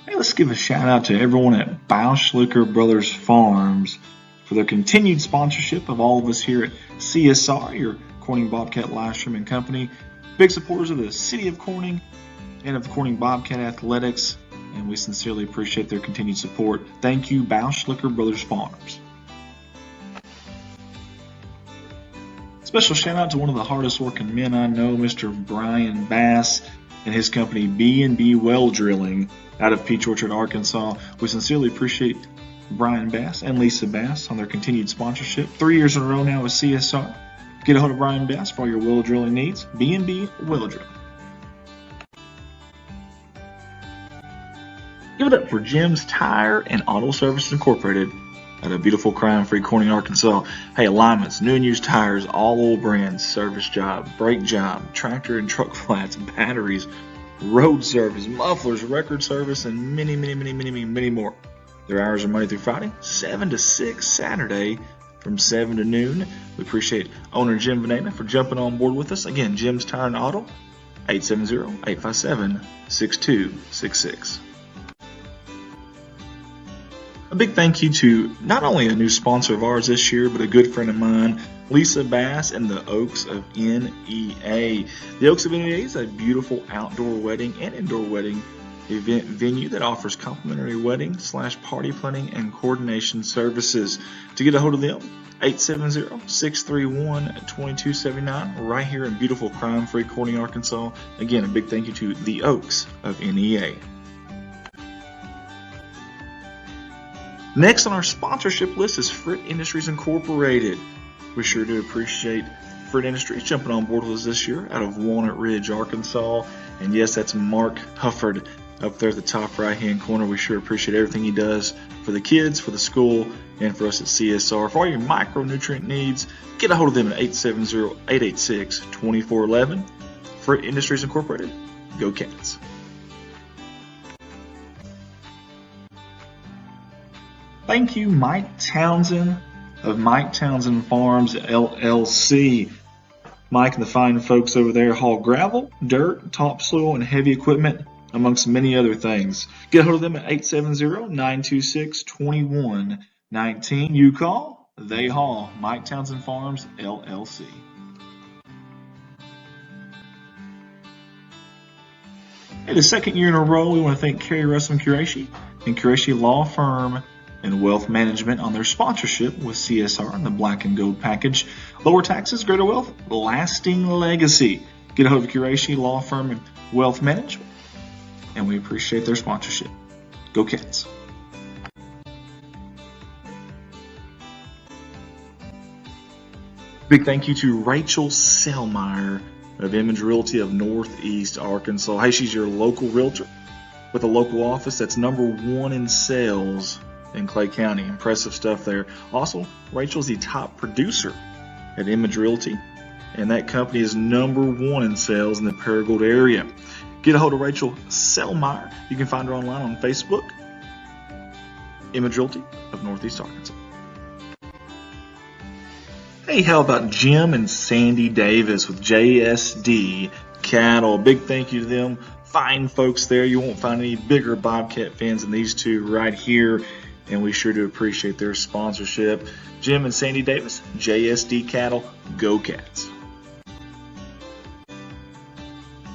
Hey, let's give a shout out to everyone at Bauschlicker Brothers Farms for their continued sponsorship of all of us here at CSR, your Corning Bobcat live streaming company. Big supporters of the city of Corning and of Corning Bobcat Athletics, and we sincerely appreciate their continued support. Thank you, Bauschlicker Brothers Farms. Special shout out to one of the hardest working men I know, Mr. Brian Bass and his company B&B Well Drilling out of Peach Orchard, Arkansas. We sincerely appreciate Brian Bass and Lisa Bass on their continued sponsorship. 3 years in a row now with CSR. Get a hold of Brian Bass for all your well drilling needs. B&B Well Drilling. Give it up for Jim's Tire and Auto Services Incorporated at a beautiful crime-free Corning, Arkansas. Hey, alignments, new and used tires, all oil brands, service job, brake job, tractor and truck flats, batteries, road service, mufflers, record service, and many more. Their hours are Monday through Friday, 7 to 6, Saturday from 7 to noon. We appreciate owner Jim Venena for jumping on board with us. Again, Jim's Tire and Auto, 870-857-6266. A big thank you to not only a new sponsor of ours this year, but a good friend of mine, Lisa Bass and the Oaks of NEA. The Oaks of NEA is a beautiful outdoor wedding and indoor wedding event venue that offers complimentary wedding / party planning and coordination services. To get a hold of them, 870-631-2279, right here in beautiful crime-free Corning, Arkansas. Again, a big thank you to the Oaks of NEA. Next on our sponsorship list is Fritt Industries Incorporated. We sure do appreciate Fritt Industries jumping on board with us this year out of Walnut Ridge, Arkansas. And yes, that's Mark Hufford up there at the top right-hand corner. We sure appreciate everything he does for the kids, for the school, and for us at CSR. For all your micronutrient needs, get a hold of them at 870-886-2411. Fritt Industries Incorporated. Go Cats. Thank you, Mike Townsend of Mike Townsend Farms, LLC. Mike and the fine folks over there haul gravel, dirt, topsoil, and heavy equipment, amongst many other things. Get a hold of them at 870-926-2119. You call, they haul. Mike Townsend Farms, LLC. Hey, the second year in a row, we want to thank Kerry Russell Qureshi and Qureshi Law Firm and Wealth Management on their sponsorship with CSR and the Black and Gold package. Lower taxes, greater wealth, lasting legacy. Get a hold of Qureshi Law Firm and Wealth Management, and we appreciate their sponsorship. Go Cats. Big thank you to Rachel Selmeyer of Image Realty of Northeast Arkansas. Hey, she's your local realtor with a local office that's #1 in sales in Clay County. Impressive stuff there. Also, Rachel's the top producer at Image Realty, and that company is #1 in sales in the Paragould area. Get a hold of Rachel Selmeyer. You can find her online on Facebook, Image Realty of Northeast Arkansas. Hey, how about Jim and Sandy Davis with JSD Cattle? Big thank you to them. Fine folks there. You won't find any bigger Bobcat fans than these two right here, and we sure do appreciate their sponsorship. Jim and Sandy Davis, JSD Cattle, Go Cats.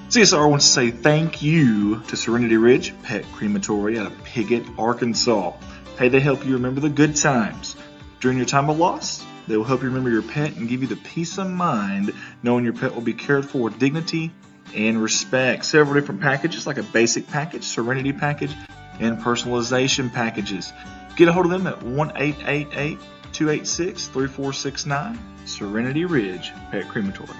CSR wants to say thank you to Serenity Ridge Pet Crematory out of Piggott, Arkansas. Hey, they help you remember the good times. During your time of loss, they will help you remember your pet and give you the peace of mind knowing your pet will be cared for with dignity and respect. Several different packages, like a basic package, Serenity package, and personalization packages. Get a hold of them at 1-888-286-3469, Serenity Ridge Pet Crematory.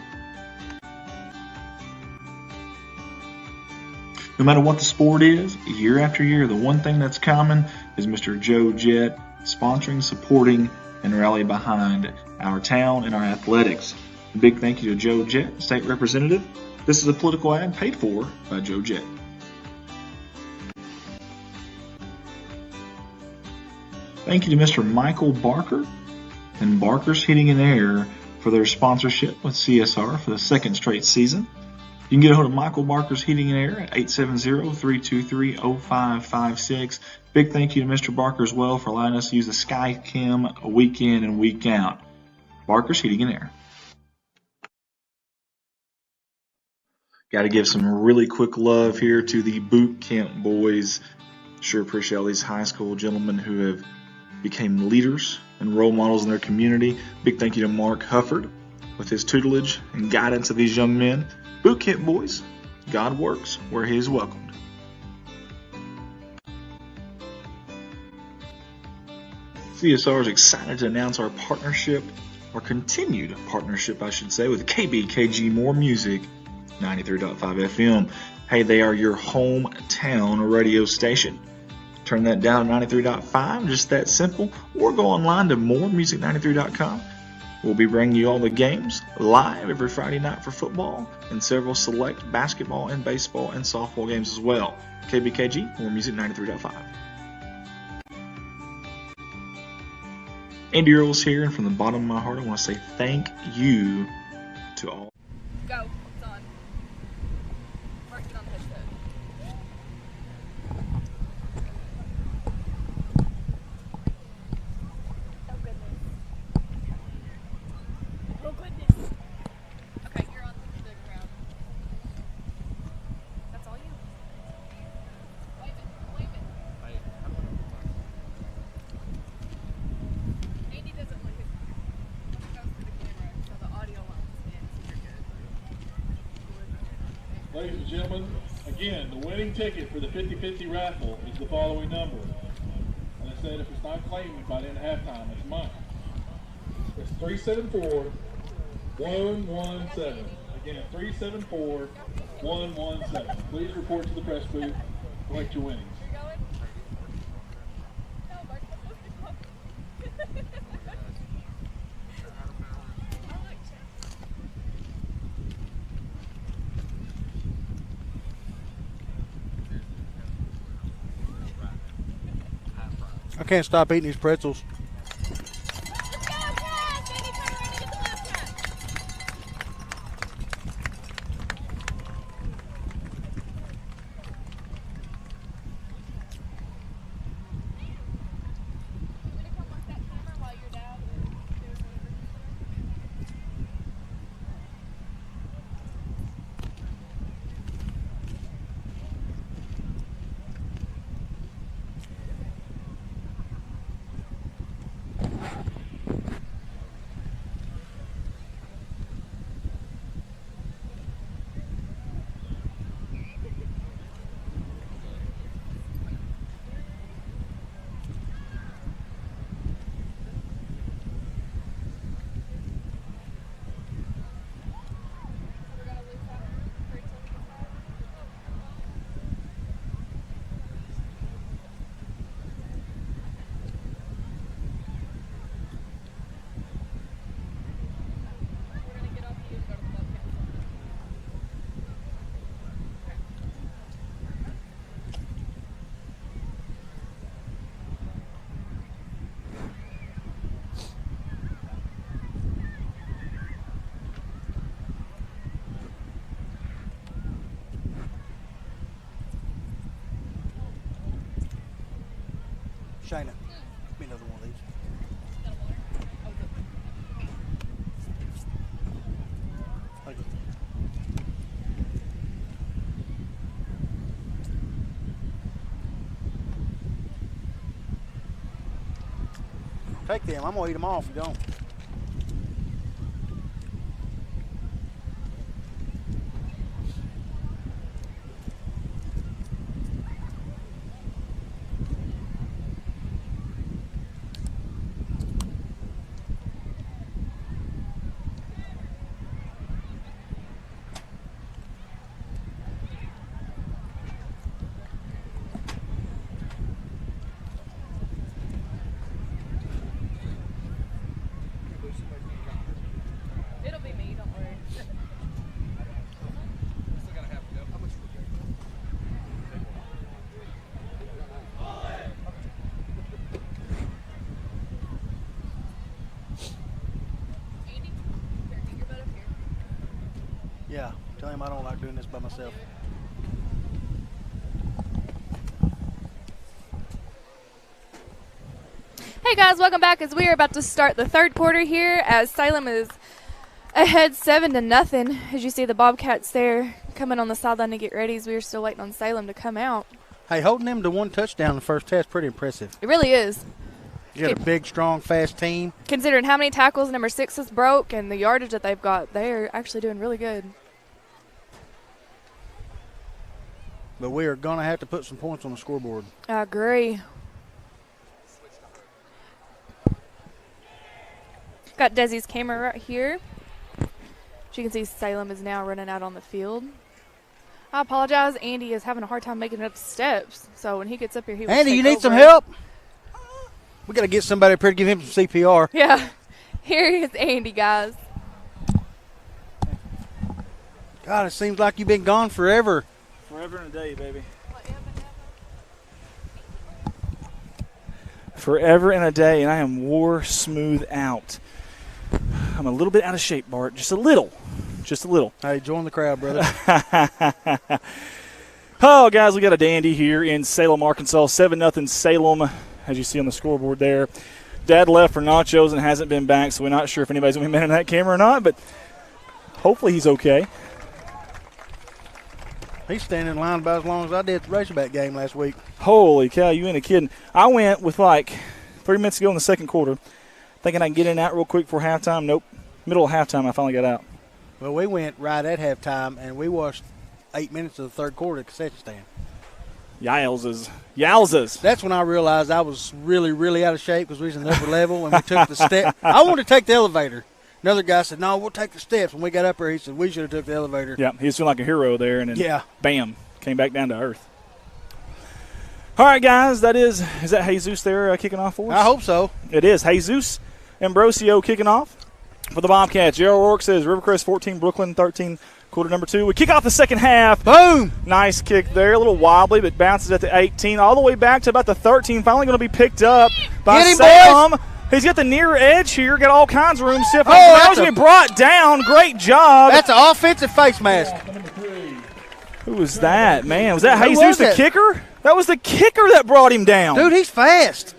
No matter what the sport is, year after year, the one thing that's common is Mr. Joe Jett sponsoring, supporting, and rallying behind our town and our athletics. A big thank you to Joe Jett, State Representative. This is a political ad paid for by Joe Jett. Thank you to Mr. Michael Barker and Barker's Heating and Air for their sponsorship with CSR for the second straight season. You can get a hold of Michael Barker's Heating and Air at 870-323-0556. Big thank you to Mr. Barker as well for allowing us to use the SkyCam week in and week out. Barker's Heating and Air. Got to give some really quick love here to the boot camp boys. Sure appreciate all these high school gentlemen who have became leaders and role models in their community. Big thank you to Mark Hufford with his tutelage and guidance of these young men. Boot camp boys, God works where he is welcomed. CSR is excited to announce our partnership, our continued partnership, I should say, with KBKG More Music, 93.5 FM. Hey, they are your hometown radio station. Turn that down to 93.5, just that simple. Or go online to moremusic93.com We'll be bringing you all the games live every Friday night for football and several select basketball and baseball and softball games as well. KBKG, More Music 93.5. Andy Earls here, and from the bottom of my heart, I want to say thank you to all. Go. It's on. Mark it on the headset. Oh, goodness. Oh, goodness. Okay, you're on the ground. That's all you? Wave it. Wave it. Andy doesn't look his goes to the camera, so the audio lines in, so you're good. Ladies and gentlemen, again, the winning ticket for the 50-50 raffle is the following number. And I said if it's not claimed by the end of halftime, it's mine. It's 374-117. Again, 374-117. Please report to the press booth. Collect your winnings. I can't stop eating these pretzels. Shayna, give me another one of these. Thank you. Take them. I'm going to eat them all if you don't. Yeah, tell him I don't like doing this by myself. Hey guys, welcome back as we are about to start the third quarter here as Salem is ahead 7-0. As you see the Bobcats there coming on the sideline to get ready as we are still waiting on Salem to come out. Hey, holding them to one touchdown in the first half is pretty impressive. It really is. You got a big, strong, fast team. Considering how many tackles number 6 has broke and the yardage that they've got, they're actually doing really good. But we are going to have to put some points on the scoreboard. I agree. Got Desi's camera right here. As you can see, Salem is now running out on the field. I apologize. Andy is having a hard time making it up the steps. So when he gets up here, he will Andy, take you need over. some help? We got to get somebody up here to give him some CPR. Yeah. Here is Andy, guys. God, it seems like you've been gone forever. Forever and a day, baby. Forever and a day, and I am wore smooth out. I'm a little bit out of shape, Bart. Just a little. Just a little. Hey, join the crowd, brother. Oh, guys, we got a dandy here in Salem, Arkansas. 7-0 Salem, as you see on the scoreboard there. Dad left for nachos and hasn't been back, so we're not sure if anybody's going to be manning that camera or not, but hopefully he's okay. He's standing in line about as long as I did at the Razorback game last week. Holy cow, you ain't a kidding. I went with like 3 minutes ago in the second quarter, thinking I can get in and out real quick for halftime. Nope. Middle of halftime, I finally got out. Well, we went right at halftime, and we watched 8 minutes of the third quarter at the concession stand. Yowzers. Yowzers. That's when I realized I was really, really out of shape because we was in the upper level, and we took the step. I wanted to take the elevator. Another guy said, no, we'll take the steps. When we got up there, he said, we should have took the elevator. Yeah, he was feeling like a hero there, and then bam, came back down to earth. All right, guys, is that Jesus there kicking off for us? I hope so. It is. Jesus Ambrosio kicking off for the Bobcats. Gerald Rourke says Rivercrest 14, Brooklyn 13, quarter number 2. We kick off the second half. Boom! Nice kick there. A little wobbly, but bounces at the 18, all the way back to about the 13. Finally going to be picked up by Salem. He's got the near edge here. Got all kinds of room. That was going to be brought down. Great job. That's an offensive face mask. Who was that, man? Was that Jesus the kicker? That was the kicker that brought him down. Dude, he's fast.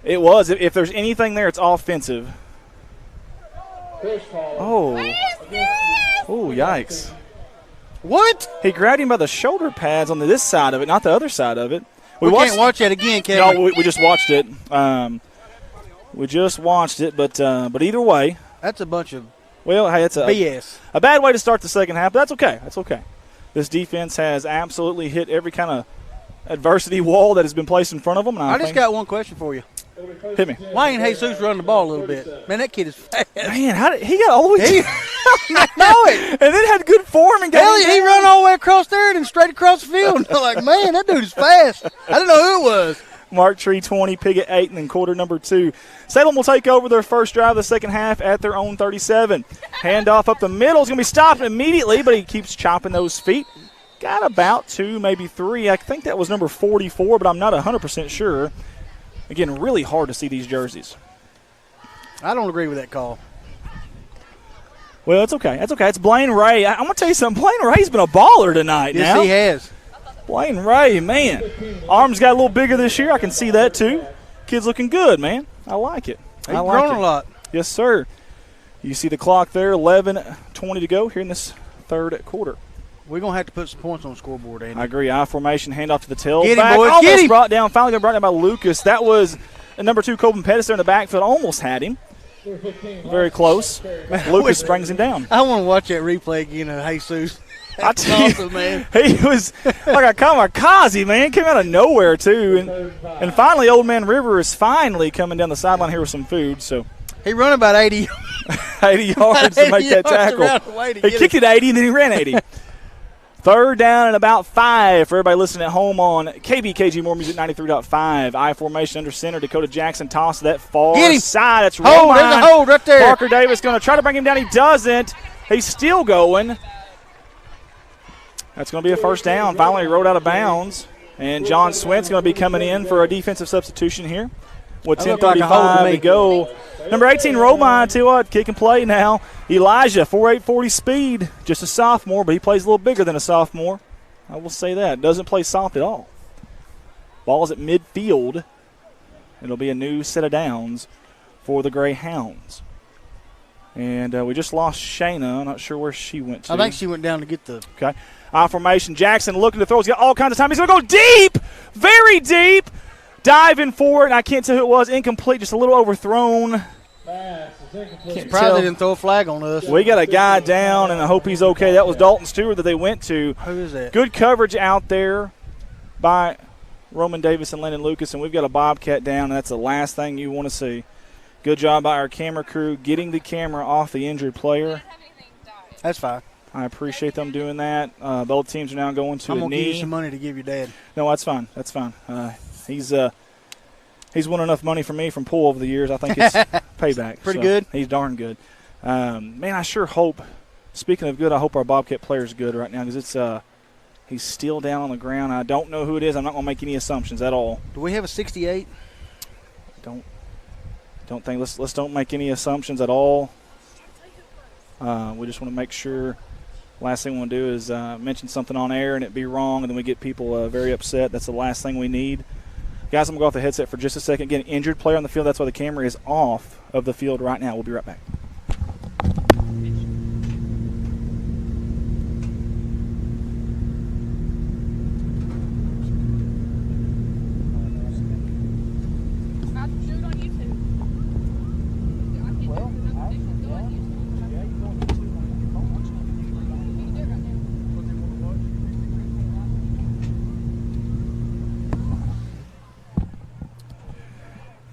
It was. If there's anything there, it's offensive. Oh, yikes. What? He grabbed him by the shoulder pads on this side of it, not the other side of it. We can't watch that again, Kevin. No, we just watched it. But either way. That's a bunch of it's BS. A bad way to start the second half, but that's okay. That's okay. This defense has absolutely hit every kind of adversity wall that has been placed in front of them. And I just got one question for you. Hit me. Why ain't Jesus running the ball a little bit? Man, that kid is fast. Man, how did he got all the way? I know it. And then had good form and he run all the way across there and then straight across the field. I'm like, man, that dude is fast. I didn't know who it was. Mark Tree 20, Piggott 8, and then quarter number 2. Salem will take over their first drive of the second half at their own 37. Handoff up the middle is going to be stopped immediately, but he keeps chopping those feet. Got about 2, maybe 3. I think that was number 44, but I'm not 100% sure. Again, really hard to see these jerseys. I don't agree with that call. Well, it's okay. That's okay. It's Blaine Ray. I'm going to tell you something. Blaine Ray's been a baller tonight yes, now. He has. Blaine Ray, man. Arms got a little bigger this year. I can see that, too. Kid's looking good, man. I like it. He's grown a lot. Yes, sir. You see the clock there, 11:20 to go here in this third quarter. We're going to have to put some points on the scoreboard, Andy. I agree. I formation, handoff to the tailback. Get him, boys. Almost brought down. Finally got brought down by Lucas. That was number 2, Coben Pettis there in the backfield. Almost had him. Very close. Lucas brings him down. I want to watch that replay again of Jesus. That's awesome, man. He was like a kamikaze, man. Came out of nowhere, too. And finally, Old Man River is finally coming down the sideline here with some food. So he run about 80 yards to make that tackle. He kicked it 80, and then he ran 80. Third down and about 5 for everybody listening at home on KBKG More Music 93.5. I formation under center. Dakota Jackson toss to that far side. That's hold. There's a hold right there. Parker Davis going to try to bring him down. He doesn't. He's still going. That's going to be a first down. Finally rolled out of bounds. And John Swint's going to be coming in for a defensive substitution here. With 10:35 to go. Number 18, Romine, too. Kick and play now. Elijah, 4'8", 40 speed. Just a sophomore, but he plays a little bigger than a sophomore. I will say that. Doesn't play soft at all. Ball's at midfield. It'll be a new set of downs for the Greyhounds. And we just lost Shayna. I'm not sure where she went to. I think she went down to get the. Okay. Formation. Jackson looking to throw. He's got all kinds of time. He's going to go deep. Very deep. Diving for it, and I can't tell who it was. Incomplete, just a little overthrown. Surprised they didn't throw a flag on us. We got a guy down, and I hope he's okay. That was Dalton Stewart that they went to. Who is that? Good coverage out there by Roman Davis and Landon Lucas, and we've got a Bobcat down, and that's the last thing you want to see. Good job by our camera crew getting the camera off the injured player. That's fine. I appreciate them doing that. Both teams are now going to I'm a gonna knee. give you some money to give your dad. No, that's fine. That's fine. He's He's won enough money from me from pool over the years. I think it's payback. Pretty good. He's darn good. Man, I sure hope, speaking of good, I hope our Bobcat player's good right now because he's still down on the ground. I don't know who it is. I'm not going to make any assumptions at all. Do we have a 68? Don't think. Let's don't make any assumptions at all. We just want to make sure. Last thing we want to do is mention something on air and it be wrong, and then we get people very upset. That's the last thing we need. Guys, I'm going to go off the headset for just a second. Again, injured player on the field. That's why the camera is off of the field right now. We'll be right back.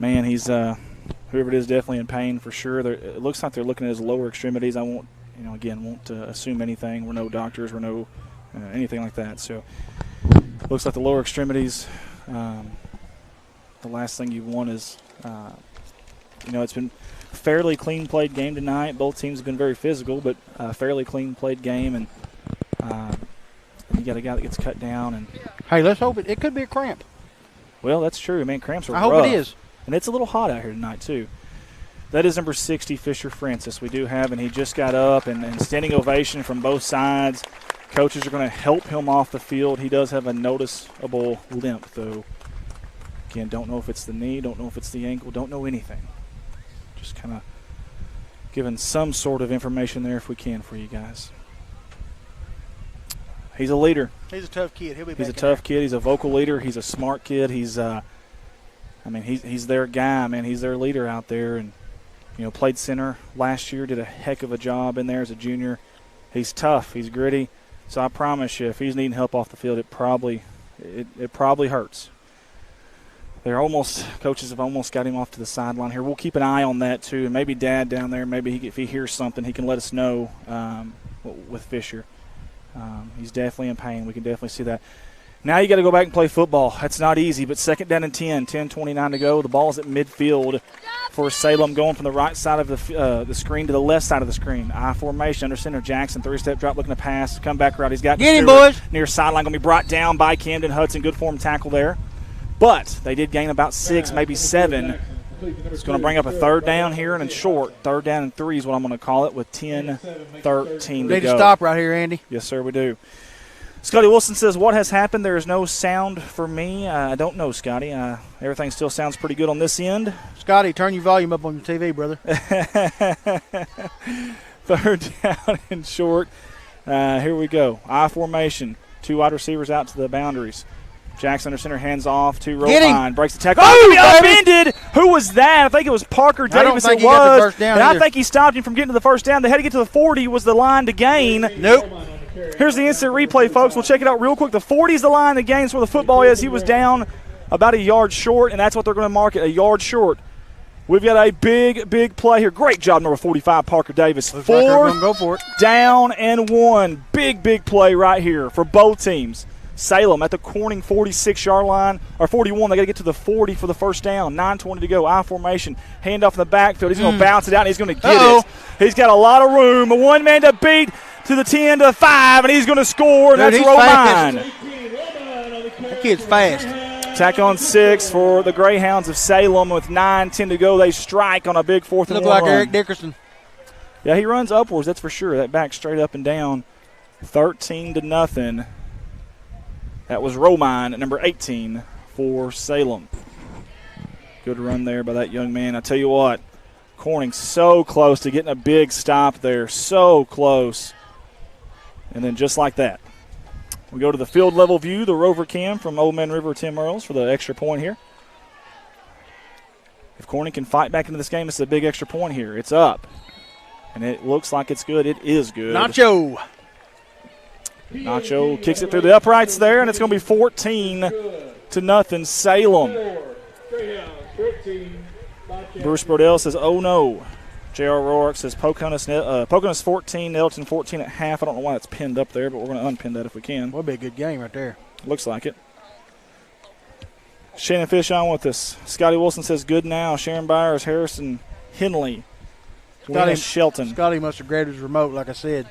Man, he's whoever it is definitely in pain for sure. It looks like they're looking at his lower extremities. I won't, won't assume anything. We're no doctors. We're no anything like that. So looks like the lower extremities. The last thing you want is, it's been fairly clean played game tonight. Both teams have been very physical, but fairly clean played game, and you got a guy that gets cut down. And hey, let's hope it could be a cramp. Well, that's true. Man, cramps are rough. I hope it is. And it's a little hot out here tonight, too. That is number 60, Fisher Francis. We do have, and he just got up, and standing ovation from both sides. Coaches are going to help him off the field. He does have a noticeable limp, though. Again, don't know if it's the knee, don't know if it's the ankle, don't know anything. Just kind of giving some sort of information there if we can for you guys. He's a leader. He's a tough kid. He'll be back. He's a tough kid. He's a vocal leader. He's a smart kid. He's he's their guy, man. He's their leader out there, and played center last year. Did a heck of a job in there as a junior. He's tough. He's gritty. So I promise you, if he's needing help off the field, it probably hurts. Coaches have almost got him off to the sideline here. We'll keep an eye on that too, and maybe Dad down there. Maybe if he hears something, he can let us know with Fisher. He's definitely in pain. We can definitely see that. Now you got to go back and play football. That's not easy, but second down and 10:29 to go. The ball's at midfield for Salem, going from the right side of the screen to the left side of the screen. I formation under center. Jackson, three-step drop, looking to pass. Come back route. He's got get him, boys. Near sideline, going to be brought down by Camden Hudson. Good form tackle there. But they did gain about 6, maybe 7. It's going to bring up a third down here and a short. Third down and 3 is what I'm going to call it with 10:13 to go. Need to stop right here, Andy. Yes, sir, we do. Scotty Wilson says, what has happened? There is no sound for me. I don't know, Scotty. Everything still sounds pretty good on this end. Scotty, turn your volume up on your TV, brother. Third down and short. Here we go. I formation. 2 wide receivers out to the boundaries. Jackson under center, hands off to Romine. Breaks the tackle. Oh, upended. Who was that? I think it was Parker Davis. I don't think it he was. got the first down and either. I think he stopped him from getting to the first down. They had to get to the 40. Was the line to gain? Nope. Here's the instant replay, folks. We'll check it out real quick. The 40 is the line to gain. That's where the football is. He was down about a yard short, and that's what they're going to mark it, a yard short. We've got a big play here. Great job, number 45, Parker Davis. Looks like they're gonna go for it. Down and 1. Big play right here for both teams. Salem at the Corning 46-yard line, or 41. They got to get to the 40 for the first down. 9:20 to go. I formation. Hand off in the backfield. He's going to bounce it out, and he's going to get it. He's got a lot of room. A one-man to beat to the 10 to the 5, and he's going to score, and that's Romine. That kid's fast. Tack on 6 for the Greyhounds of Salem with 9:10 to go. They strike on a big 4th and 1 Look like run. Eric Dickerson. Yeah, he runs upwards, that's for sure. That back straight up and down. 13-0. That was Romine at number 18 for Salem. Good run there by that young man. I tell you what, Corning so close to getting a big stop there. So close. And then just like that, we go to the field level view, the Rover Cam from Old Man River Tim Earls for the extra point here. If Corning can fight back into this game, it's a big extra point here. It's up. And it looks like it's good. It is good. Nacho kicks it through the uprights there, and it's going to be 14-0 Salem. Bruce Brodell says, oh no. J.R. Rourke says Pocahontas 14, Nettleton 14 at half. I don't know why it's pinned up there, but we're going to unpin that if we can. Would be a good game right there. Looks like it. Shannon Fish on with us. Scotty Wilson says good now. Sharon Byers, Harrison Henley, Scotty Shelton. Scotty must have grabbed his remote, like I said.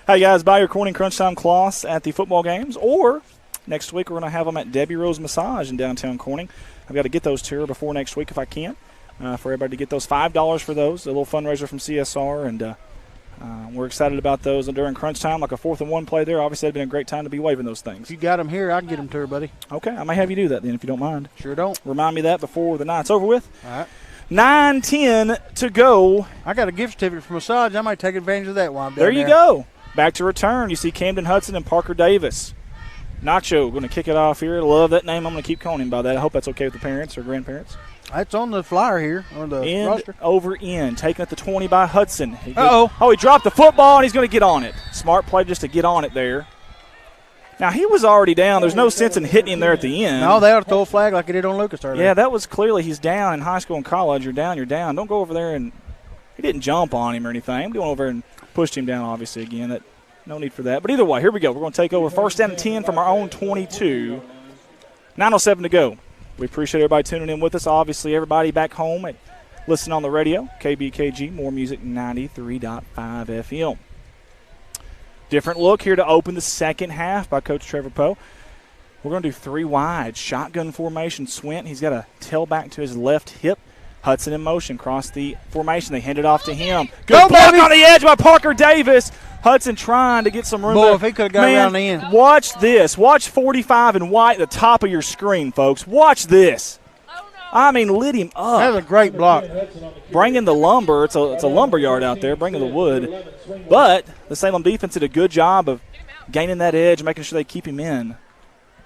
Hey, guys, buy your Corning Crunch Time cloths at the football games, or next week we're going to have them at Debbie Rose Massage in downtown Corning. I've got to get those to her before next week if I can, for everybody to get those. $5 for those, a little fundraiser from CSR, and we're excited about those. And during crunch time, like a 4th and 1 play there, obviously it'd been a great time to be waving those things. If you got them here, I can get them to her, buddy. Okay, I may have you do that then if you don't mind. Sure don't. Remind me that before the night's over with. All right. 9:10 to go. I got a gift certificate for massage. I might take advantage of that while I'm down there. There you go. Back to return. You see Camden Hudson and Parker Davis. Nacho going to kick it off here. Love that name. I'm going to keep calling him by that. I hope that's okay with the parents or grandparents. That's on the flyer here, on the end roster. Over end. Taken at the 20 by Hudson. Uh-oh. He dropped the football, and he's going to get on it. Smart play just to get on it there. Now, he was already down. There's no sense in hitting him there at the end. No, they ought to throw a flag like they did on Lucas earlier. Yeah, that was clearly he's down in high school and college. You're down, you're down. Don't go over there and – he didn't jump on him or anything. He went over and pushed him down, obviously, again. No need for that. But either way, here we go. We're going to take over 1st down and 10 from our own 22. 9:07 to go. We appreciate everybody tuning in with us. Obviously, everybody back home and listening on the radio. KBKG, More Music 93.5 FM. Different look here to open the second half by Coach Trevor Poe. We're going to do 3 wide. Shotgun formation. Swint, he's got a tailback to his left hip. Hudson in motion. Cross the formation. They hand it off to him. Good block on the edge by Parker Davis. Hudson trying to get some room there. If he could have got around the end. Watch this. Watch 45 in white at the top of your screen, folks. Watch this. I mean, lit him up. That was a great block. Bringing the lumber. It's a lumber yard out there, bringing the wood. But the Salem defense did a good job of gaining that edge, making sure they keep him in.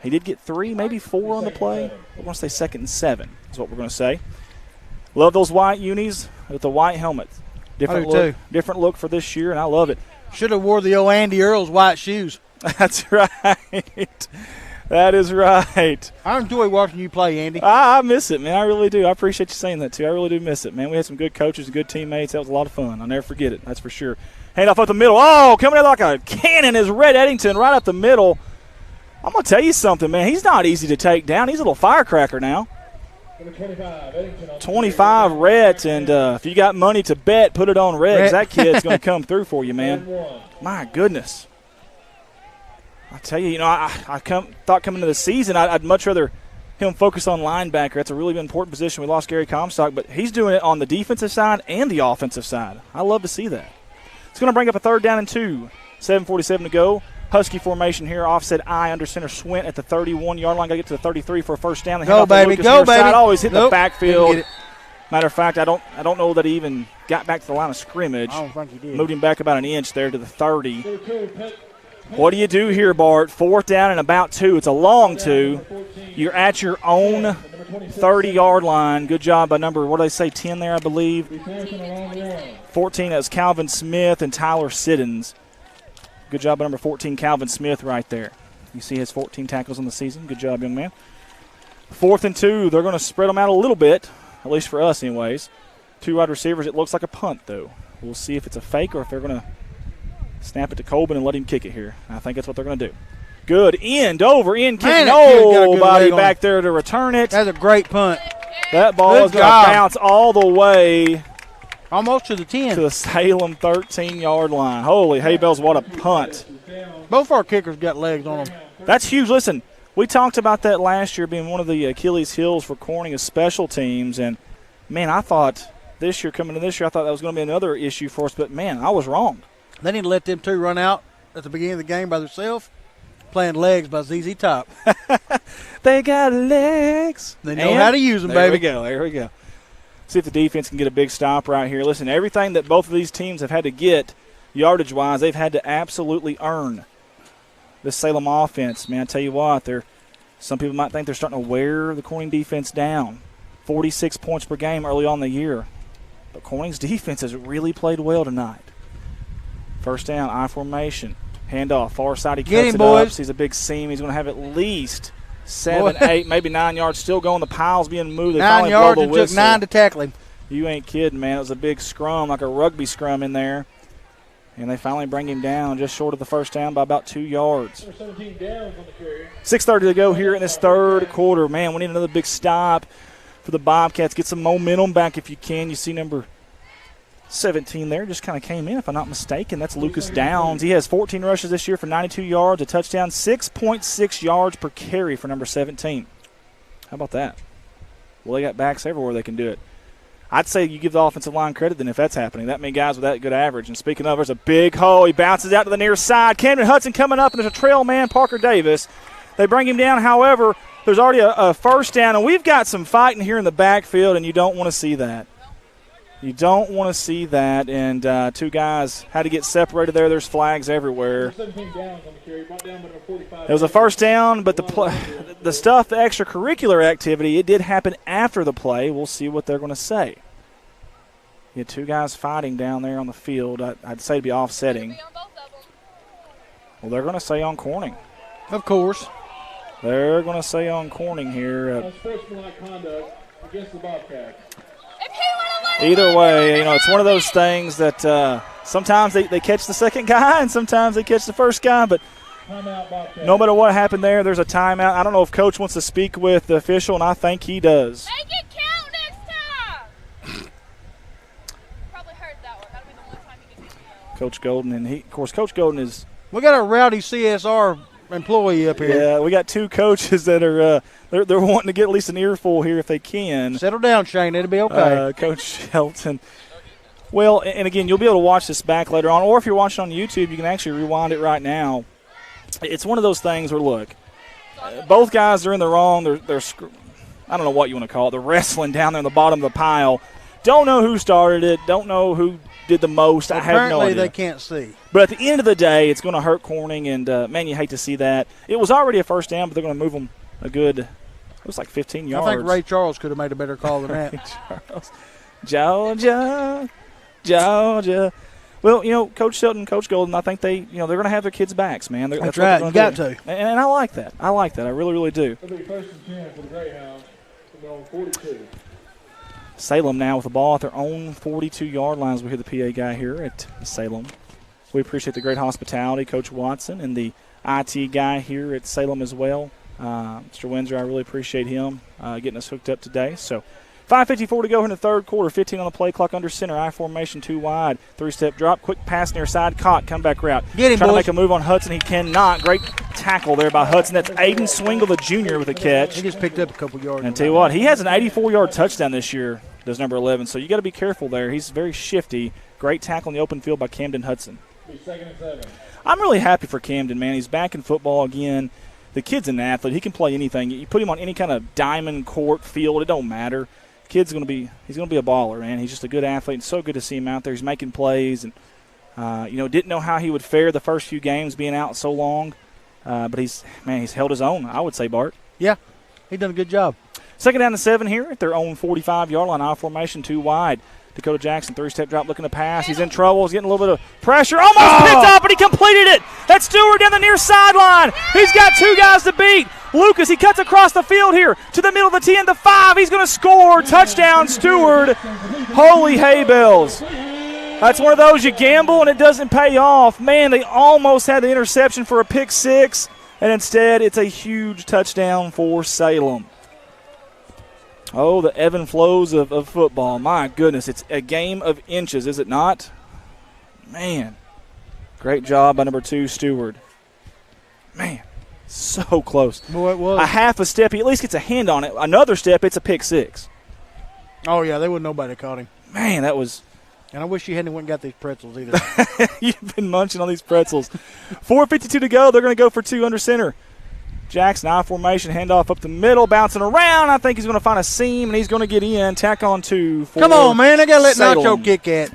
He did get 3, maybe 4 on the play. We're going to say 2nd and 7 is what we're going to say. Love those white unis with the white helmet. Different look for this year, and I love it. Should have wore the old Andy Earl's white shoes. That's right. That is right. I enjoy watching you play, Andy. I miss it, man. I really do. I appreciate you saying that, too. I really do miss it, man. We had some good coaches and good teammates. That was a lot of fun. I'll never forget it. That's for sure. Hand off up the middle. Oh, coming in like a cannon is Red Eddington right up the middle. I'm going to tell you something, man. He's not easy to take down. He's a little firecracker now. 25 Rhett, and if you got money to bet, put it on Rhett. That kid's going to come through for you, man. My goodness. I tell you, I thought coming into the season I'd much rather him focus on linebacker. That's a really important position. We lost Gary Comstock, but he's doing it on the defensive side and the offensive side. I love to see that. It's going to bring up a 3rd down and 2. 7:47 to go. Husky formation here. Offset I under center. Swint at the 31-yard line. Got to get to the 33 for a 1st down. They go, baby. Go, baby. Side. Always hit the backfield. Matter of fact, I don't know that he even got back to the line of scrimmage. I don't think he did. Moved him back about an inch there to the 30. What do you do here, Bart? 4th down and about 2. It's a long 2. You're at your own 30-yard line. Good job by number, what do they say, 10 there, I believe? 14, that's Calvin Smith and Tyler Siddons. Good job by number 14, Calvin Smith, right there. You see his 14 tackles on the season. Good job, young man. 4th and 2. They're going to spread them out a little bit, at least for us anyways. 2 wide receivers. It looks like a punt, though. We'll see if it's a fake or if they're going to snap it to Colbin and let him kick it here. I think that's what they're going to do. Good. End over, end kick. Nobody back there to return it. That's a great punt. That ball is going to bounce all the way. Almost to the 10. To the Salem 13-yard line. Holy hay bells, what a punt. Both our kickers got legs on them. That's huge. Listen, we talked about that last year being one of the Achilles heels for Corning as special teams. And, man, I thought this year, coming to this year, I thought that was going to be another issue for us. But, man, I was wrong. They need to let them 2 run out at the beginning of the game by themselves, playing Legs by ZZ Top. They got legs. They know how to use them, baby. There we go. See if the defense can get a big stop right here. Listen, everything that both of these teams have had to get yardage-wise, they've had to absolutely earn. This Salem offense, man, I tell you what, some people might think they're starting to wear the Corning defense down. 46 points per game early on in the year. But Corning's defense has really played well tonight. 1st down, I formation. Handoff, far side, he cuts it up. Sees a big seam. He's going to have at least 7, 8, maybe 9 yards still going. The pile's being moved. They 9 yards, it took 9 to tackle him. You ain't kidding, man. It was a big scrum, like a rugby scrum in there. And they finally bring him down just short of the first down by about 2 yards. 17 down on the carry. 6:30 to go here in this third quarter. Man, we need another big stop for the Bobcats. Get some momentum back if you can. You see number 17 there just kind of came in, if I'm not mistaken. That's Lucas Downs. He has 14 rushes this year for 92 yards, a touchdown, 6.6 yards per carry for number 17. How about that? Well, they got backs everywhere they can do it. I'd say you give the offensive line credit then if that's happening. That many guys with that good average. And speaking of, there's a big hole. He bounces out to the near side. Camden Hudson coming up, and there's a trail man, Parker Davis. They bring him down. However, there's already a first down, and we've got some fighting here in the backfield, and you don't want to see that. You don't want to see that, and 2 guys had to get separated there. There's flags everywhere. It was a first down, but the stuff, the extracurricular activity, it did happen after the play. We'll see what they're going to say. You had 2 guys fighting down there on the field. I'd say to be offsetting. Well, they're going to say on Corning. Of course. They're going to say on Corning here. Unsportsmanlike conduct against the Bobcats. Either way, it's one of those things that sometimes they catch the second guy and sometimes they catch the first guy, but no matter what happened there, there's a timeout. I don't know if Coach wants to speak with the official, and I think he does. Make it count next time. Probably heard that one. That'll be the one time he gets it. Coach Golden, and of course, Coach Golden is. We got a rowdy CSR employee up here. Yeah, we got 2 coaches that are they're wanting to get at least an earful here if they can. Settle down, Shane. It'll be okay. Coach Shelton. Well, and again, you'll be able to watch this back later on, or if you're watching on YouTube, you can actually rewind it right now. It's one of those things where, look, both guys are in the wrong. They're I don't know what you want to call it. They're wrestling down there in the bottom of the pile. Don't know who started it. Don't know who did the most. I have no idea. Apparently they can't see. But at the end of the day, it's going to hurt Corning, and, man, you hate to see that. It was already a first down, but they're going to move them a good, it was like 15 yards. I think Ray Charles could have made a better call than that. Georgia. Well, Coach Shelton, Coach Golden, I think they're going to have their kids' backs, man. That's right. You got to. And I like that. I really, really do. It'll be first and 10 for the Greyhounds. They're on 42. Salem now with the ball at their own 42-yard lines. We hear the PA guy here at Salem. We appreciate the great hospitality, Coach Watson, and the IT guy here at Salem as well. Mr. Windsor, I really appreciate him getting us hooked up today. So 5:54 to go in the third quarter, 15 on the play clock under center, I formation, 2 wide, 3-step drop, quick pass near side, caught, come back route. Get him, Trying boys. to make a move on Hudson. He cannot. Great tackle there by Hudson. That's Aiden Swingle, the junior, with a catch. He just picked up a couple yards. And I tell you what, he has an 84-yard touchdown this year, does number 11, so you got to be careful there. He's very shifty. Great tackle in the open field by Camden Hudson. Second and 7. I'm really happy for Camden, man. He's back in football again. The kid's an athlete. He can play anything. You put him on any kind of diamond court field, it don't matter. He's going to be a baller, man. He's just a good athlete. It's so good to see him out there. He's making plays, and didn't know how he would fare the first few games being out so long, but he's held his own, I would say, Bart. Yeah, he done a good job. Second down to 7 here at their own 45-yard line, I formation, 2 wide. Dakota Jackson, 3-step drop, looking to pass. He's in trouble. He's getting a little bit of pressure. Almost picked up, but he completed it. That's Stewart down the near sideline. He's got 2 guys to beat. Lucas, he cuts across the field here to the middle of the 10, the 5. He's going to score. Touchdown, Stewart. Holy hay bells. That's one of those you gamble and it doesn't pay off. Man, they almost had the interception for a pick 6, and instead it's a huge touchdown for Salem. Oh, the ebb and flows of football. My goodness, it's a game of inches, is it not? Man, great job by number 2, Stewart. Man, so close. Boy, it was. A half a step, he at least gets a hand on it. Another step, it's a pick 6. Oh, yeah, they wouldn't nobody caught him. Man, that was. And I wish you hadn't went and got these pretzels either. You've been munching on these pretzels. 4:52 to go. They're going to go for 2 under center. Jackson, I formation, handoff up the middle, bouncing around. I think he's going to find a seam, and he's going to get in. Tack on 2 for Come on, man. I got to let Salem. Nacho kick that.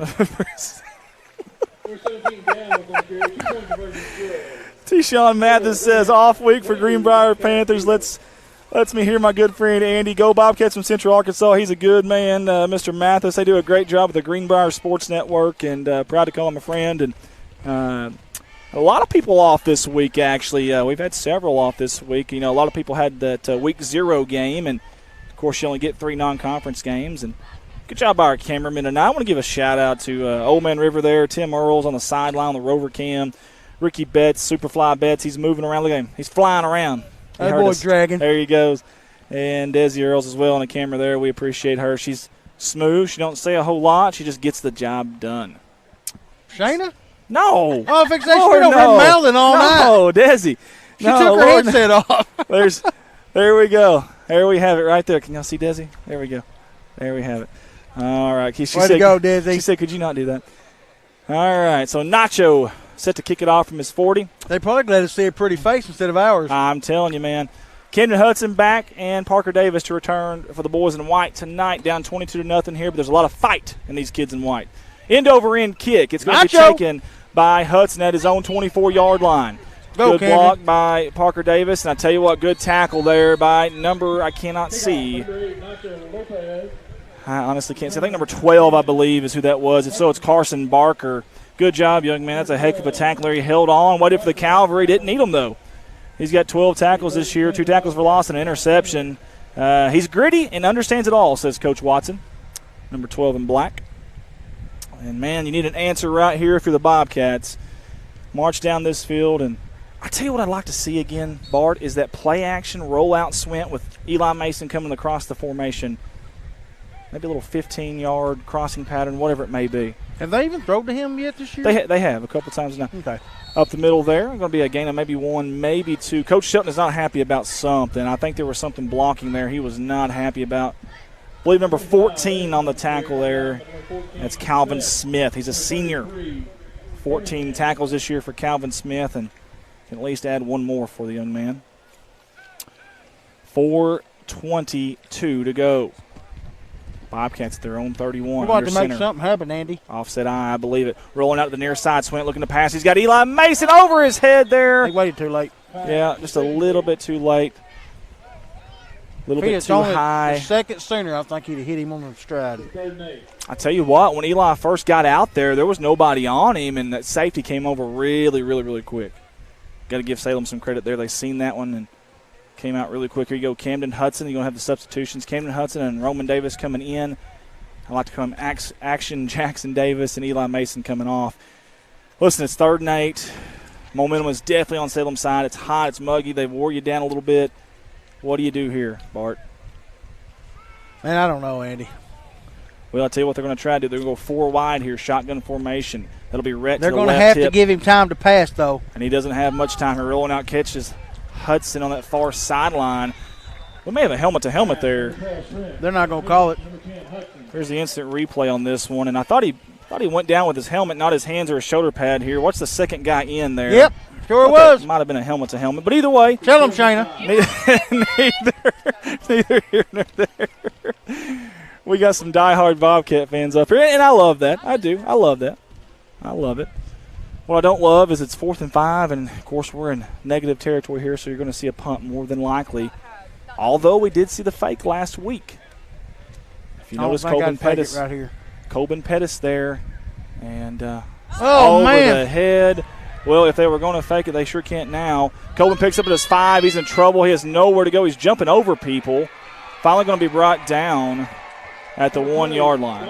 T-Shawn Mathis says, off week for Greenbrier Panthers. Let's me hear my good friend Andy. Go Bobcats from Central Arkansas. He's a good man, Mr. Mathis. They do a great job with the Greenbrier Sports Network, and proud to call him a friend. And a lot of people off this week, actually. We've had several off this week. A lot of people had that week 0 game, and, of course, you only get 3 non-conference games. And Good job by our cameraman tonight. I want to give a shout-out to Old Man River there, Tim Earls on the sideline on the rover cam, Ricky Betts, Superfly Betts. He's moving around. Look at him. He's flying around. That boy dragging. There he goes. And Desi Earls as well on the camera there. We appreciate her. She's smooth. She don't say a whole lot. She just gets the job done. Shayna? No. Oh, if it's she's been over here mouthing all night. No, Desi. She took her headset off. There we go. There we have it right there. Can y'all see Desi? There we go. There we have it. All right. Way to go, Desi. She said, could you not do that? All right. So Nacho set to kick it off from his 40. They probably glad to see a pretty face instead of ours. I'm telling you, man. Camden Hudson back and Parker Davis to return for the boys in white tonight, down 22-0 here, but there's a lot of fight in these kids in white. End-over-end kick. It's going to be taken by Hudson at his own 24-yard line. Good block by Parker Davis, and I tell you what, good tackle there by number I cannot see. I honestly can't see. I think number 12, I believe, is who that was. If so, it's Carson Barker. Good job, young man. That's a heck of a tackler. He held on, waited for the Cavalry. Didn't need him, though. He's got 12 tackles this year, 2 tackles for loss and an interception. He's gritty and understands it all, says Coach Watson, number 12 in black. And, man, you need an answer right here if you're the Bobcats. March down this field, and I tell you what I'd like to see again, Bart, is that play-action rollout swint with Eli Mason coming across the formation. Maybe a little 15-yard crossing pattern, whatever it may be. Have they even thrown to him yet this year? They have a couple times now. Okay. Up the middle there, going to be a gain of maybe 1, maybe 2. Coach Shelton is not happy about something. I think there was something blocking there he was not happy about. I believe number 14 on the tackle there. That's Calvin Smith. He's a senior. 14 tackles this year for Calvin Smith, and can at least add 1 more for the young man. 4:22 to go. Bobcats at their own 31. We're about to make something happen, Andy. Offset I believe it. Rolling out to the near side. Swint looking to pass. He's got Eli Mason over his head there. He waited too late. Yeah, just a little bit too late. A little bit too high. A second sooner, I think he'd have hit him on the stride. I tell you what, when Eli first got out there was nobody on him, and that safety came over really, really, really quick. Got to give Salem some credit there. They seen that one and came out really quick. Here you go, Camden Hudson. You're going to have the substitutions. Camden Hudson and Roman Davis coming in. I like to call him Action Jackson Davis and Eli Mason coming off. Listen, it's 3rd and 8. Momentum is definitely on Salem's side. It's hot. It's muggy. They wore you down a little bit. What do you do here, Bart? Man, I don't know, Andy. Well, I'll tell you what they're going to try to do. They're going to go 4 wide here, shotgun formation. That'll be Rhett to the left. They're going to have to give him time to pass, though. And he doesn't have much time. He's rolling out catches. Hudson on that far sideline. We may have a helmet-to-helmet there. They're not going to call it. There's the instant replay on this one, and I thought he went down with his helmet, not his hands or his shoulder pad here. What's the second guy in there? Yep, sure it was. Might have been a helmet-to-helmet, but either way. Tell him, Shayna. Neither here nor there. We got some diehard Bobcat fans up here, and I love that. I do. I love that. I love it. What I don't love is it's 4th and 5, and, of course, we're in negative territory here, so you're going to see a punt more than likely. Although we did see the fake last week. If you notice, Coben Pettis right here. Coben Pettis there, and over the head. Well, if they were going to fake it, they sure can't now. Coben picks up at his 5. He's in trouble. He has nowhere to go. He's jumping over people. Finally going to be brought down at the 1-yard line.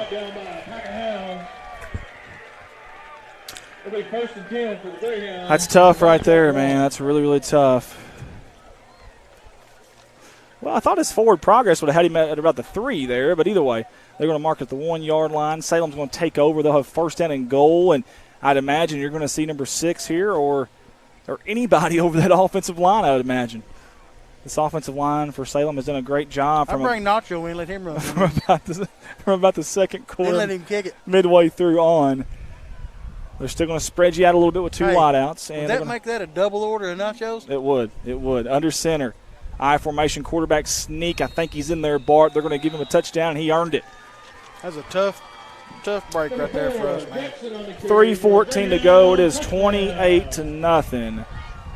That's tough right there, man. That's really, really tough. Well, I thought his forward progress would have had him at about the 3 there, but either way, they're going to mark at the 1-yard line. Salem's going to take over. They'll have 1st down and goal, and I'd imagine you're going to see number 6 here or anybody over that offensive line, I would imagine. This offensive line for Salem has done a great job. I'll bring Nacho in and let him run. From about the second quarter. Then let him kick it. Midway through on. They're still going to spread you out a little bit with 2 wideouts. Would that make that a double order of nachos? It would. It would. Under center. I formation quarterback sneak. I think he's in there, Bart. They're going to give him a touchdown, and he earned it. That's a tough break right there for us, man. 3:14 to go. It is 28-0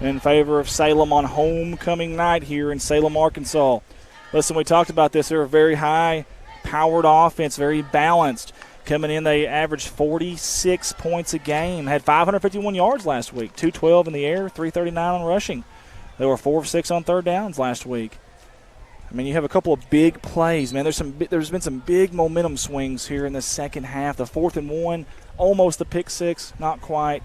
in favor of Salem on homecoming night here in Salem, Arkansas. Listen, we talked about this. They're a very high-powered offense, very balanced. Coming in, they averaged 46 points a game. Had 551 yards last week, 212 in the air, 339 on rushing. They were 4 of 6 on 3rd downs last week. I mean, you have a couple of big plays, man. There's been some big momentum swings here in the second half. The 4th and 1, almost the pick six, not quite.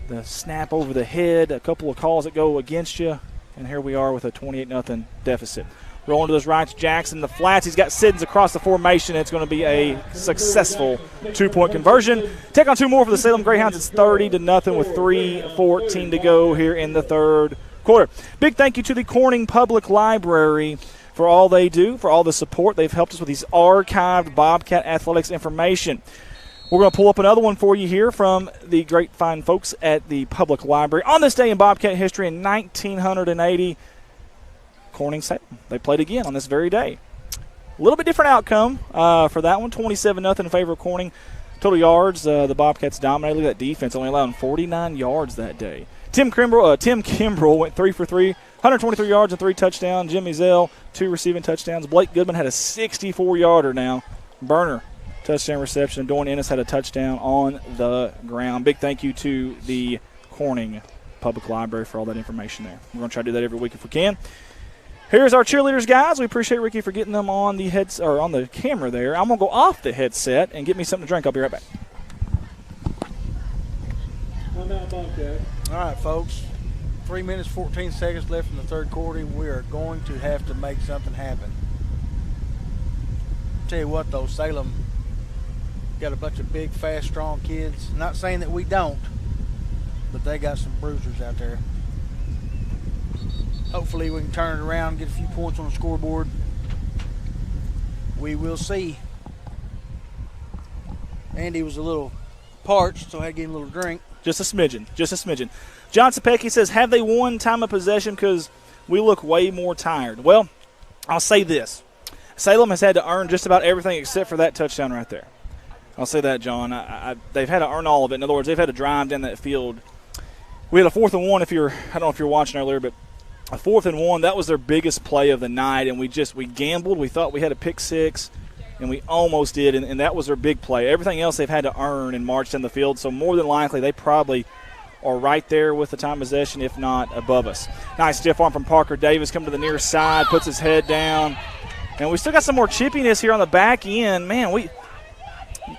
The snap over the head, a couple of calls that go against you, and here we are with a 28-0 deficit. Rolling to his right to Jackson, the flats. He's got Siddons across the formation. It's going to be a successful 2-point conversion. Take on 2 more for the Salem Greyhounds. It's 30-0 with 3:14 to go here in the third quarter. Big thank you to the Corning Public Library for all they do, for all the support. They've helped us with these archived Bobcat athletics information. We're going to pull up another one for you here from the great fine folks at the Public Library. On this day in Bobcat history in 1980, Corning Salem. They played again on this very day. A little bit different outcome for that one, 27-0 in favor of Corning. Total yards, the Bobcats dominated. Look at that defense, only allowing 49 yards that day. Tim Kimbrell went 3 for 3, 123 yards and 3 touchdowns. Jimmy Zell, 2 receiving touchdowns. Blake Goodman had a 64-yarder now. Burner, touchdown reception. Doyne Ennis had a touchdown on the ground. Big thank you to the Corning Public Library for all that information there. We're going to try to do that every week if we can. Here's our cheerleaders, guys. We appreciate Ricky for getting them on the on the camera there. I'm going to go off the headset and get me something to drink. I'll be right back. All right, folks. 3 minutes, 14 seconds left in the third quarter. We are going to have to make something happen. Tell you what, though, Salem got a bunch of big, fast, strong kids. Not saying that we don't, but they got some bruisers out there. Hopefully we can turn it around, get a few points on the scoreboard. We will see. Andy was a little parched, so I had to give him a little drink. Just a smidgen. John Sapecki says, have they won time of possession because we look way more tired? Well, I'll say this. Salem has had to earn just about everything except for that touchdown right there. I'll say that, John. They've had to earn all of it. In other words, they've had to drive down that field. We had a 4th and 1 I don't know if you're watching earlier, but a 4th and 1, that was their biggest play of the night, and we gambled. We thought we had a pick six, and we almost did, and that was their big play. Everything else they've had to earn and march down the field, so more than likely they probably are right there with the time possession, if not above us. Nice stiff arm from Parker Davis, coming to the near side, puts his head down, and we still got some more chippiness here on the back end. Man, you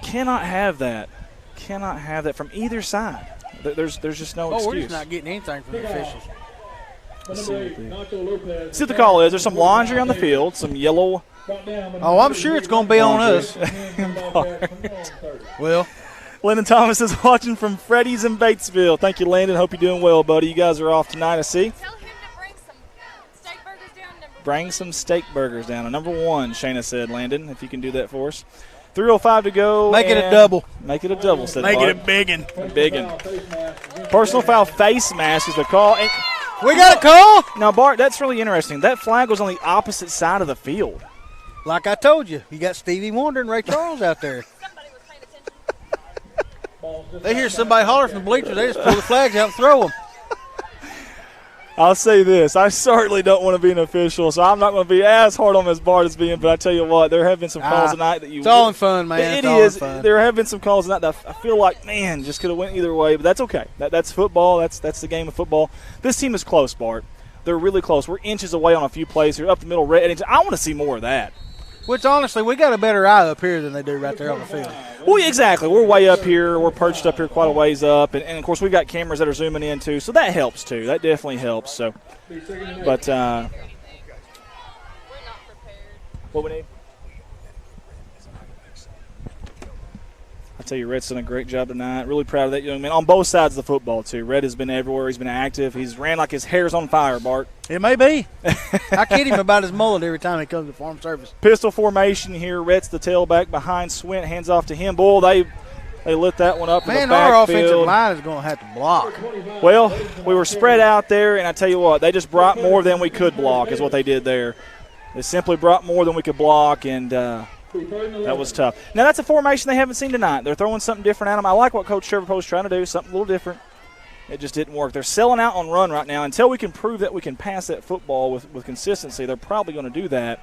cannot have that. Cannot have that from either side. There's just no excuse. We're just not getting anything from the officials. See what the call is. There's some laundry on the field, some yellow. Oh, I'm sure it's going to be on us. Well, Landon Thomas is watching from Freddy's in Batesville. Thank you, Landon. Hope you're doing well, buddy. You guys are off tonight, I see. Tell him to bring some steak burgers down. Bring some steak burgers down. Number 1, Shayna said, Landon, if you can do that for us. 3:05 to go. Make it a double. Make it a double, said Make Bart. it a biggin. Personal foul face mask is the call. And we got a call? Now, Bart, that's really interesting. That flag was on the opposite side of the field. Like I told you, you got Stevie Wonder and Ray Charles out there. They hear somebody holler from the bleachers, they just pull the flags out and throw them. I'll say this. I certainly don't want to be an official, so I'm not going to be as hard on as Bart as being, but I tell you what, there have been some calls tonight that you – It's all in fun, man. It is. There have been some calls tonight that I feel like, man, just could have went either way, but that's okay. That's football. That's the game of football. This team is close, Bart. They're really close. We're inches away on a few plays here, up the middle. I want to see more of that. Which, honestly, we got a better eye up here than they do right there on the field. Well, exactly. We're way up here. We're perched up here quite a ways up. And of course, we've got cameras that are zooming in, too. So that helps, too. That definitely helps. So, but what we need? I tell you, Red's done a great job tonight. Really proud of that young man on both sides of the football, too. Red has been everywhere. He's been active. He's ran like his hair's on fire, Bart. It may be. I kid him about his mullet every time he comes to farm service. Pistol formation here. Rhett's the tailback behind Swint. Hands off to him. Boy, they lit that one up in the backfield. Man, our offensive line is going to have to block. Well, we were spread out there, and I tell you what, they just brought more than we could block is what they did there. They simply brought more than we could block, and that was tough. Now, that's a formation they haven't seen tonight. They're throwing something different at them. I like what Coach Trevor Poe's trying to do, something a little different. It just didn't work. They're selling out on run right now. Until we can prove that we can pass that football with consistency, they're probably going to do that.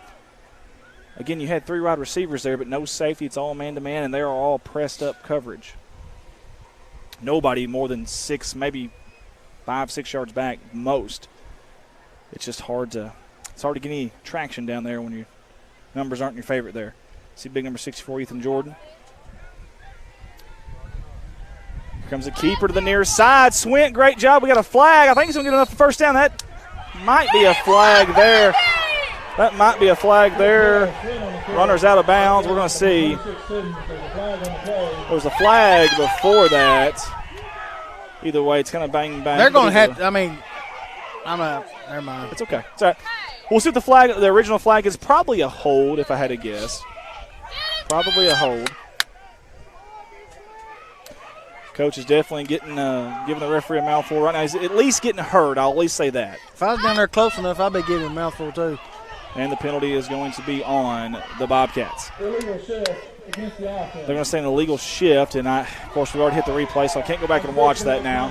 Again, you had 3 wide receivers there, but no safety. It's all man-to-man, and they are all pressed-up coverage. Nobody more than 6, maybe 5, 6 yards back most. It's just hard to It's hard to get any traction down there when your numbers aren't in your favorite there. See big number 64, Ethan Jordan. Here comes the keeper to the near side. Swint, great job. We got a flag. I think he's going to get enough for first down. That might be a flag there. That might be a flag there. Runner's out of bounds. We're going to see. There was a flag before that. Either way, it's kind of bang, bang. They're going to have to, never mind. It's okay. It's all right. We'll see what the original flag is. Probably a hold, if I had to guess. Probably a hold. Coach is definitely giving the referee a mouthful right now. He's at least getting hurt. I'll at least say that. If I was down there close enough, I'd be giving him a mouthful too. And the penalty is going to be on the Bobcats. They're going to say an illegal shift, and of course, we already hit the replay, so I can't go back and watch that now.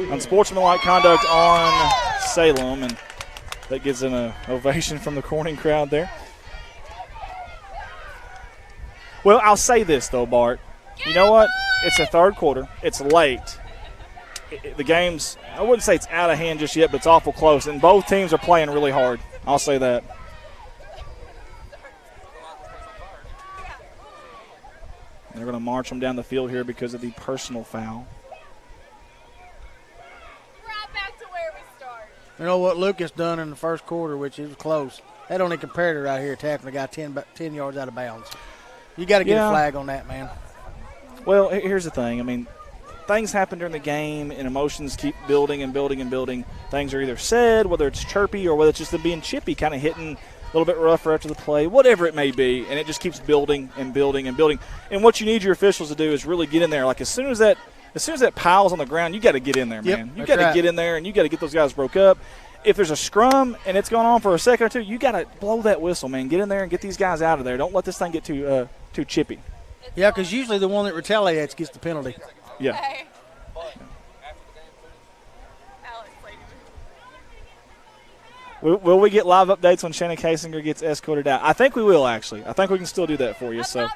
Unsportsmanlike conduct on Salem, and that gets an ovation from the Corning crowd there. Well, I'll say this, though, Bart. You know what? It's the third quarter. It's late. The game's, I wouldn't say it's out of hand just yet, but it's awful close, and both teams are playing really hard. I'll say that. They're going to march them down the field here because of the personal foul. Right back to where we started. You know what Lucas done in the first quarter, which is close. That only compared to right here, tackling a guy 10 yards out of bounds. You got to get a flag on that, man. Well, here's the thing. I mean, things happen during the game, and emotions keep building and building and building. Things are either said, whether it's chirpy or whether it's just them being chippy, kind of hitting a little bit rougher after the play, whatever it may be, and it just keeps building and building and building. And what you need your officials to do is really get in there. Like as soon as that pile's on the ground, you got to get in there, man. You got to get in there, and you got to get those guys broke up. If there's a scrum and it's going on for a second or two, you got to blow that whistle, man. Get in there and get these guys out of there. Don't let this thing get too chippy. Yeah, because usually the one that retaliates gets the penalty. Yeah. Okay. Will we get live updates when Shanna Kasinger gets escorted out? I think we will, actually. I think we can still do that for you. So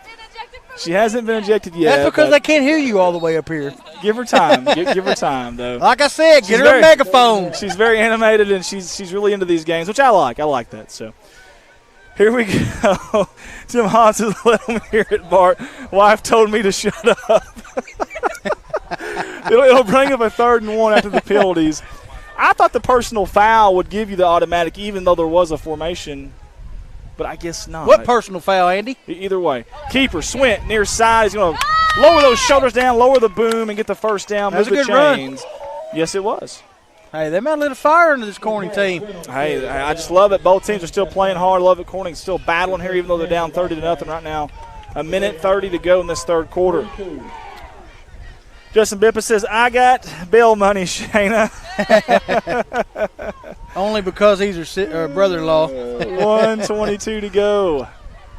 she hasn't been ejected yet. That's because they can't hear you all the way up here. Give her time. give her time, though. Like I said, get her a megaphone. She's very animated, and she's really into these games, which I like. I like that. So here we go. Tim Haas has let them hear it, Bart. Wife told me to shut up. It'll bring up a 3rd and 1 after the penalties. I thought the personal foul would give you the automatic, even though there was a formation, but I guess not. What personal foul, Andy? Either way. Keeper, Swint, near side. He's going to lower those shoulders down, lower the boom, and get the first down. That was move a the good run. chains. Yes, it was. Hey, they might have lit a fire into this Corning team. Hey, I just love it. Both teams are still playing hard. I love it. Corning's still battling here, even though they're down 30-0 right now. 1:30 to go in this 3rd quarter. Justin Bippa says, I got bail money, Shayna. Only because he's her brother-in-law. 1:22 to go.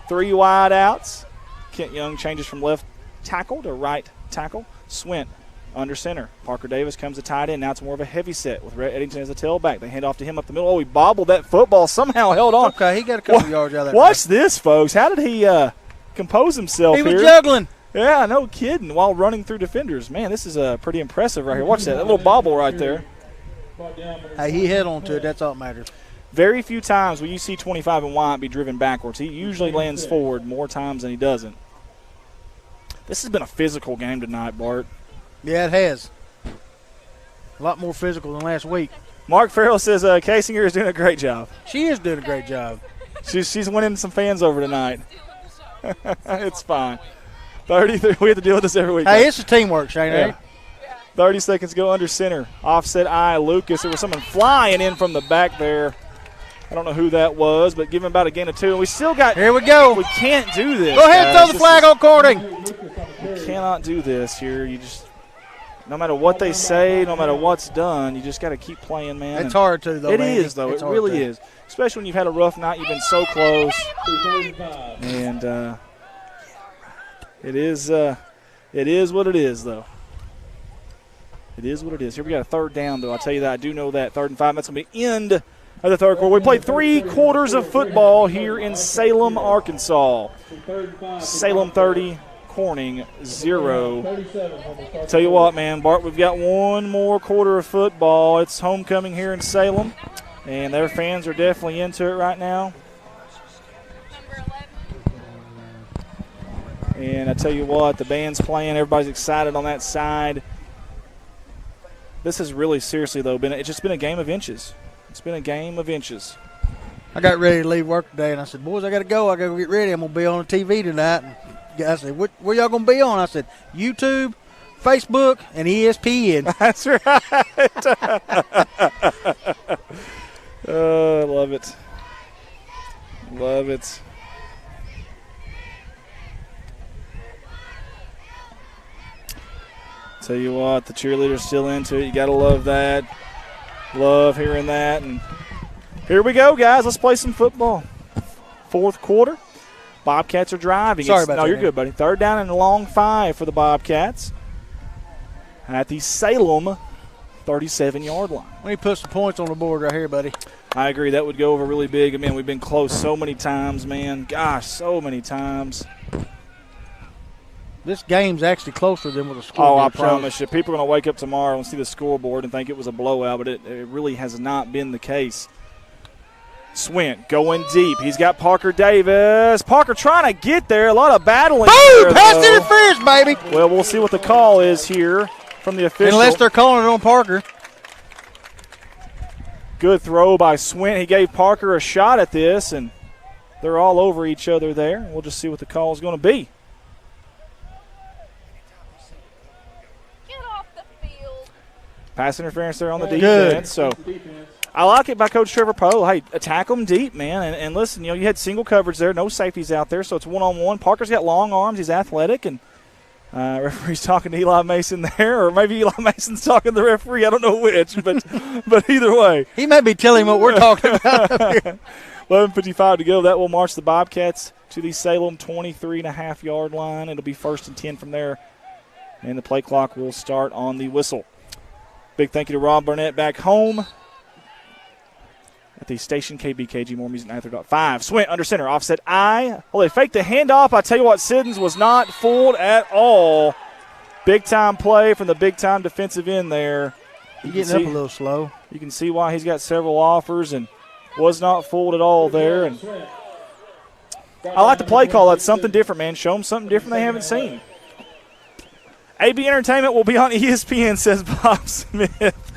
3 wide outs. Kent Young changes from left tackle to right tackle. Swint under center. Parker Davis comes to tight end. Now it's more of a heavy set with Rhett Eddington as a tailback. They hand off to him up the middle. Oh, he bobbled that football. Somehow held on. Okay, he got a couple yards out of that. Watch this, folks. How did he compose himself here? He was juggling. Yeah, no kidding, while running through defenders. Man, this is pretty impressive right here. Watch that little bobble right there. Hey, he held on to it. That's all that matters. Very few times will you see 25 and Wyatt be driven backwards. He usually lands forward more times than he doesn't. This has been a physical game tonight, Bart. Yeah, it has. A lot more physical than last week. Mark Farrell says Kasinger is doing a great job. She is doing a great job. She's winning some fans over tonight. It's fine. 33. We have to deal with this every week. Hey, it's a teamwork, Shane. Yeah. 30 seconds to go under center. Offset eye, Lucas. There was someone flying in from the back there. I don't know who that was, but give him about a gain of 2. And we still got. Here we go. We can't do this. Go ahead and throw the flag on Corning. You cannot do this here. You just, no matter what they say, no matter what's done, you just got to keep playing, man. It's hard to, though. It is, though. It really is. Especially when you've had a rough night. You've been so close. And it is what it is, though. It is what it is. Here we got a 3rd down, though. I'll tell you that. I do know that. 3rd and 5. That's going to be the end of the 3rd quarter. We played 3 quarters of football here in Salem, Arkansas. Salem 30, Corning 0. Tell you what, man, Bart, we've got one more quarter of football. It's homecoming here in Salem. And their fans are definitely into it right now. And I tell you what, the band's playing. Everybody's excited on that side. This has really, seriously, though, it's just been a game of inches. It's been a game of inches. I got ready to leave work today, and I said, boys, I got to go. I got to get ready. I'm going to be on the TV tonight. And I said, where y'all going to be on? I said, YouTube, Facebook, and ESPN. That's right. Oh, I love it. Love it. Tell you what, the cheerleaders still into it. You got to love that. Love hearing that. And here we go, guys. Let's play some football. Fourth quarter. Bobcats are driving. Sorry about that. No, you're good, buddy. Third down and a long 5 for the Bobcats at the Salem 37-yard line. We need to put some points on the board right here, buddy. I agree. That would go over really big. I mean, we've been close so many times, man. Gosh, so many times. This game's actually closer than what the scoreboard I shows. promise you. People are going to wake up tomorrow and see the scoreboard and think it was a blowout, but it really has not been the case. Swint going deep. He's got Parker Davis. Parker trying to get there. A lot of battling. Boom! Pass interference, baby. Well, we'll see what the call is here from the official. Unless they're calling it on Parker. Good throw by Swint. He gave Parker a shot at this, and they're all over each other there. We'll just see what the call is going to be. Pass interference there on the defense. So I like it by Coach Trevor Poe. Hey, attack them deep, man. And listen, you had single coverage there, no safeties out there, so it's one-on-one. Parker's got long arms. He's athletic, and referee's talking to Eli Mason there, or maybe Eli Mason's talking to the referee. I don't know which, but either way. He may be telling what we're talking about. 11:55 to go. That will march the Bobcats to the Salem 23.5-yard line. It'll be 1st and 10 from there, and the play clock will start on the whistle. Big thank you to Rob Burnett back home at the station KBKG. More music, 9:05. Swint under center, offset I. Well, they faked the handoff. I tell you what, Siddons was not fooled at all. Big time play from the big time defensive end there. He's getting up a little slow. You can see why he's got several offers and was not fooled at all there. And I like the play call. That's something different, man. Show them something different they haven't seen. AB Entertainment will be on ESPN, says Bob Smith.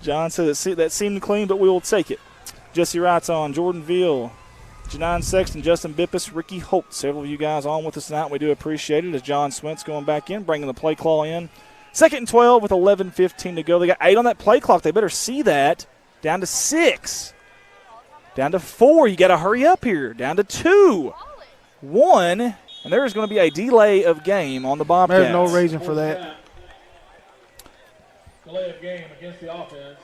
John said that seemed clean, but we will take it. Jesse Wright's on. Jordan Veal, Janine Sexton, Justin Bippus, Ricky Holt. Several of you guys on with us tonight. We do appreciate it as John Swint's going back in, bringing the play clock in. 2nd and 12 with 11:15 to go. They got 8 on that play clock. They better see that. Down to 6. Down to 4. You got to hurry up here. Down to 2. 1. And there is going to be a delay of game on the Bobcats. There's no reason for that. Delay of game against the offense.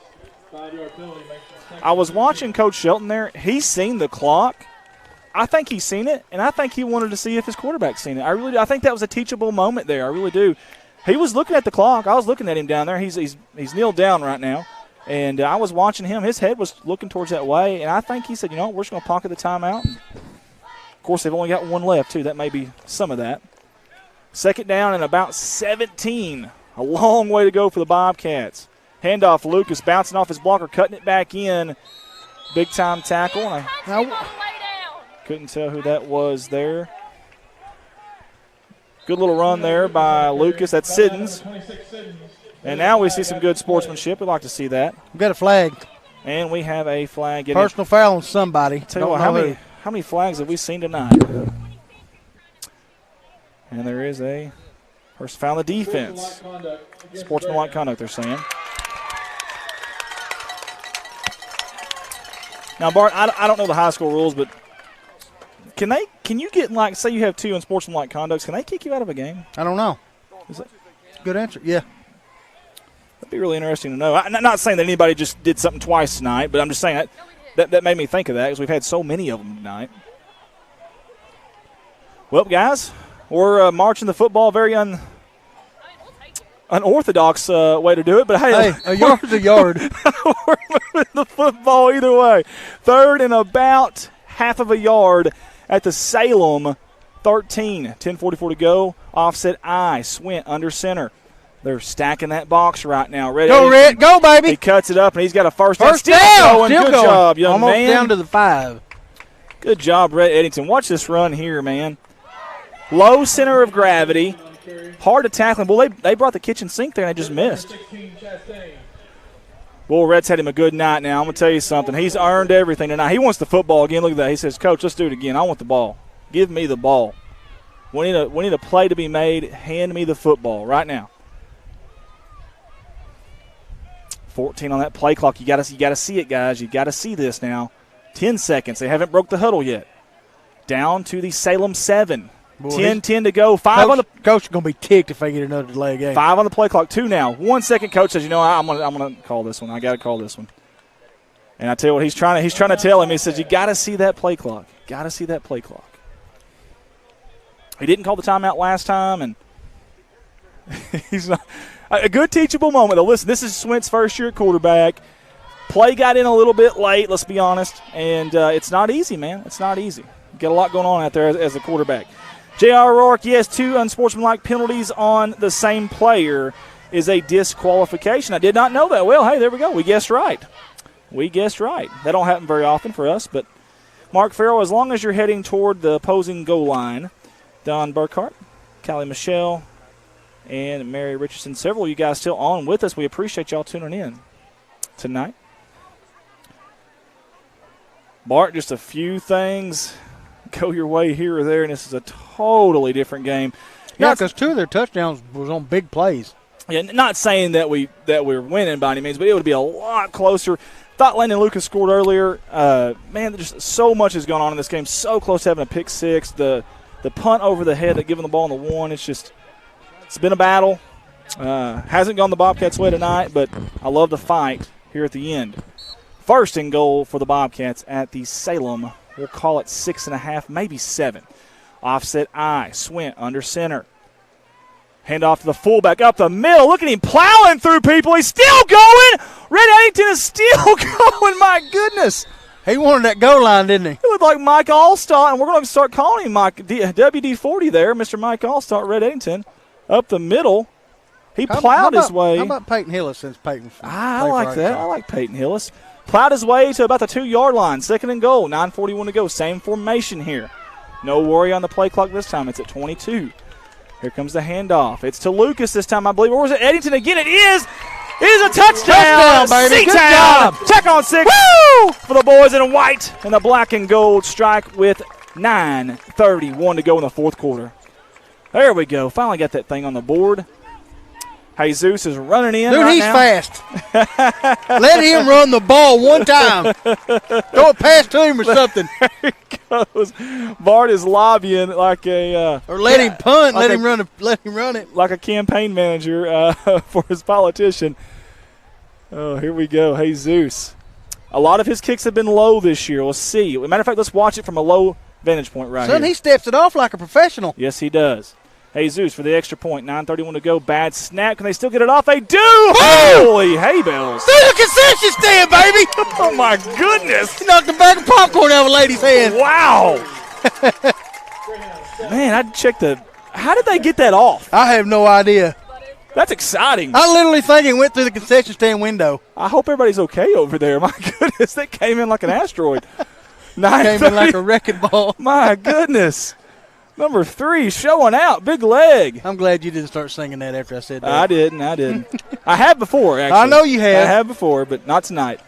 5-yard penalty makes it. I was watching Coach Shelton there. He's seen the clock. I think he's seen it, and I think he wanted to see if his quarterback's seen it. I really do. I think that was a teachable moment there. I really do. He was looking at the clock. I was looking at him down there. He's kneeled down right now, and I was watching him. His head was looking towards that way, and I think he said, you know what, we're just going to pocket the timeout. Of course, they've only got 1 left, too. That may be some of that. 2nd down and about 17. A long way to go for the Bobcats. Handoff, Lucas bouncing off his blocker, cutting it back in. Big-time tackle. And I couldn't tell who that was there. Good little run there by Lucas. That's Siddons. And now we see some good sportsmanship. We'd like to see that. We've got a flag. And we have a flag. Personal foul on somebody. Tell you what, how many flags have we seen tonight? And there is a personal foul on the defense. Sportsmanlike conduct, they're saying. Now, Bart, I don't know the high school rules, but can you get, like, say you have 2 in sportsmanlike conducts, can they kick you out of a game? I don't know. Good answer. Yeah. That'd be really interesting to know. I'm not saying that anybody just did something twice tonight, but I'm just saying that made me think of that because we've had so many of them tonight. Well, guys, we're marching the football very unorthodox way to do it, but hey, a yard's a yard. We're moving the football either way. 3rd and about half of a yard at the Salem 13. 10:44 to go. Offset I. Swint under center. They're stacking that box right now. Red Go, Red. Go, baby. He cuts it up, and he's got a first down. First down. Still going. Good job, young Almost man. down to the 5. Good job, Red Eddington. Watch this run here, man. Low center of gravity. Hard to tackle. Well, they brought the kitchen sink there, and they just missed. Well, Red's had him a good night now. I'm going to tell you something. He's earned everything tonight. He wants the football again. Look at that. He says, Coach, let's do it again. I want the ball. Give me the ball. We need a play to be made. Hand me the football right now. 14 on that play clock. You got to see it, guys. You got to see this now. 10 seconds. They haven't broke the huddle yet. Down to the Salem 7. 10 to go. Coach is going to be ticked if they get another delay game. 5 on the play clock. 2 now. 1 second. Coach says, I'm gonna call this one. I got to call this one. And I tell you what, he's trying to tell him. He says, you got to see that play clock. Got to see that play clock. He didn't call the timeout last time, and he's not a good teachable moment. Though, listen, this is Swint's first year at quarterback. Play got in a little bit late, let's be honest, and it's not easy, man. It's not easy. Got a lot going on out there as a quarterback. J.R. O'Rourke, yes, 2 unsportsmanlike penalties on the same player is a disqualification. I did not know that. Well, hey, there we go. We guessed right. That don't happen very often for us, but Mark Farrell, as long as you're heading toward the opposing goal line, Don Burkhart, Callie Michelle, and Mary Richardson, several of you guys still on with us. We appreciate y'all tuning in tonight. Bart, just a few things go your way here or there, and this is a totally different game. Yeah, because 2 of their touchdowns was on big plays. Yeah, not saying that we're winning by any means, but it would be a lot closer. Thought Landon Lucas scored earlier. Man, just so much has gone on in this game. So close to having a pick 6. The punt over the head that giving the ball on the 1. It's been a battle. Hasn't gone the Bobcats' way tonight, but I love the fight here at the end. First and goal for the Bobcats at the Salem. We'll call it 6.5, maybe 7. Offset I. Swint under center. Hand off to the fullback up the middle. Look at him plowing through people. He's still going. Red Eddington is still going. My goodness. He wanted that goal line, didn't he? He looked like Mike Allstott, and we're going to start calling him Mike WD-40 there, Mr. Mike Allstott, Red Eddington. Up the middle. He plowed his way. How about Peyton Hillis since Peyton? I like that. I like Peyton Hillis. Plowed his way to about the 2-yard line. 2nd and goal. 9:41 to go. Same formation here. No worry on the play clock this time. It's at 22. Here comes the handoff. It's to Lucas this time, I believe. Or was it Eddington again? It is. It is a touchdown. Baby. Good job. job. Check on 6. Woo! For the boys in white and the black and gold strike with 9:31 to go in the 4th quarter. There we go. Finally got that thing on the board. Jesus is running in. Dude, right he's now. fast. Let him run the ball one time. Throw it past to him or something. There he goes. Bart is lobbying like a or let him punt. Like let him run it. Like a campaign manager for his politician. Oh, here we go. Jesus. A lot of his kicks have been low this year. Let's see. As a matter of fact, let's watch it from a low vantage point right here. Son, he steps it off like a professional. Yes, he does. Jesus for the extra point. 9:31 to go. Bad snap. Can they still get it off? They do. Holy hay bales. Through the concession stand, baby. Oh, my goodness. He knocked a bag of popcorn out of a lady's hand. Wow. Man, I'd check how did they get that off? I have no idea. That's exciting. I literally think it went through the concession stand window. I hope everybody's okay over there. My goodness, that came in like an asteroid. Came in like a wrecking ball. My goodness. Number 3, showing out. Big leg. I'm glad you didn't start singing that after I said that. I didn't. I have before, actually. I know you have. I have before, but not tonight.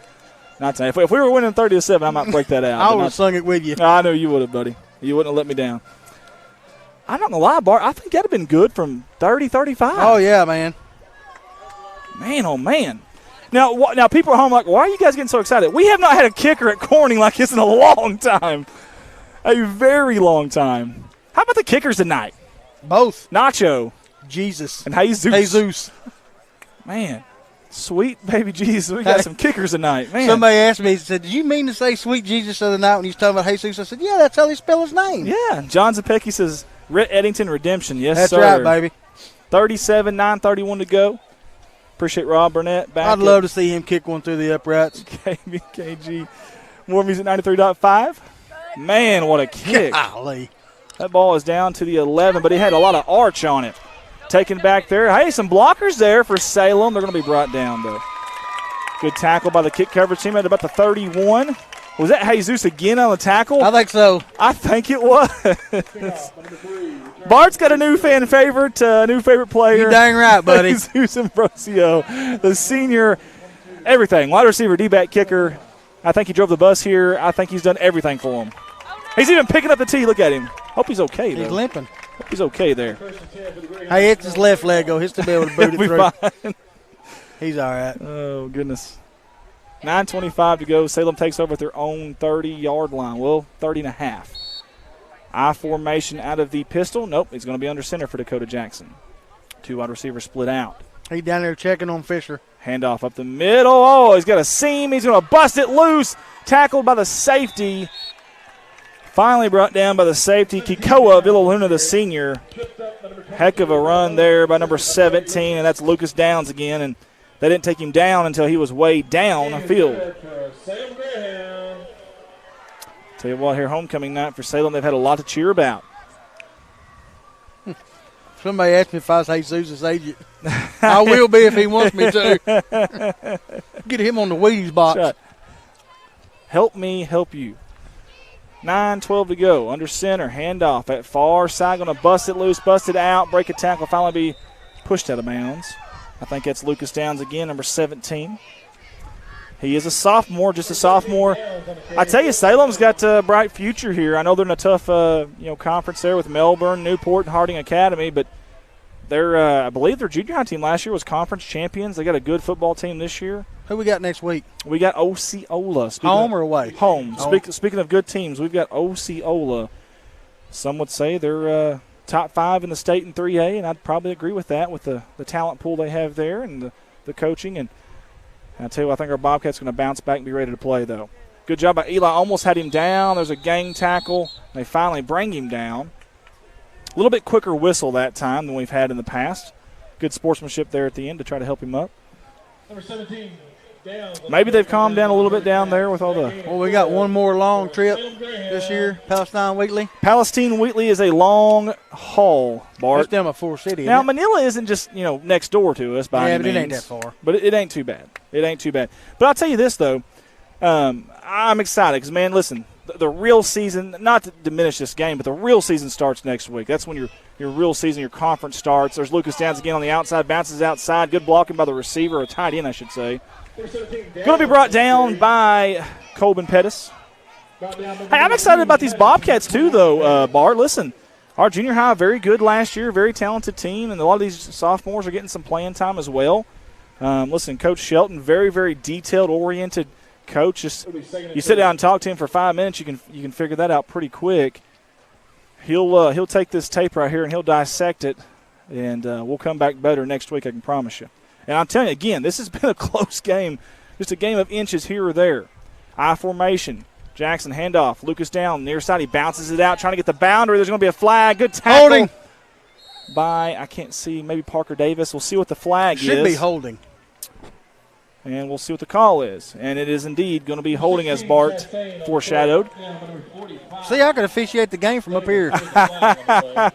Not tonight. If we were winning 30-7, I might break that out. I would have sung it with you. I know you would have, buddy. You wouldn't have let me down. I'm not going to lie, Bart. I think that would have been good from 30-35. Oh, yeah, man. Man, oh, man. Now people at home are like, why are you guys getting so excited? We have not had a kicker at Corning like this in a long time. A very long time. How about the kickers tonight? Both. Nacho. Jesus. And Jesus. Man. Sweet baby Jesus. We got some kickers tonight. Man. Somebody asked me, said, did you mean to say sweet Jesus the other night when you was talking about Jesus? I said, yeah, that's how they spell his name. Yeah. John Zapecki says, Eddington Redemption. Yes, that's sir. That's right, baby. 37, 9:31 to go. Appreciate Rob Burnett back. I'd love to see him kick one through the uprights. KG. More Music 93.5. Man, what a kick. Golly. That ball is down to the 11, but it had a lot of arch on it. taken back there. Hey, some blockers there for Salem. They're going to be brought down, though. Good tackle by the kick coverage team at about the 31. Was that Jesus again on the tackle? I think so. I think it was. Bart's got a new fan favorite, new favorite player. You dang right, buddy. Jesus Ambrosio, the senior, everything. Wide receiver, D-back kicker. I think he drove the bus here. I think he's done everything for him. He's even picking up the tee. Look at him. Hope he's okay, though. He's limping. Hope he's okay there. Hey, it's his left leg, though. He'll still be able to boot it through. Fine. He's all right. Oh, goodness. 9:25 to go. Salem takes over at their own 30-yard line. Well, 30 and a half. I formation out of the pistol. Nope, he's going to be under center for Dakota Jackson. 2 wide receivers split out. He's down there checking on Fisher. Handoff up the middle. Oh, he's got a seam. He's going to bust it loose. Tackled by the safety. Finally brought down by the safety. Kikoa Villaluna, the senior. Heck of a run there by number 17, and that's Lucas Downs again. And they didn't take him down until he was way down the field. Tell you what, here, homecoming night for Salem, they've had a lot to cheer about. Somebody asked me if I was Jesus' agent. I will be if he wants me to. Get him on the Wheaties box. Right. Help me help you. 9:12 to go. Under center, handoff at far side. Going to bust it loose, bust it out, break a tackle, finally be pushed out of bounds. I think that's Lucas Downs again, number 17. He is a sophomore, just a sophomore. I tell you, Salem's got a bright future here. I know they're in a tough conference there with Melbourne, Newport, and Harding Academy, but they're I believe their junior high team last year was conference champions. They got a good football team this year. Who we got next week? We got Osceola. Home or away? Home. Speaking of good teams, we've got Osceola. Some would say they're top 5 in the state in 3A, and I'd probably agree with that with the talent pool they have there and the coaching. And I tell you what, I think our Bobcats going to bounce back and be ready to play, though. Good job by Eli. Almost had him down. There's a gang tackle. They finally bring him down. A little bit quicker whistle that time than we've had in the past. Good sportsmanship there at the end to try to help him up. Number 17. Maybe they've calmed down a little bit down there with all the. Well, we got one more long trip this year, Palestine Wheatley. Palestine Wheatley is a long haul, Bart. That's down by Fort City. Now, Manila isn't just next door to us by any means. But it ain't that far. But it ain't too bad. It ain't too bad. But I'll tell you this though, I'm excited because man, listen, the real season. Not to diminish this game, but the real season starts next week. That's when your real season, your conference starts. There's Lucas Downs again on the outside, bounces outside. Good blocking by the receiver, or tight end, I should say. Going to be brought down by Colbin Pettis. Hey, I'm excited about these Bobcats too, though, Bart. Listen, our junior high, very good last year, very talented team, and a lot of these sophomores are getting some playing time as well. Listen, Coach Shelton, very, very detailed-oriented coach. Just you sit down and talk to him for 5 minutes, you can figure that out pretty quick. He'll take this tape right here and he'll dissect it, and we'll come back better next week, I can promise you. And I'm telling you, again, this has been a close game, just a game of inches here or there. I formation. Jackson handoff. Lucas down near side. He bounces it out, trying to get the boundary. There's going to be a flag. Good tackle. Holding. By, I can't see, maybe Parker Davis. We'll see what the flag is. Should be holding. And we'll see what the call is. And it is indeed going to be holding, as Bart foreshadowed. See, I could officiate the game from up here. I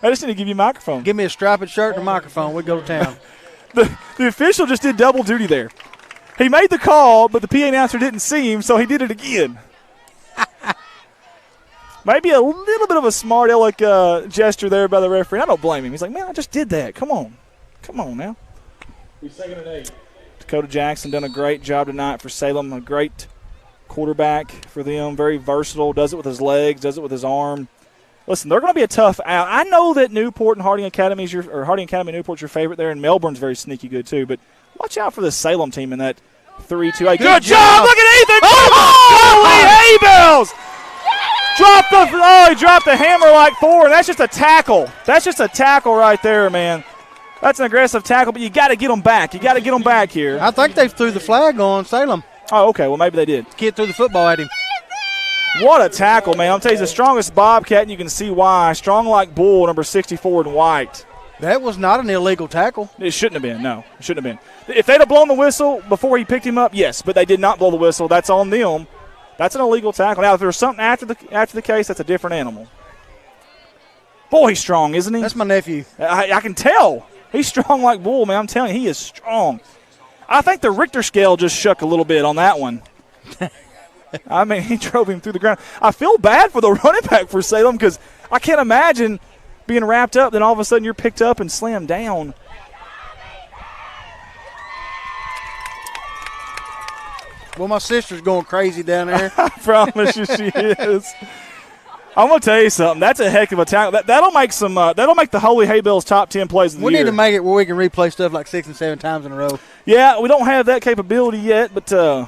just need to give you a microphone. Give me a striped shirt and a microphone. We go to town. The official just did double duty there. He made the call, but the PA announcer didn't see him, so he did it again. Maybe a little bit of a smart aleck gesture there by the referee. I don't blame him. He's like, man, I just did that. Come on now. He's 2nd and 8. Dakota Jackson done a great job tonight for Salem. A great quarterback for them. Very versatile. Does it with his legs. Does it with his arm. Listen, they're going to be a tough out. I know that Newport and Harding Academy Newport's your favorite there, and Melbourne's very sneaky good too. But watch out for the Salem team in that 3-2. Good job! Look at Ethan! Holy hay-bells! He dropped the hammer like Thor, and that's just a tackle. That's just a tackle right there, man. That's an aggressive tackle, but you got to get them back. You got to get them back here. I think they threw the flag on Salem. Oh, okay. Well, maybe they did. Kid threw the football at him. What a tackle, man. I'll tell you, he's the strongest Bobcat, and you can see why. Strong like bull, number 64 in white. That was not an illegal tackle. It shouldn't have been, no. It shouldn't have been. If they'd have blown the whistle before he picked him up, yes, but they did not blow the whistle. That's on them. That's an illegal tackle. Now, if there's something after the case, that's a different animal. Boy, he's strong, isn't he? That's my nephew. I can tell. He's strong like bull, man. I'm telling you, he is strong. I think the Richter scale just shook a little bit on that one. I mean, he drove him through the ground. I feel bad for the running back for Salem because I can't imagine being wrapped up, then all of a sudden you're picked up and slammed down. Well, my sister's going crazy down there. I promise you she is. I'm gonna tell you something. That's a heck of a tackle. That'll make some. That'll make the Holy Hay Bills top 10 plays of the year. We need to make it where we can replay stuff like 6 and 7 times in a row. Yeah, we don't have that capability yet, but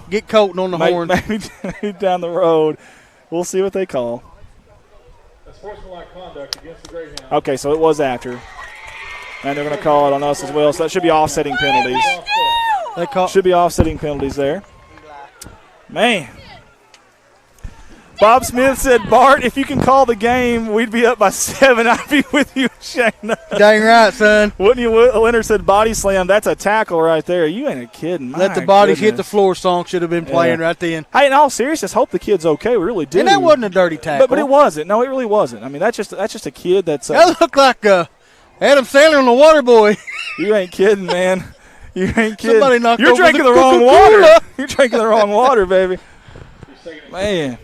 get Colton on the horn. Maybe down the road, we'll see what they call. Sportsmanlike conduct against the Greyhounds. Okay, so it was after, and they're gonna call it on us as well. So that should be offsetting penalties. Should be offsetting penalties there. Man. Bob Smith said, Bart, if you can call the game, we'd be up by 7. I'd be with you, Shayna. Dang right, son. Wouldn't you? Leonard said body slam. That's a tackle right there. You ain't kidding. Let the bodies hit the floor song should have been playing right then. Hey, in all seriousness, hope the kid's okay. We really do. And that wasn't a dirty tackle. But it wasn't. No, it really wasn't. I mean, that's just a kid that's. That looked like Adam Sandler on the water boy. You ain't kidding, man. You ain't kidding. Somebody knocked You're over drinking the wrong water. You're drinking the wrong water, baby. Man.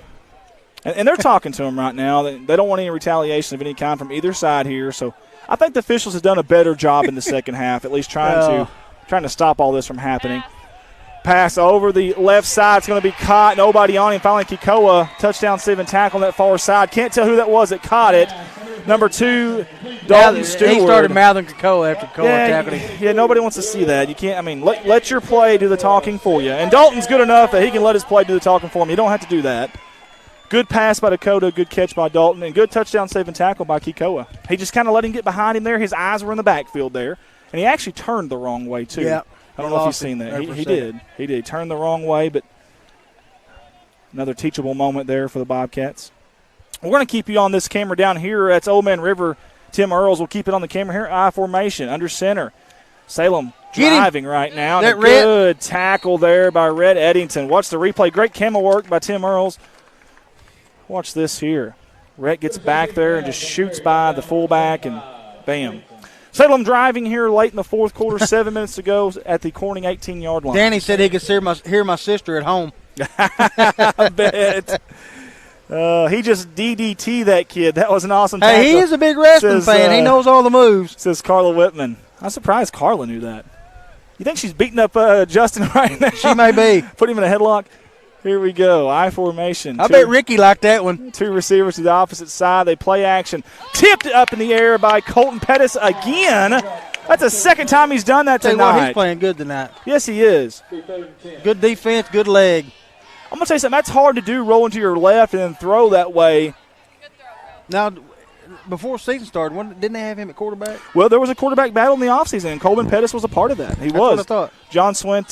And they're talking to him right now. They don't want any retaliation of any kind from either side here. So I think the officials have done a better job in the second half, at least trying to stop all this from happening. Pass over the left side. It's going to be caught. Nobody on him. Finally, Kikoa, touchdown saving tackle on that far side. Can't tell who that was that caught it. Number 2, Dalton Stewart. He started mouthing Kikoa after Kikoa tackled him. Yeah, nobody wants to see that. You can't. I mean, let your play do the talking for you. And Dalton's good enough that he can let his play do the talking for him. You don't have to do that. Good pass by Dakota, good catch by Dalton, and good touchdown saving tackle by Kikoa. He just kind of let him get behind him there. His eyes were in the backfield there, and he actually turned the wrong way too. Yeah, I don't know if you've seen that. He did. He did. He turned the wrong way, but another teachable moment there for the Bobcats. We're going to keep you on this camera down here. That's Old Man River. Tim Earls will keep it on the camera here. I formation, under center. Salem driving right now. And a good tackle there by Red Eddington. Watch the replay. Great camera work by Tim Earls. Watch this here. Rhett gets back there and just shoots by the fullback, and bam. Salem driving here late in the fourth quarter, 7 minutes to go at the Corning 18-yard line. Danny said he could hear my sister at home. I bet. He just DDT that kid. That was an awesome tackle. Hey, he is a big wrestling fan. He knows all the moves. Says Carla Whitman. I'm surprised Carla knew that. You think she's beating up Justin right now? She may be. Put him in a headlock. Here we go, I formation. I bet Ricky liked that one. 2 receivers to the opposite side. They play action. Tipped up in the air by Colton Pettis again. That's the second time he's done that tonight. He's playing good tonight. Yes, he is. Good defense, good leg. I'm going to tell you something. That's hard to do, rolling to your left and then throw that way. Now, before the season started, didn't they have him at quarterback? Well, there was a quarterback battle in the offseason, and Colbin Pettis was a part of that. That's was. What I thought. John Swint,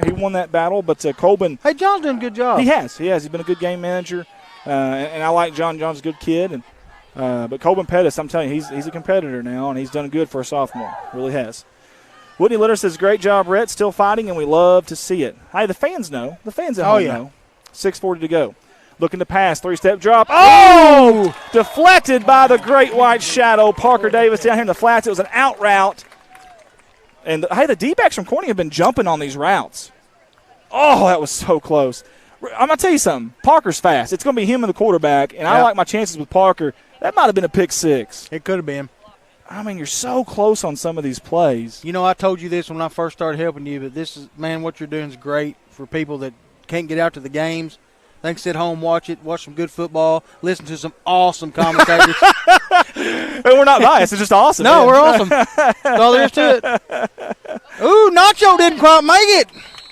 he won that battle, but Colbin. Hey, John's doing a good job. He has. He's been a good game manager, and I like John. John's a good kid, and but Colbin Pettis, I'm telling you, he's a competitor now, and he's done good for a sophomore. Really has. Whitney Litter says, great job, Rhett. Still fighting, and we love to see it. Hey, the fans know. The fans at home know. 6:40 to go. Looking to pass, 3-step drop. Oh! Deflected by the great white shadow, Parker Davis down here in the flats. It was an out route. And, hey, the D-backs from Corning have been jumping on these routes. Oh, that was so close. I'm going to tell you something. Parker's fast. It's going to be him and the quarterback, and I like my chances with Parker. That might have been a pick 6. It could have been. I mean, you're so close on some of these plays. You know, I told you this when I first started helping you, but this is, man, what you're doing is great for people that can't get out to the games. They can sit home, watch some good football, listen to some awesome commentators. And we're not biased. It's just awesome. No, we're awesome. That's all there is to it. Ooh, Nacho didn't quite make it.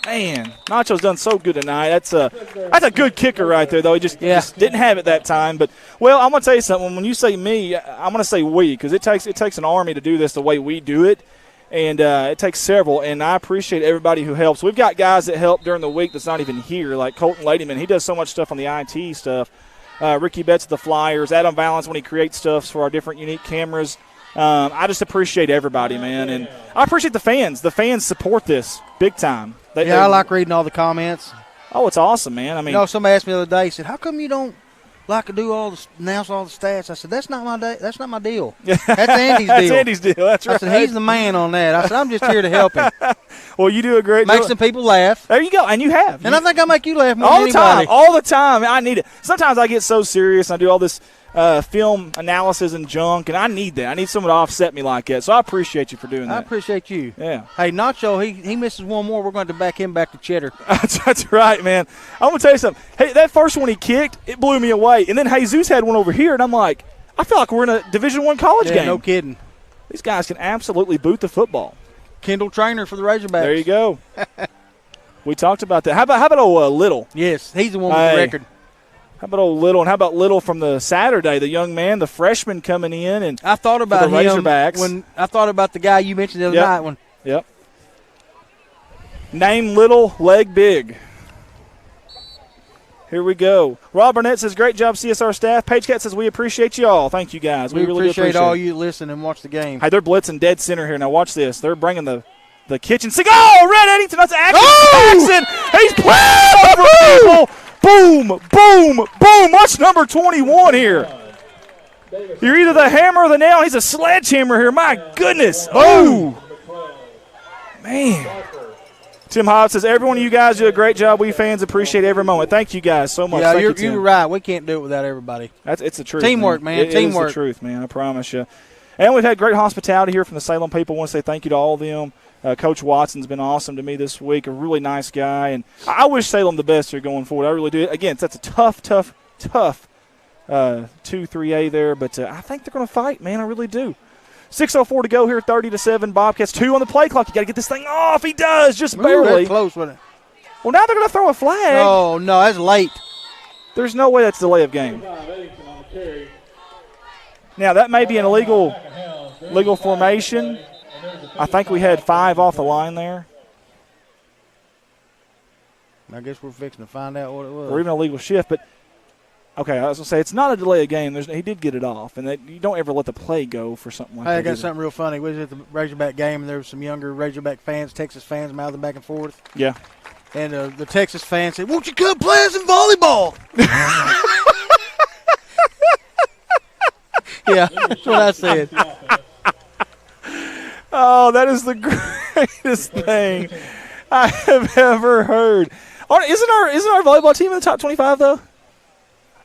Man, Nacho's done so good tonight. That's a good kicker right there, though. He just didn't have it that time. But, well, I'm going to tell you something. When you say me, I'm going to say we, because it takes an army to do this the way we do it. And it takes several, and I appreciate everybody who helps. We've got guys that help during the week that's not even here, like Colton Ladyman. He does so much stuff on the IT stuff. Ricky Betts of the Flyers, Adam Valance when he creates stuff for our different unique cameras. I just appreciate everybody, man. And I appreciate the fans. The fans support this big time. I like reading all the comments. Oh, it's awesome, man. I mean, somebody asked me the other day, he said, how come you don't well, I could do announce all the stats. I said, that's not my deal. That's Andy's deal. That's Andy's deal. That's right. I said, he's the man on that. I said, I'm just here to help him. Well, you do a great job. Make some people laugh. There you go, and you have. And I think I make you laugh more all than the anybody. time. All the time. I need it. Sometimes I get so serious, and I do all this film analysis and junk, and I need that. I need someone to offset me like that. So I appreciate you for doing that. I appreciate you. Yeah. Hey, Nacho, he misses one more. We're going to back him back to cheddar. That's right, man. I'm going to tell you something. Hey, that first one he kicked, it blew me away. And then Jesus had one over here, and I'm like, I feel like we're in a Division I college game. No kidding. These guys can absolutely boot the football. Kendall Trainer for the Razorbacks. There you go. We talked about that. How about old Little? Yes, he's the one with the record. How about old Little? And how about Little from the Saturday, the young man, the freshman coming in? And I thought about the him Razorbacks. when I thought about the guy you mentioned the other night. Yep. Name Little, leg big. Here we go. Rob Burnett says, great job, CSR staff. Paige Cat says, we appreciate you all. Thank you, guys. We really appreciate all you listen and watch the game. Hey, they're blitzing dead center here. Now watch this. They're bringing the kitchen sink. Oh, Red Eddington. That's Axon. He's playing over people. Boom, boom, boom. Watch number 21 here. You're either the hammer or the nail. He's a sledgehammer here. My goodness. Oh. Man. Tim Hobbs says, every one of you guys do a great job. We fans appreciate every moment. Thank you guys so much. Yeah, Thank you're right. We can't do it without everybody. It's the truth. Teamwork, man. Teamwork. It is the truth, man. I promise you. And we've had great hospitality here from the Salem people. I want to say thank you to all of them. Coach Watson's been awesome to me this week, a really nice guy. And I wish Salem the best here going forward. I really do. Again, that's a tough 2-3A there. But I think they're going to fight, man. I really do. 6:04 to go here, 30-7. Bobcats 2 on the play clock. You got to get this thing off. He does, just barely. Close with it. Well, now they're going to throw a flag. Oh, no, that's late. There's no way that's delay of game. Now, that may be an illegal formation. I think we had 5 off the line there. I guess we're fixing to find out what it was. Or even a legal shift. But, okay, I was going to say, it's not a delay of game. He did get it off. And you don't ever let the play go for something like that. I got something real funny. We was at the Razorback game, and there were some younger Razorback fans, Texas fans, mouthing back and forth. Yeah. And the Texas fan said, won't you come play us in volleyball? Yeah, that's what I said. Oh, that is the greatest thing I have ever heard. Isn't our volleyball team in the top 25, though?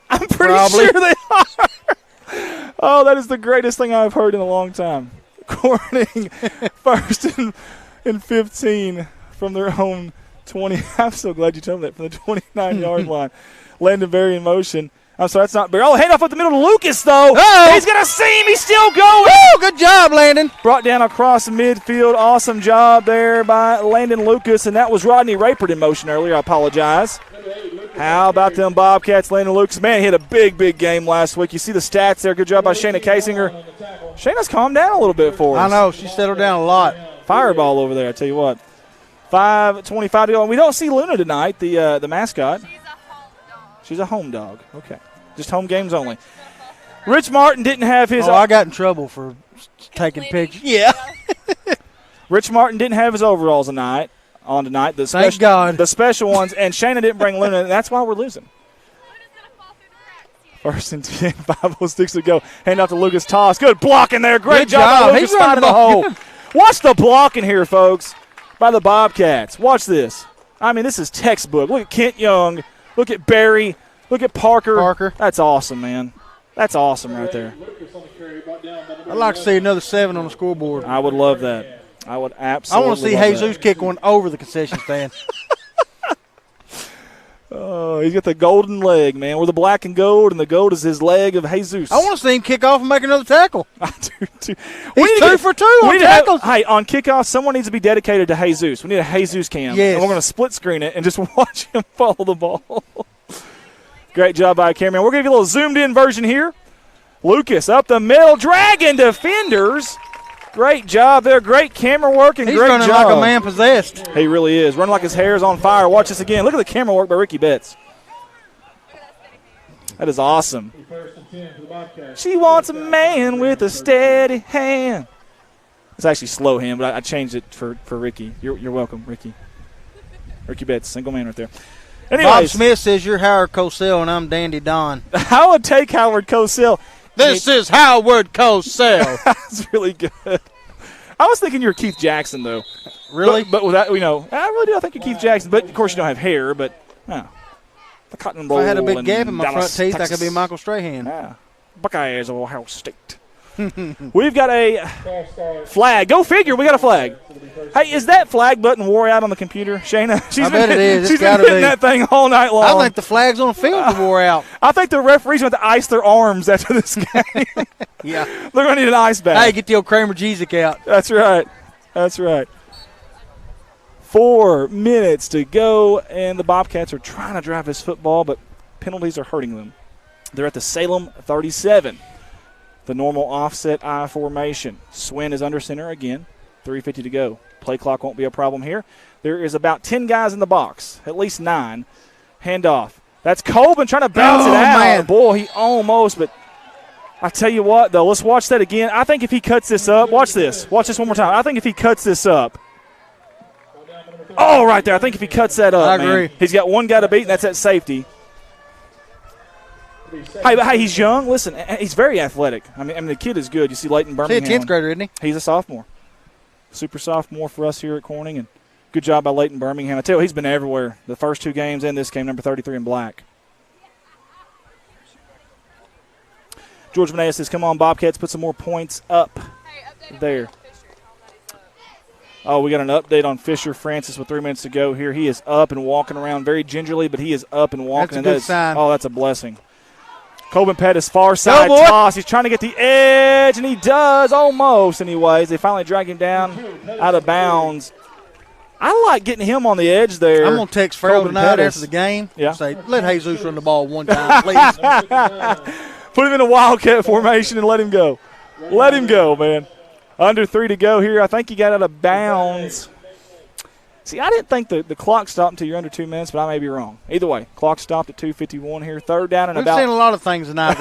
I'm pretty sure they are. Oh, that is the greatest thing I've heard in a long time. Corning first and 15 from their own 20. I'm so glad you told me that, from the 29-yard line. Landon Berry in motion. I'm sorry, that's not Berry. Oh, hand off up the middle to Lucas, though. Oh. He's going to seam. He's still going. Oh, good job, Landon. Brought down across the midfield. Awesome job there by Landon Lucas, and that was Rodney Rayford in motion earlier. I apologize. How about them Bobcats? Landon Lucas, man, he had a big game last week. You see the stats there. Good job by Shayna Kasinger. Shayna's calmed down a little bit for us. I know. She settled down a lot. Fireball over there, I tell you what. 5:25 to go. And we don't see Luna tonight, the mascot. She's a home dog. Okay. Just home games only. Rich Martin didn't have his. Oh, I got in trouble for taking pictures. Yeah. Rich Martin didn't have his overalls tonight. Thank God. The special ones. And Shayna didn't bring Luna. And that's why we're losing. First and 10, 5:06 to go. Hand off to Lucas Toss. Good blocking there. Great job by Lucas finding the hole. Watch the blocking here, folks, by the Bobcats. Watch this. I mean, this is textbook. Look at Kent Young. Look at Barry. Look at Parker. That's awesome, man. That's awesome right there. I'd like to see another 7 on the scoreboard. I would love that. I would absolutely I want to see Jesus kick one over the concession stand. Oh, he's got the golden leg, man. We're the black and gold, and the gold is his leg of Jesus. I want to see him kick off and make another tackle. I do, too. He's 2 for 2 on tackles. Hey, on kickoff, someone needs to be dedicated to Jesus. We need a Jesus cam. Yes. And we're going to split screen it and just watch him follow the ball. Great job by Cameron. We're going to give you a little zoomed-in version here. Lucas up the middle, dragging defenders. Great job there. Great camera work and He's great job. He's running like a man possessed. He really is. Running like his hair is on fire. Watch this again. Look at the camera work by Ricky Betts. That is awesome. She wants a man with a steady hand. It's actually slow hand, but I changed it for Ricky. You're welcome, Ricky. Ricky Betts, single man right there. Bob Anyways, Smith says you're Howard Cosell and I'm Dandy Don. I would take Howard Cosell. This is Howard Cosell. That's really good. I was thinking you're Keith Jackson, though. Really? But without, I really do. I think you're Keith Jackson. But, of course, you don't have hair. But, the Cotton Bowl. If I had a big and gap in my Dallas, front teeth, Texas. I could be Michael Strahan. Yeah. Buckeyes of Ohio State. We've got a flag. Go figure. We got a flag. Hey, is that flag button wore out on the computer, Shayna? I bet it is. She's been hitting that thing all night long. I think the flags on the field are wore out. I think the referees went to ice their arms after this game. Yeah. They're going to need an ice bath. Hey, get the old Kramer Jezik out. That's right. That's right. 4 minutes to go, and the Bobcats are trying to drive this football, but penalties are hurting them. They're at the Salem 37. The normal offset I formation. Swin is under center again. 3:50 to go. Play clock won't be a problem here. There is about 10 guys in the box, at least 9. Handoff. That's Colvin trying to bounce it out. Man. Boy, he almost, but I tell you what, though, let's watch that again. I think if he cuts this up, watch this. Watch this one more time. I think if he cuts this up. Oh, right there. I think if he cuts that up, I agree. man, he's got one guy to beat, and that's at safety. Hey, he's young. Listen, he's very athletic. I mean, the kid is good. You see Leighton Birmingham. He's a 10th grader, isn't he? He's a sophomore. Super sophomore for us here at Corning, and good job by Leighton Birmingham. I tell you, he's been everywhere. The first 2 games and this game, number 33 in black. George Manea says, come on, Bobcats, put some more points up there. Oh, we got an update on Fisher Francis with 3 minutes to go here. He is up and walking around very gingerly, but he is up and walking. That's a good sign. Oh, that's a blessing. Colvin Pettis, far side toss. He's trying to get the edge, and he does almost anyways. They finally drag him down out of bounds. I like getting him on the edge there. I'm going to text Farrell Colvin tonight Pettis. after the game. Yeah. Say, let Jesus run the ball one time, please. Put him in a Wildcat formation and let him go. Let him go, man. Under 3 to go here. I think he got out of bounds. See, I didn't think the clock stopped until you're under 2 minutes, but I may be wrong. Either way, clock stopped at 2:51 here. 3rd down and We've about. seen a lot of things tonight.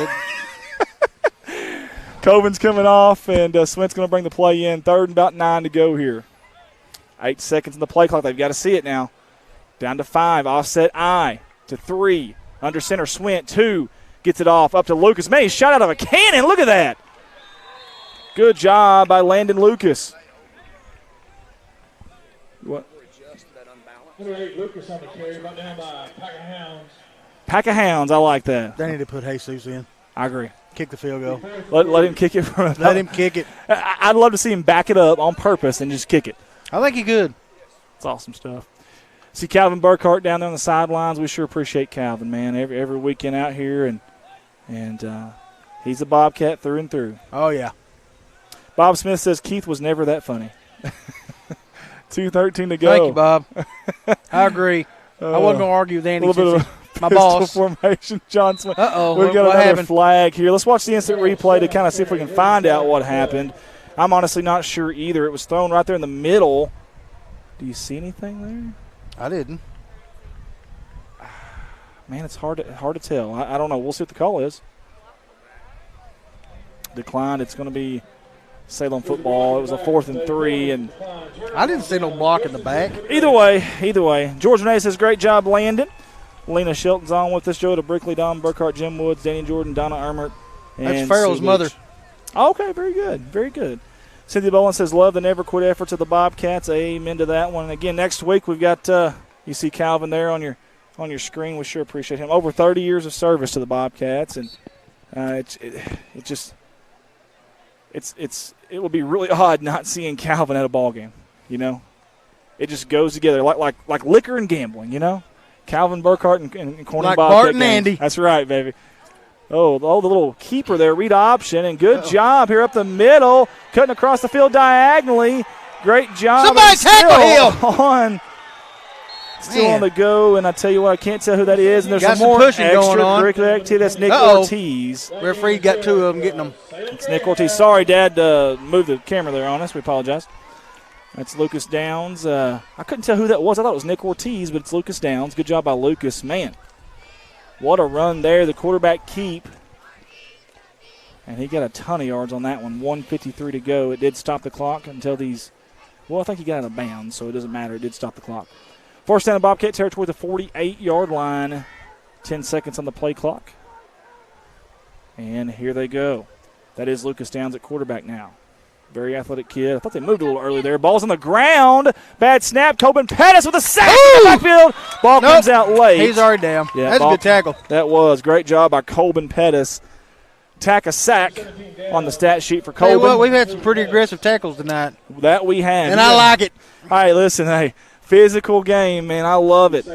Coven's coming off, and Swint's going to bring the play in. 3rd and about 9 to go here. 8 seconds in the play clock. They've got to see it now. Down to 5. Offset I to 3. Under center, Swint 2. Gets it off up to Lucas. Man, he shot out of a cannon. Look at that. Good job by Landon Lucas. What? Number 8, Lucas on the carry, brought down by Pack of Hounds. Pack of Hounds, I like that. They need to put Jesus in. I agree. Kick the field goal. Let him kick it. Let him kick it. I'd love to see him back it up on purpose and just kick it. I think he could. It's awesome stuff. See Calvin Burkhart down there on the sidelines. We sure appreciate Calvin, man. Every weekend out here, and he's a Bobcat through and through. Oh, yeah. Bob Smith says Keith was never that funny. 2:13 to go. Thank you, Bob. I agree. I wasn't going to argue with Andy. A little bit of my pistol boss. formation. John Smith. Uh-oh. We've got what another happened? flag here. Let's watch the instant replay to kind of see if we can find out what happened. I'm honestly not sure either. It was thrown right there in the middle. Do you see anything there? I didn't. Man, it's hard to tell. I don't know. We'll see what the call is. Declined. It's going to be Salem football. It was a 4th and 3, and I didn't see no block in the back. Either way. George Renee says, great job, Landon. Lena Shelton's on with us. Joe to Brickley, Don Burkhart, Jim Woods, Danny Jordan, Donna Ermert. That's Farrell's mother. Okay, very good. Very good. Cynthia Bowen says, love the never quit efforts of the Bobcats. Amen to that one. And again, next week we've got, you see Calvin there on your screen. We sure appreciate him. Over 30 years of service to the Bobcats, and it will be really odd not seeing Calvin at a ball game. You know, it just goes together like liquor and gambling. You know, Calvin Burkhart and Corning like Bobcat Bart and games. Andy. That's right, baby. Oh, the little keeper there, read option, and good job here up the middle, cutting across the field diagonally. Great job. Somebody tackle him. Still on the go, and I tell you what, I can't tell who that is. And there's Got some more pushing going on. extracurricular activity. That's Nick Uh-oh. Ortiz. Referee got 2 of them getting them. It's Nick Ortiz. Sorry, Dad, moved the camera there on us. We apologize. That's Lucas Downs. I couldn't tell who that was. I thought it was Nick Ortiz, but it's Lucas Downs. Good job by Lucas. Man, what a run there. The quarterback keep. And he got a ton of yards on that one. 1:53 to go. It did stop the clock until these – well, I think he got out of bounds, so it doesn't matter. It did stop the clock. First down in Bobcat territory, the 48-yard line. 10 seconds on the play clock. And here they go. That is Lucas Downs at quarterback now. Very athletic kid. I thought they moved a little early there. Ball's on the ground. Bad snap. Coben Pettis with a sack in the backfield. Ball comes out late. He's already down. Yeah, that's a good tackle. That was. Great job by Coben Pettis. Tack a sack on the stat sheet for Coben. Hey, well, we've had some pretty aggressive tackles tonight. That we have. And I like it. Hey, listen, hey, physical game, man. I love it.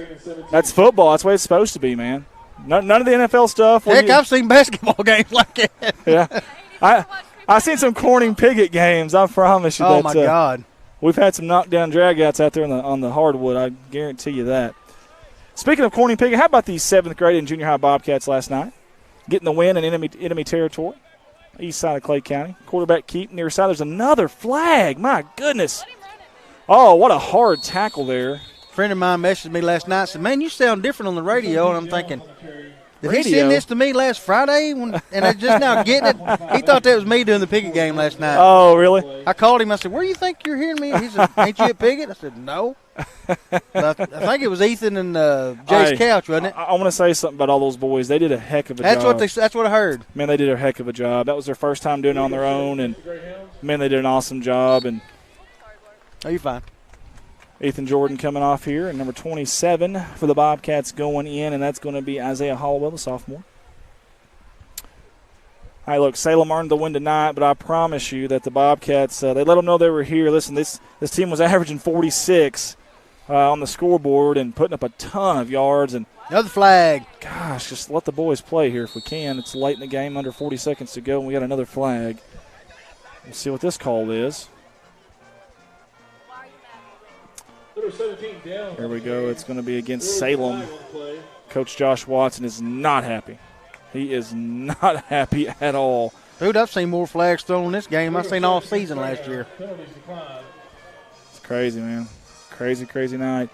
That's football. That's the way it's supposed to be, man. None of the NFL stuff. Heck, I've seen basketball games like that. Yeah. I've seen some Corning Piggott games, I promise you. Oh, my God. We've had some knockdown dragouts out there on the hardwood, I guarantee you that. Speaking of Corning Piggott, how about the 7th grade and junior high Bobcats last night? Getting the win in enemy territory, east side of Clay County. Quarterback keep near side. There's another flag. My goodness. Oh, what a hard tackle there. A friend of mine messaged me last night and said, man, you sound different on the radio. And I'm thinking, did he send this to me last Friday? And I just now getting it? He thought that was me doing the Piggott game last night. Oh, really? I called him. I said, where do you think you're hearing me? He said, ain't you at Piggott? I said, no. I think it was Ethan and Jace Couch, wasn't it? I want to say something about all those boys. They did a heck of a job. That's what I heard. Man, they did a heck of a job. That was their first time doing it on their own, and, man, they did an awesome job. And oh, you're fine. Ethan Jordan coming off here, and number 27 for the Bobcats going in, and that's going to be Isaiah Hollowell, the sophomore. All right, look, Salem earned the win tonight, but I promise you that the Bobcats, they let them know they were here. Listen, this team was averaging 46 on the scoreboard and putting up a ton of yards. And another flag. Gosh, just let the boys play here if we can. It's late in the game, under 40 seconds to go, and we got another flag. We'll see what this call is. Here we go. It's going to be against Salem. Coach Josh Watson is not happy. He is not happy at all. Dude, I've seen more flags thrown in this game I've seen all season last year. It's crazy, man. Crazy night.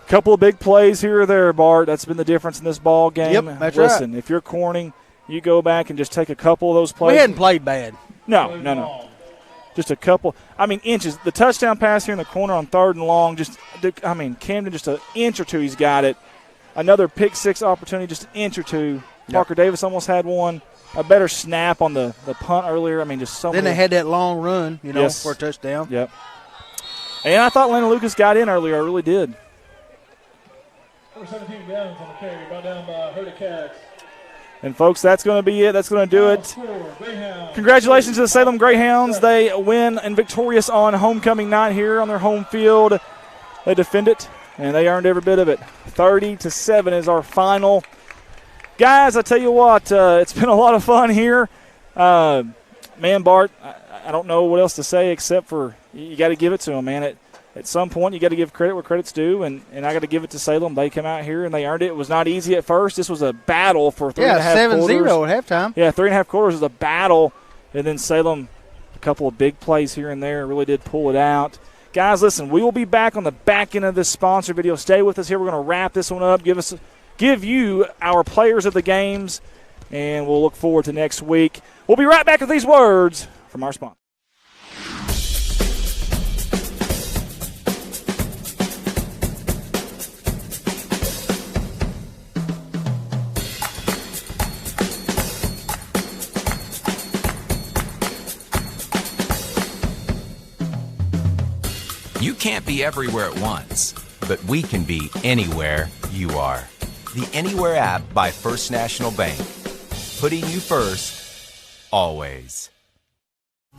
Couple of big plays here or there, Bart. That's been the difference in this ball game. Yep, that's Listen, right. If you're Corning, you go back and just take a couple of those plays. We hadn't played bad. No. Just a couple. I mean, inches. The touchdown pass here in the corner on 3rd and long, Camden just an inch or two he's got it. Another pick six opportunity, just an inch or two. Yep. Parker Davis almost had one. A better snap on the punt earlier. I mean, just so Then many. they had that long run, Yes. for a touchdown. Yep. And I thought Landon Lucas got in earlier. I really did. Number 17 Downs on the carry, brought down by Herdicats. And, folks, that's going to be it. That's going to do it. Congratulations to the Salem Greyhounds. They win and victorious on homecoming night here on their home field. They defend it, and they earned every bit of it. 30-7 is our final. Guys, I tell you what, it's been a lot of fun here. Man, Bart, I don't know what else to say except for you got to give it to them, man. At some point, you got to give credit where credit's due, and I got to give it to Salem. They come out here, and they earned it. It was not easy at first. This was a battle for 3.5 quarters. 7-0 at halftime. Yeah, 3.5 quarters was a battle, and then Salem, a couple of big plays here and there, really did pull it out. Guys, listen, we will be back on the back end of this sponsor video. Stay with us here. We're going to wrap this one up, give you our players of the games, and we'll look forward to next week. We'll be right back with these words from our sponsor. You can't be everywhere at once, but we can be anywhere you are. The Anywhere app by First National Bank. Putting you first, always.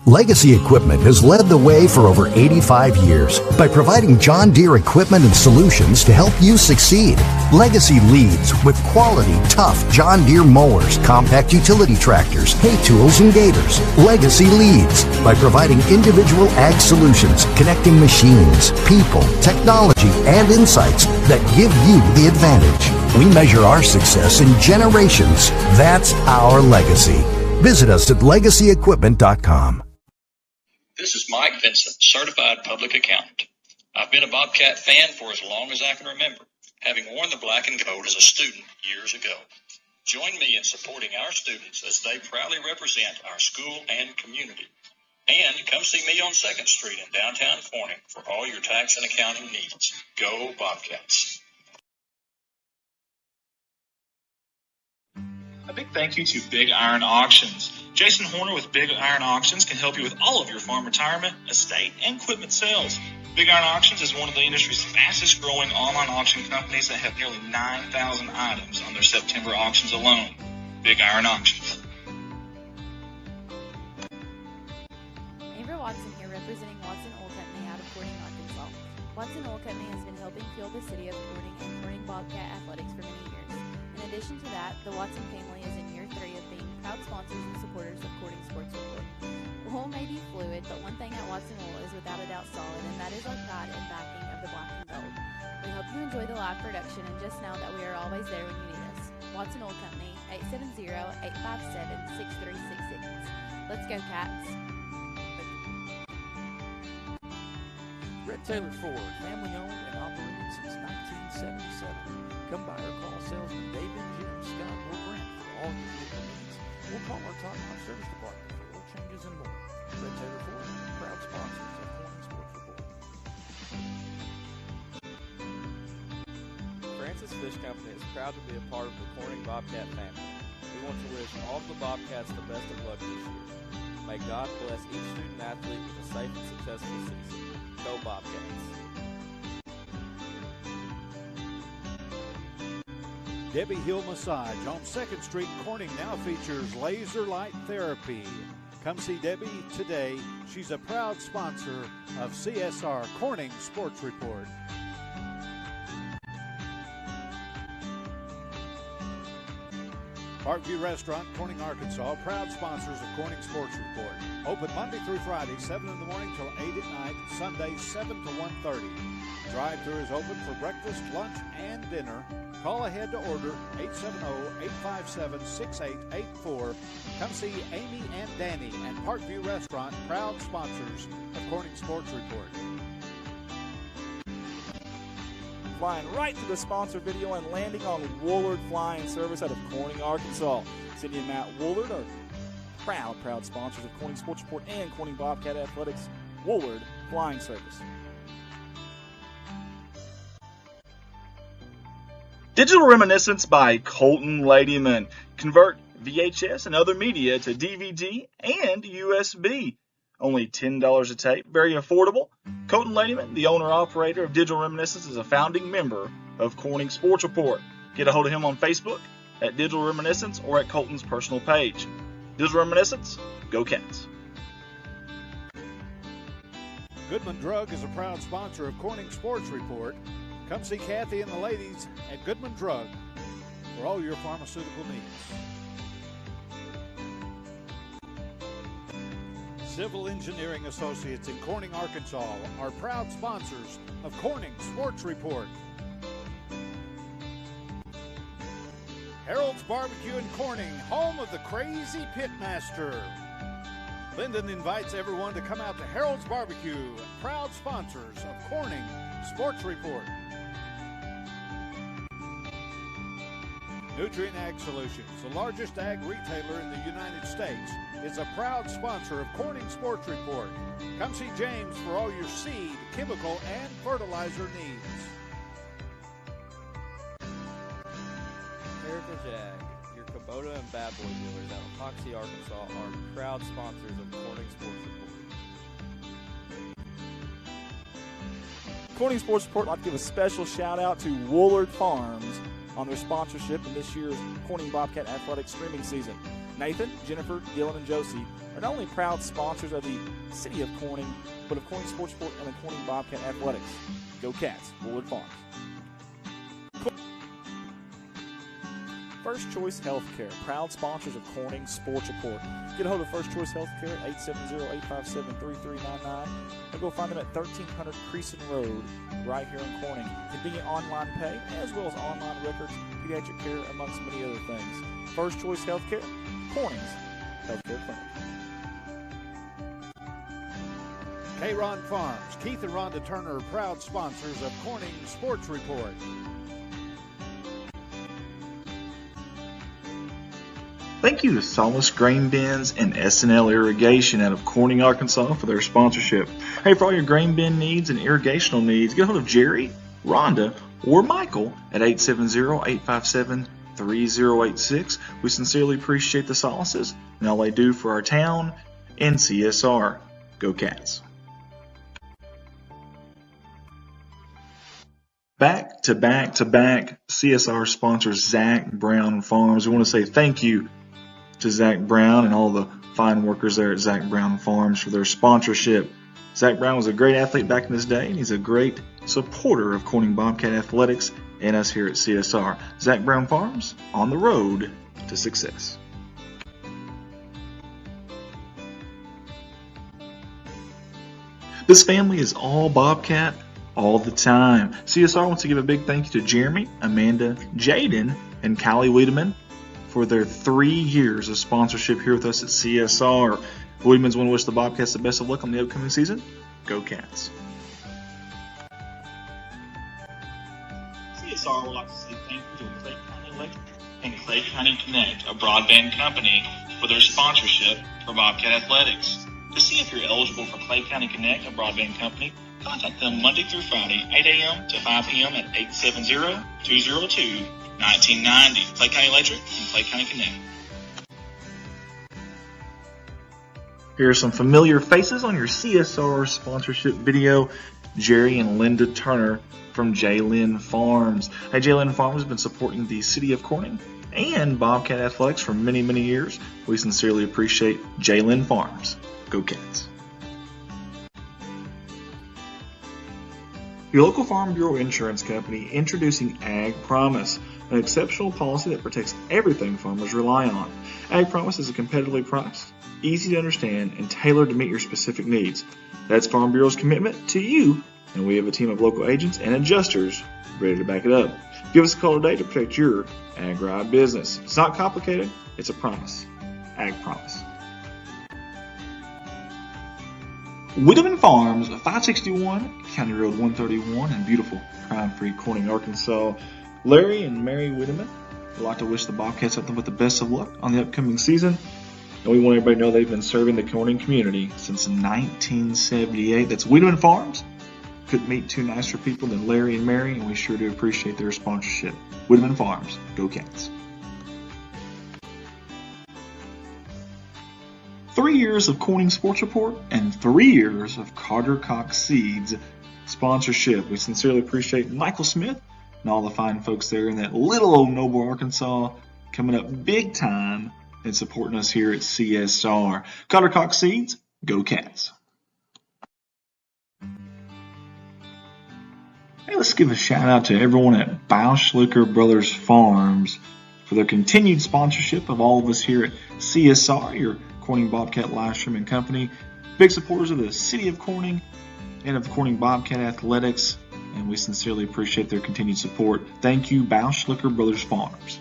Legacy Equipment has led the way for over 85 years by providing John Deere equipment and solutions to help you succeed. Legacy leads with quality, tough John Deere mowers, compact utility tractors, hay tools, and gators. Legacy leads by providing individual ag solutions, connecting machines, people, technology, and insights that give you the advantage. We measure our success in generations. That's our legacy. Visit us at legacyequipment.com. This is Mike Vincent, Certified Public Accountant. I've been a Bobcat fan for as long as I can remember, having worn the black and gold as a student years ago. Join me in supporting our students as they proudly represent our school and community. And come see me on 2nd Street in downtown Corning for all your tax and accounting needs. Go Bobcats. A big thank you to Big Iron Auctions. Jason Horner with Big Iron Auctions can help you with all of your farm retirement, estate, and equipment sales. Big Iron Auctions is one of the industry's fastest growing online auction companies that have nearly 9,000 items on their September auctions alone. Big Iron Auctions. Amber Watson here, representing Watson Oil Company out of Corning, Arkansas. Watson Oil Company has been helping fuel the city of Corning and Corning Bobcat athletics for many years. In addition to that, the Watson family is in year 3 of being proud sponsors and supporters of Corning Sports Report. Wool may be fluid, but one thing at Watson Wool is without a doubt solid, and that is our pride and backing of the black and gold. We hope you enjoy the live production and just know that we are always there when you need us. Watson Oil Company, 870-857-6366. Let's go, Cats. Red Taylor Ford, family owned and operated since 1977. Come by or call salesman Damian Jennings, Scott, or Brent for all your vehicle needs. We'll call our top-notch service department for oil changes and more. Red Taylor Ford, proud sponsors of Corning Sports Report. Francis Fish Company is proud to be a part of the Corning Bobcat family. We want to wish all of the Bobcats the best of luck this year. May God bless each student athlete with a safe and successful season. Go Bobcats. Debbie Hill Massage on 2nd Street, Corning now features laser light therapy. Come see Debbie today. She's a proud sponsor of CSR Corning Sports Report. Parkview Restaurant, Corning, Arkansas, proud sponsors of Corning Sports Report. Open Monday through Friday, 7 in the morning till 8 at night, Sunday 7 to 1:30. Drive-thru is open for breakfast, lunch, and dinner. Call ahead to order 870-857-6884. Come see Amy and Danny at Parkview Restaurant, proud sponsors of Corning Sports Report. Flying right to the sponsor video and landing on Woolard Flying Service out of Corning, Arkansas. Cindy and Matt Woolard are proud sponsors of Corning Sports Report and Corning Bobcat Athletics. Woolard Flying Service. Digital Reminiscence by Colton Ladyman. Convert VHS and other media to DVD and USB. Only $10 a tape. Very affordable. Colton Ladyman, the owner-operator of Digital Reminiscence, is a founding member of Corning Sports Report. Get a hold of him on Facebook at Digital Reminiscence or at Colton's personal page. Digital Reminiscence, go Cats. Goodman Drug is a proud sponsor of Corning Sports Report. Come see Kathy and the ladies at Goodman Drug for all your pharmaceutical needs. Civil Engineering Associates in Corning, Arkansas are proud sponsors of Corning Sports Report. Harold's Barbecue in Corning, home of the Crazy Pitmaster. Linden invites everyone to come out to Harold's Barbecue, proud sponsors of Corning Sports Report. Nutrient Ag Solutions, the largest ag retailer in the United States, is a proud sponsor of Corning Sports Report. Come see James for all your seed, chemical, and fertilizer needs. Heritage Ag, your Kubota and Bad Boy dealers out of Hoxie, Arkansas, are proud sponsors of Corning Sports Report. Corning Sports Report, I'd like to give a special shout out to Woolard Farms on their sponsorship in this year's Corning Bobcat Athletics streaming season. Nathan, Jennifer, Dylan, and Josie are not only proud sponsors of the city of Corning, but of Corning Sports Report and the Corning Bobcat Athletics. Go Cats, Woolard Farms. First Choice Healthcare, proud sponsors of Corning Sports Report. Get a hold of First Choice Healthcare at 870-857-3399 and go find them at 1300 Creason Road right here in Corning. Convenient online pay as well as online records, pediatric care, amongst many other things. First Choice Healthcare, Corning's Healthcare Clinic. K-Ron Farms, Keith and Rhonda Turner are proud sponsors of Corning Sports Report. Thank you to Solace Grain Bins and S&L Irrigation out of Corning, Arkansas for their sponsorship. Hey, for all your grain bin needs and irrigational needs, get a hold of Jerry, Rhonda, or Michael at 870-857-3086. We sincerely appreciate the Solaces and all they do for our town and CSR. Go Cats. Back to back CSR sponsor Zach Brown Farms. We want to say thank you to Zach Brown and all the fine workers there at Zach Brown Farms for their sponsorship. Zach Brown was a great athlete back in his day, and he's a great supporter of Corning Bobcat Athletics and us here at CSR. Zach Brown Farms, on the road to success. This family is all Bobcat all the time. CSR wants to give a big thank you to Jeremy, Amanda, Jaden, and Kylie Wiedemann for their 3 years of sponsorship here with us at CSR. The Wiedemans want to wish the Bobcats the best of luck on the upcoming season. Go Cats. CSR would like to say thank you to Clay County Electric and Clay County Connect, a broadband company, for their sponsorship for Bobcat Athletics. To see if you're eligible for Clay County Connect, a broadband company, contact them Monday through Friday, 8 a.m. to 5 p.m. at 870-202-1990. Clay County Electric and Clay County Connect. Here are some familiar faces on your CSR sponsorship video. Jerry and Linda Turner from J-Lynn Farms. Hey, J-Lynn Farms has been supporting the city of Corning and Bobcat Athletics for many, many years. We sincerely appreciate J-Lynn Farms. Go Cats. Your local Farm Bureau insurance company introducing Ag Promise, an exceptional policy that protects everything farmers rely on. Ag Promise is a competitively priced, easy to understand, and tailored to meet your specific needs. That's Farm Bureau's commitment to you, and we have a team of local agents and adjusters ready to back it up. Give us a call today to protect your Ag-Ride business. It's not complicated, it's a promise. Ag Promise. Wiedemann Farms, 561 County Road 131 in beautiful crime-free Corning, Arkansas. Larry and Mary Wiedemann would like to wish the Bobcats something with the best of luck on the upcoming season. And we want everybody to know they've been serving the Corning community since 1978. That's Wiedemann Farms. Couldn't meet two nicer people than Larry and Mary, and we sure do appreciate their sponsorship. Wiedemann Farms, go Cats. 3 years of Corning Sports Report and 3 years of Carter Cox Seeds sponsorship. We sincerely appreciate Michael Smith and all the fine folks there in that little old Noble, Arkansas, coming up big time and supporting us here at CSR. Carter Cox Seeds, go Cats. Hey, let's give a shout out to everyone at Bauschlicker Brothers Farms for their continued sponsorship of all of us here at CSR, your Corning Bobcat live streaming company. Big supporters of the city of Corning and of Corning Bobcat Athletics, and we sincerely appreciate their continued support. Thank you, Bauschlicker Brothers Farms.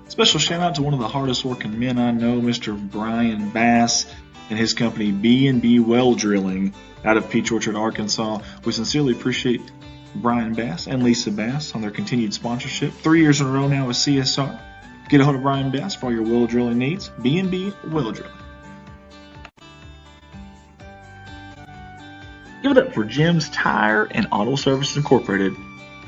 Special shout out to one of the hardest working men I know, Mr. Brian Bass and his company B&B Well Drilling out of Peach Orchard, Arkansas. We sincerely appreciate Brian Bass and Lisa Bass on their continued sponsorship. 3 years in a row now with CSR. Get a hold of Brian Bass for all your well drilling needs. B&B Well Drilling. Give it up for Jim's Tire and Auto Service Incorporated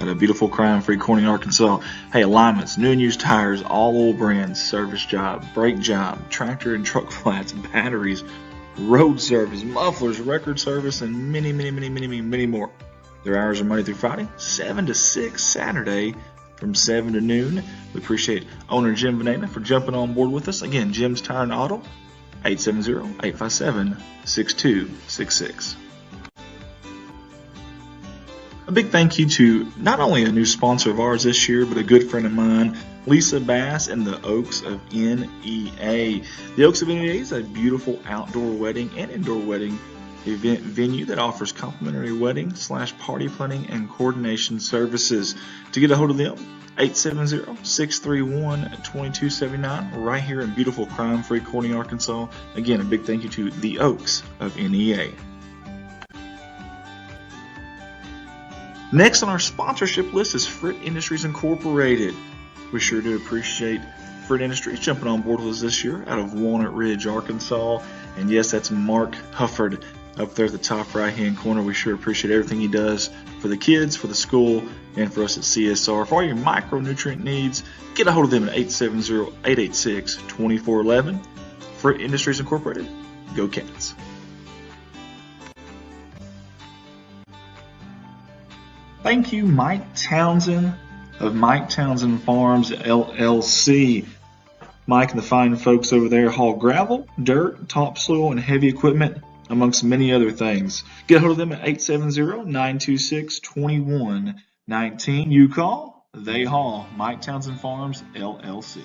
at a beautiful crime-free Corning, Arkansas. Hey, alignments, new and used tires, all oil brands, service job, brake job, tractor and truck flats, batteries, road service, mufflers, record service, and many, many, many, many, many more. Their hours are Monday through Friday, 7 to 6, Saturday from 7 to noon. We appreciate owner Jim Vanena for jumping on board with us. Again, Jim's Tire and Auto, 870-857-6266. A big thank you to not only a new sponsor of ours this year, but a good friend of mine, Lisa Bass and the Oaks of NEA. The Oaks of NEA is a beautiful outdoor wedding and indoor wedding event venue that offers complimentary wedding / party planning and coordination services. To get a hold of them, 870-631-2279, right here in beautiful crime-free Corning, Arkansas. Again, a big thank you to the Oaks of NEA. Next on our sponsorship list is Fritt Industries Incorporated. We sure do appreciate Fred Industries jumping on board with us this year out of Walnut Ridge, Arkansas. And yes, that's Mark Hufford up there at the top right-hand corner. We sure appreciate everything he does for the kids, for the school, and for us at CSR. For all your micronutrient needs, get a hold of them at 870-886-2411. Fred Industries Incorporated. Go Cats. Thank you, Mike Townsend of Mike Townsend Farms, LLC. Mike and the fine folks over there haul gravel, dirt, topsoil, and heavy equipment, amongst many other things. Get a hold of them at 870-926-2119. You call, they haul. Mike Townsend Farms, LLC.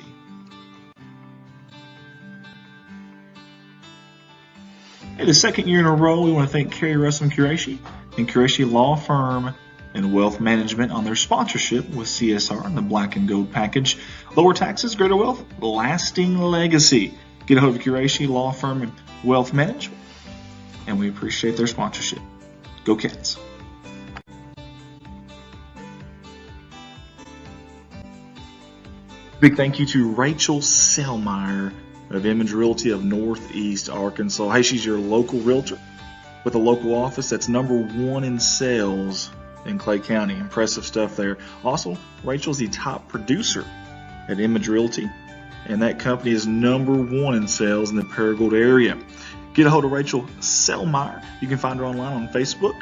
Hey, the second year in a row, we want to thank Kerry Russell Qureshi and Qureshi Law Firm and Wealth Management on their sponsorship with CSR and the Black and Gold package. Lower taxes, greater wealth, lasting legacy. Get a hold of Qureshi Law Firm and Wealth Management, and we appreciate their sponsorship. Go Cats. Big thank you to Rachel Selmeyer of Image Realty of Northeast Arkansas. Hey, she's your local realtor with a local office that's #1 in sales in Clay County. Impressive stuff there. Also, Rachel's the top producer at Image Realty, and that company is #1 in sales in the Paragould area. Get a hold of Rachel Selmeyer. You can find her online on Facebook,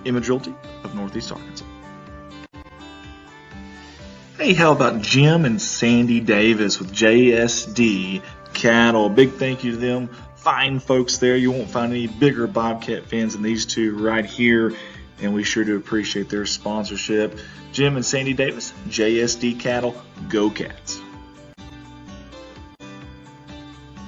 Image Realty of Northeast Arkansas. Hey, how about Jim and Sandy Davis with JSD Cattle? Big thank you to them. Fine folks there. You won't find any bigger Bobcat fans than these two right here, and we sure do appreciate their sponsorship. Jim and Sandy Davis, JSD Cattle, Go Cats.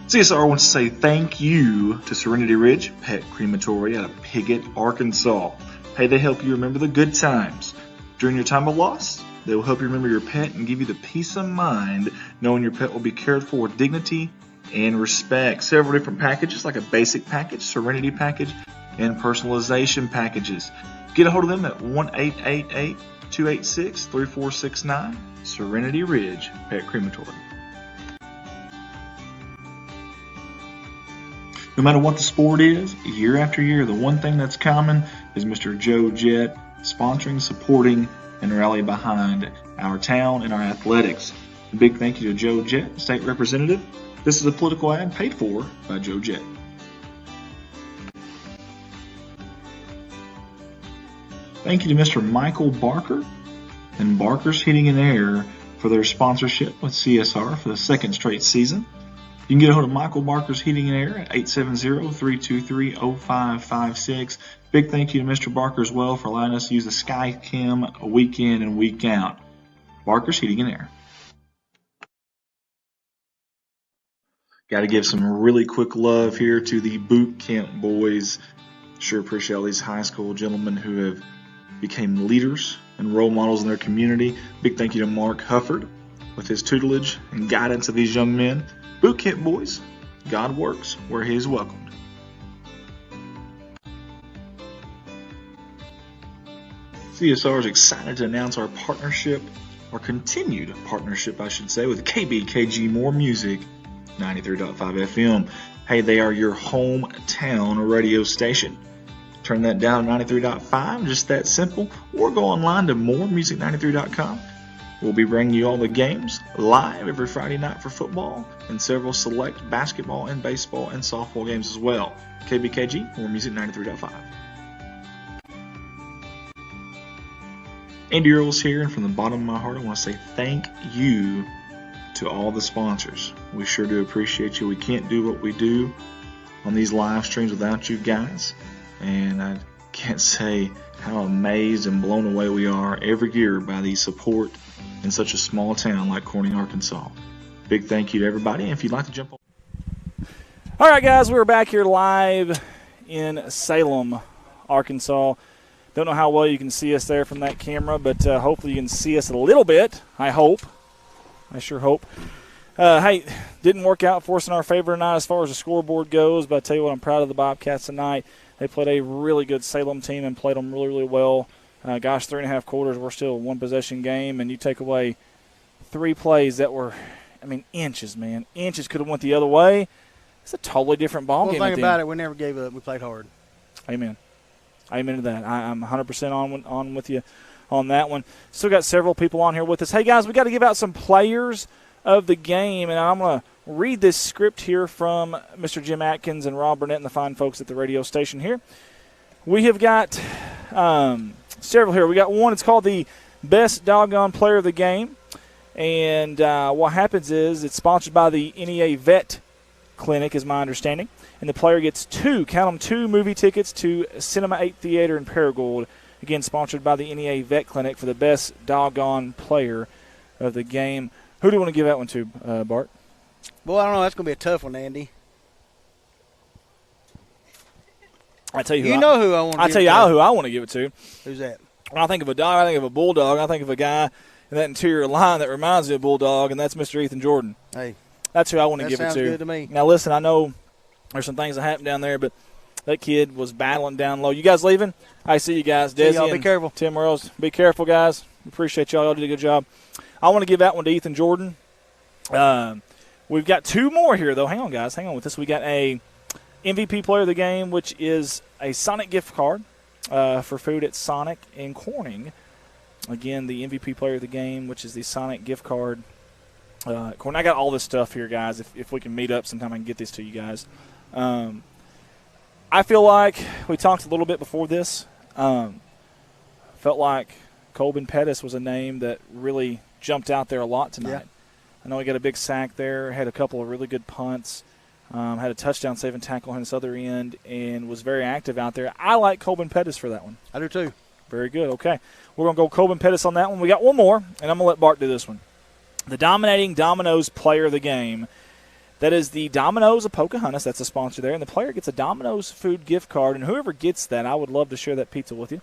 CSR wants to say thank you to Serenity Ridge Pet Crematory out of Piggott, Arkansas. Hey, they help you remember the good times. During your time of loss, they will help you remember your pet and give you the peace of mind knowing your pet will be cared for with dignity and respect. Several different packages, like a basic package, Serenity package, and personalization packages. Get a hold of them at 1-888-286-3469, Serenity Ridge Pet Crematory. No matter what the sport is, year after year, the one thing that's common is Mr. Joe Jett sponsoring, supporting, and rallying behind our town and our athletics. A big thank you to Joe Jett, State Representative. This is a political ad paid for by Joe Jett. Thank you to Mr. Michael Barker and Barker's Heating and Air for their sponsorship with CSR for the second straight season. You can get a hold of Michael Barker's Heating and Air at 870-323-0556. Big thank you to Mr. Barker as well for allowing us to use the SkyCam week in and week out. Barker's Heating and Air. Got to give some really quick love here to the boot camp boys. Sure appreciate all these high school gentlemen who have became leaders and role models in their community. Big thank you to Mark Hufford with his tutelage and guidance of these young men. Boot camp boys, God works where He is welcomed. CSR is excited to announce our partnership, or continued partnership, I should say, with KBKG More Music, 93.5 FM. Hey, they are your hometown radio station. Turn that down to 93.5, just that simple, or go online to moremusic93.com. We'll be bringing you all the games live every Friday night for football and several select basketball and baseball and softball games as well. KBKG, More Music 93.5. Andy Earls here, and from the bottom of my heart, I want to say thank you to all the sponsors. We sure do appreciate you. We can't do what we do on these live streams without you guys, and I can't say how amazed and blown away we are every year by the support in such a small town like Corning, Arkansas. Big thank you to everybody. And if you'd like to jump on. All right, guys, we're back here live in Salem, Arkansas. Don't know how well you can see us there from that camera, but hopefully you can see us a little bit. I hope. I sure hope. Hey, didn't work out for us in our favor tonight as far as the scoreboard goes, but I tell you what, I'm proud of the Bobcats tonight. They played a really good Salem team and played them really, really well. gosh, 3.5 quarters, we're still a one-possession game, and you take away 3 plays that were, I mean, inches, man. Inches could have went the other way. It's a totally different ball game. One thing about it, we never gave up. We played hard. Amen. Amen to that. I'm 100% on with you on that one. Still got several people on here with us. Hey, guys, we got to give out some players of the game, and I'm going to read this script here from Mr. Jim Atkins and Rob Burnett and the fine folks at the radio station here. We have got several here. We got one. It's called the Best Doggone Player of the Game, and what happens is it's sponsored by the NEA Vet Clinic, is my understanding, and the player gets 2 movie tickets to Cinema 8 Theater in Paragould, again sponsored by the NEA Vet Clinic for the Best Doggone Player of the Game. Who do you want to give that one to, Bart? Well, I don't know. That's going to be a tough one, Andy. I tell you who who I want to give it to. Who I want to give it to. Who's that? When I think of a dog, I think of a bulldog. I think of a guy in that interior line that reminds me of a bulldog, and that's Mr. Ethan Jordan. Hey. That's who I want to give it to. That sounds good to me. Now, listen, I know there's some things that happened down there, but that kid was battling down low. You guys leaving? I see you guys. See Desi y'all. Be and careful. Tim Rose. Be careful, guys. Appreciate y'all. Y'all did a good job. I want to give that one to Ethan Jordan. We've got 2 more here, though. Hang on, guys. Hang on with this. We got a MVP player of the game, which is a Sonic gift card for food at Sonic in Corning. Again, the MVP player of the game, which is the Sonic gift card. Corning, I got all this stuff here, guys. If we can meet up sometime, I can get this to you guys. I feel like we talked a little bit before this. Felt like Colbin Pettis was a name that really jumped out there a lot tonight. Yeah. I know he got a big sack there, had a couple of really good punts, had a touchdown saving tackle on his other end, and was very active out there. I like Colbin Pettis for that one. I do too. Very good. Okay. We're going to go Colbin Pettis on that one. We got one more, and I'm going to let Bart do this one. The Dominating Domino's Player of the Game. That is the Domino's of Pocahontas. That's a sponsor there. And the player gets a Domino's food gift card. And whoever gets that, I would love to share that pizza with you.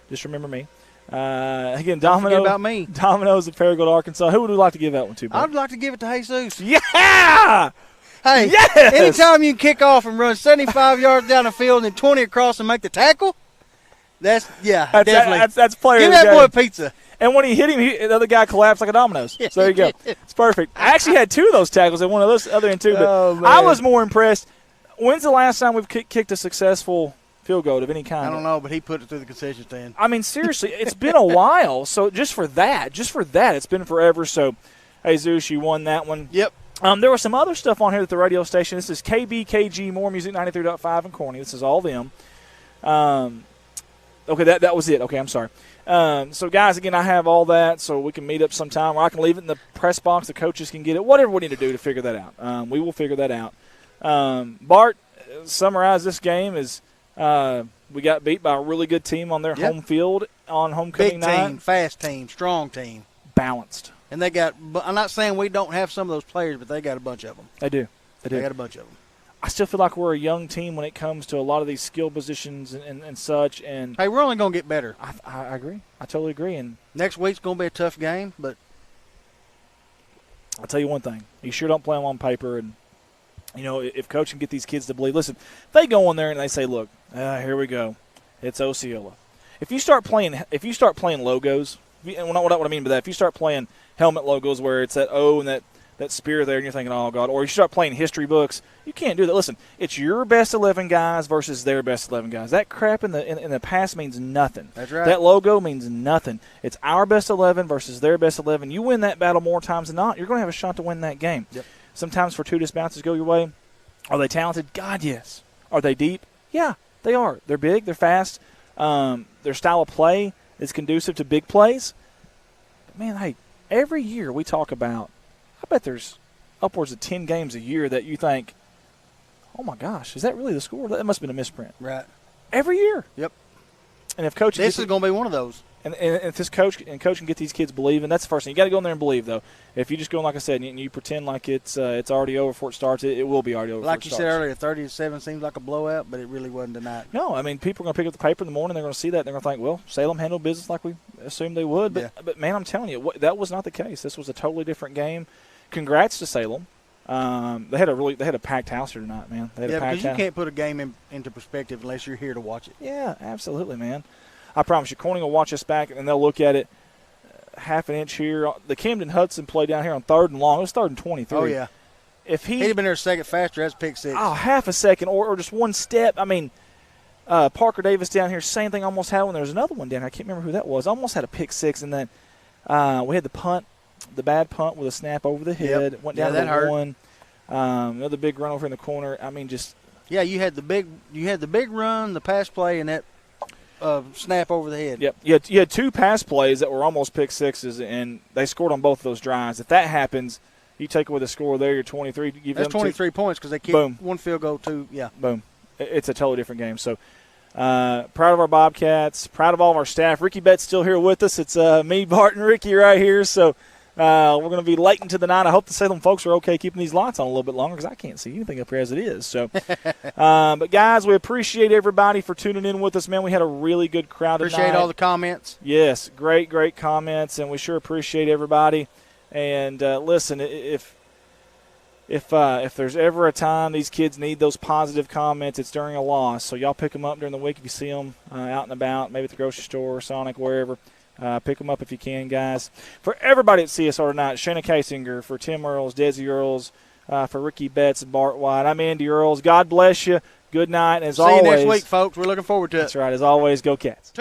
Just remember me. Again, about me. Domino's of Paragould, Arkansas. Who would we like to give that one to, Bart? I'd like to give it to Jesus. Yeah! Hey, yes! Anytime you can kick off and run 75 yards down the field and 20 across and make the tackle, definitely. That's player Give of the that game. boy a pizza. And when he hit him, the other guy collapsed like a Domino's. Yeah, So there you go. It's perfect. I actually had 2 of those tackles and one of those other end too. But I was more impressed. When's the last time we've kicked a successful field goal of any kind? I don't know, but he put it through the concession stand. I mean, seriously, it's been a while. So just for that, it's been forever. So, hey, Zeus, you won that one. Yep. There was some other stuff on here at the radio station. This is KBKG More Music 93.5 in Corning. This is all them. Okay, that was it. Okay, I'm sorry. So, guys, again, I have all that, so we can meet up sometime, or I can leave it in the press box. The coaches can get it. Whatever we need to do to figure that out. We will figure that out. Bart, summarize this game as we got beat by a really good team on their home field on homecoming Big night. team, fast team, strong team. Balanced. And they got – I'm not saying we don't have some of those players, but they got a bunch of them. They do. They got a bunch of them. I still feel like we're a young team when it comes to a lot of these skill positions and such. And hey, we're only going to get better. I agree. I totally agree. And next week's going to be a tough game, but I'll tell you one thing. You sure don't play them on paper. And, you know, if Coach can get these kids to believe, listen, if they go in there and they say, look, here we go. It's Osceola. If you start playing logos, and what I mean by that, if you start playing helmet logos where it's that O and that spear there and you're thinking, oh, God, or you start playing history books, you can't do that. Listen, it's your best 11 guys versus their best 11 guys. That crap in the past means nothing. That's right. That logo means nothing. It's our best 11 versus their best 11. You win that battle more times than not, you're going to have a shot to win that game. Yep. Sometimes fortuitous bounces go your way. Are they talented? God, yes. Are they deep? Yeah, they are. They're big. They're fast. Their style of play is conducive to big plays. But, man, hey, every year we talk about, I bet there's upwards of 10 games a year that you think, oh, my gosh, is that really the score? That must have been a misprint. Right. Every year. Yep. And if Coach this is going to be one of those. And if this coach can get these kids believing, that's the first thing. You got to go in there and believe, though. If you just go, like I said, and you pretend like it's already over before it starts, it will be already over. Like you said earlier, 30-7 seems like a blowout, but it really wasn't tonight. No, I mean, people are going to pick up the paper in the morning. They're going to see that. And they're going to think, well, Salem handled business like we assumed they would. But man, I'm telling you, that was not the case. This was a totally different game. Congrats to Salem. They had a packed house here tonight, man. They had a packed because you house. can't put a game into perspective unless you're here to watch it. Yeah, absolutely, man. I promise you, Corning will watch us back, and they'll look at it half an inch here. The Camden Hudson play down here on 3rd and long. It was 3rd and 23. Oh, yeah. If he'd have been there a second faster, that's pick six. Oh, half a second or just one step. I mean, Parker Davis down here, same thing almost had one. There was another one down here. I can't remember who that was. Almost had a pick six, and then we had the punt, the bad punt with a snap over the head. Yep. Went down that to hurt. one. Another big run over in the corner. I mean, just yeah. You had the big run, the pass play, and that snap over the head. Yep. You had 2 pass plays that were almost pick sixes, and they scored on both of those drives. If that happens, you take away the score there. You're 23. That's 23 points because they kicked boom. 1 field goal, 2. Yeah. Boom. It's a totally different game. So. Proud of our Bobcats, proud of all of our staff. Ricky Bett's still here with us. It's me, Bart, and Ricky right here. So we're going to be late into the night. I hope the Salem folks are okay keeping these lights on a little bit longer because I can't see anything up here as it is. So, but, guys, we appreciate everybody for tuning in with us, man. We had a really good crowd tonight. Appreciate all the comments. Yes, great comments, and we sure appreciate everybody. And, listen, If there's ever a time these kids need those positive comments, it's during a loss. So y'all pick them up during the week if you see them out and about, maybe at the grocery store, Sonic, wherever. Pick them up if you can, guys. For everybody at CSR tonight, Shayna Kasinger, for Tim Earls, Desi Earls, for Ricky Betts and Bart White, I'm Andy Earls. God bless you. Good night. As See always, you next week, folks. We're looking forward to it. That's right. As always, go Cats.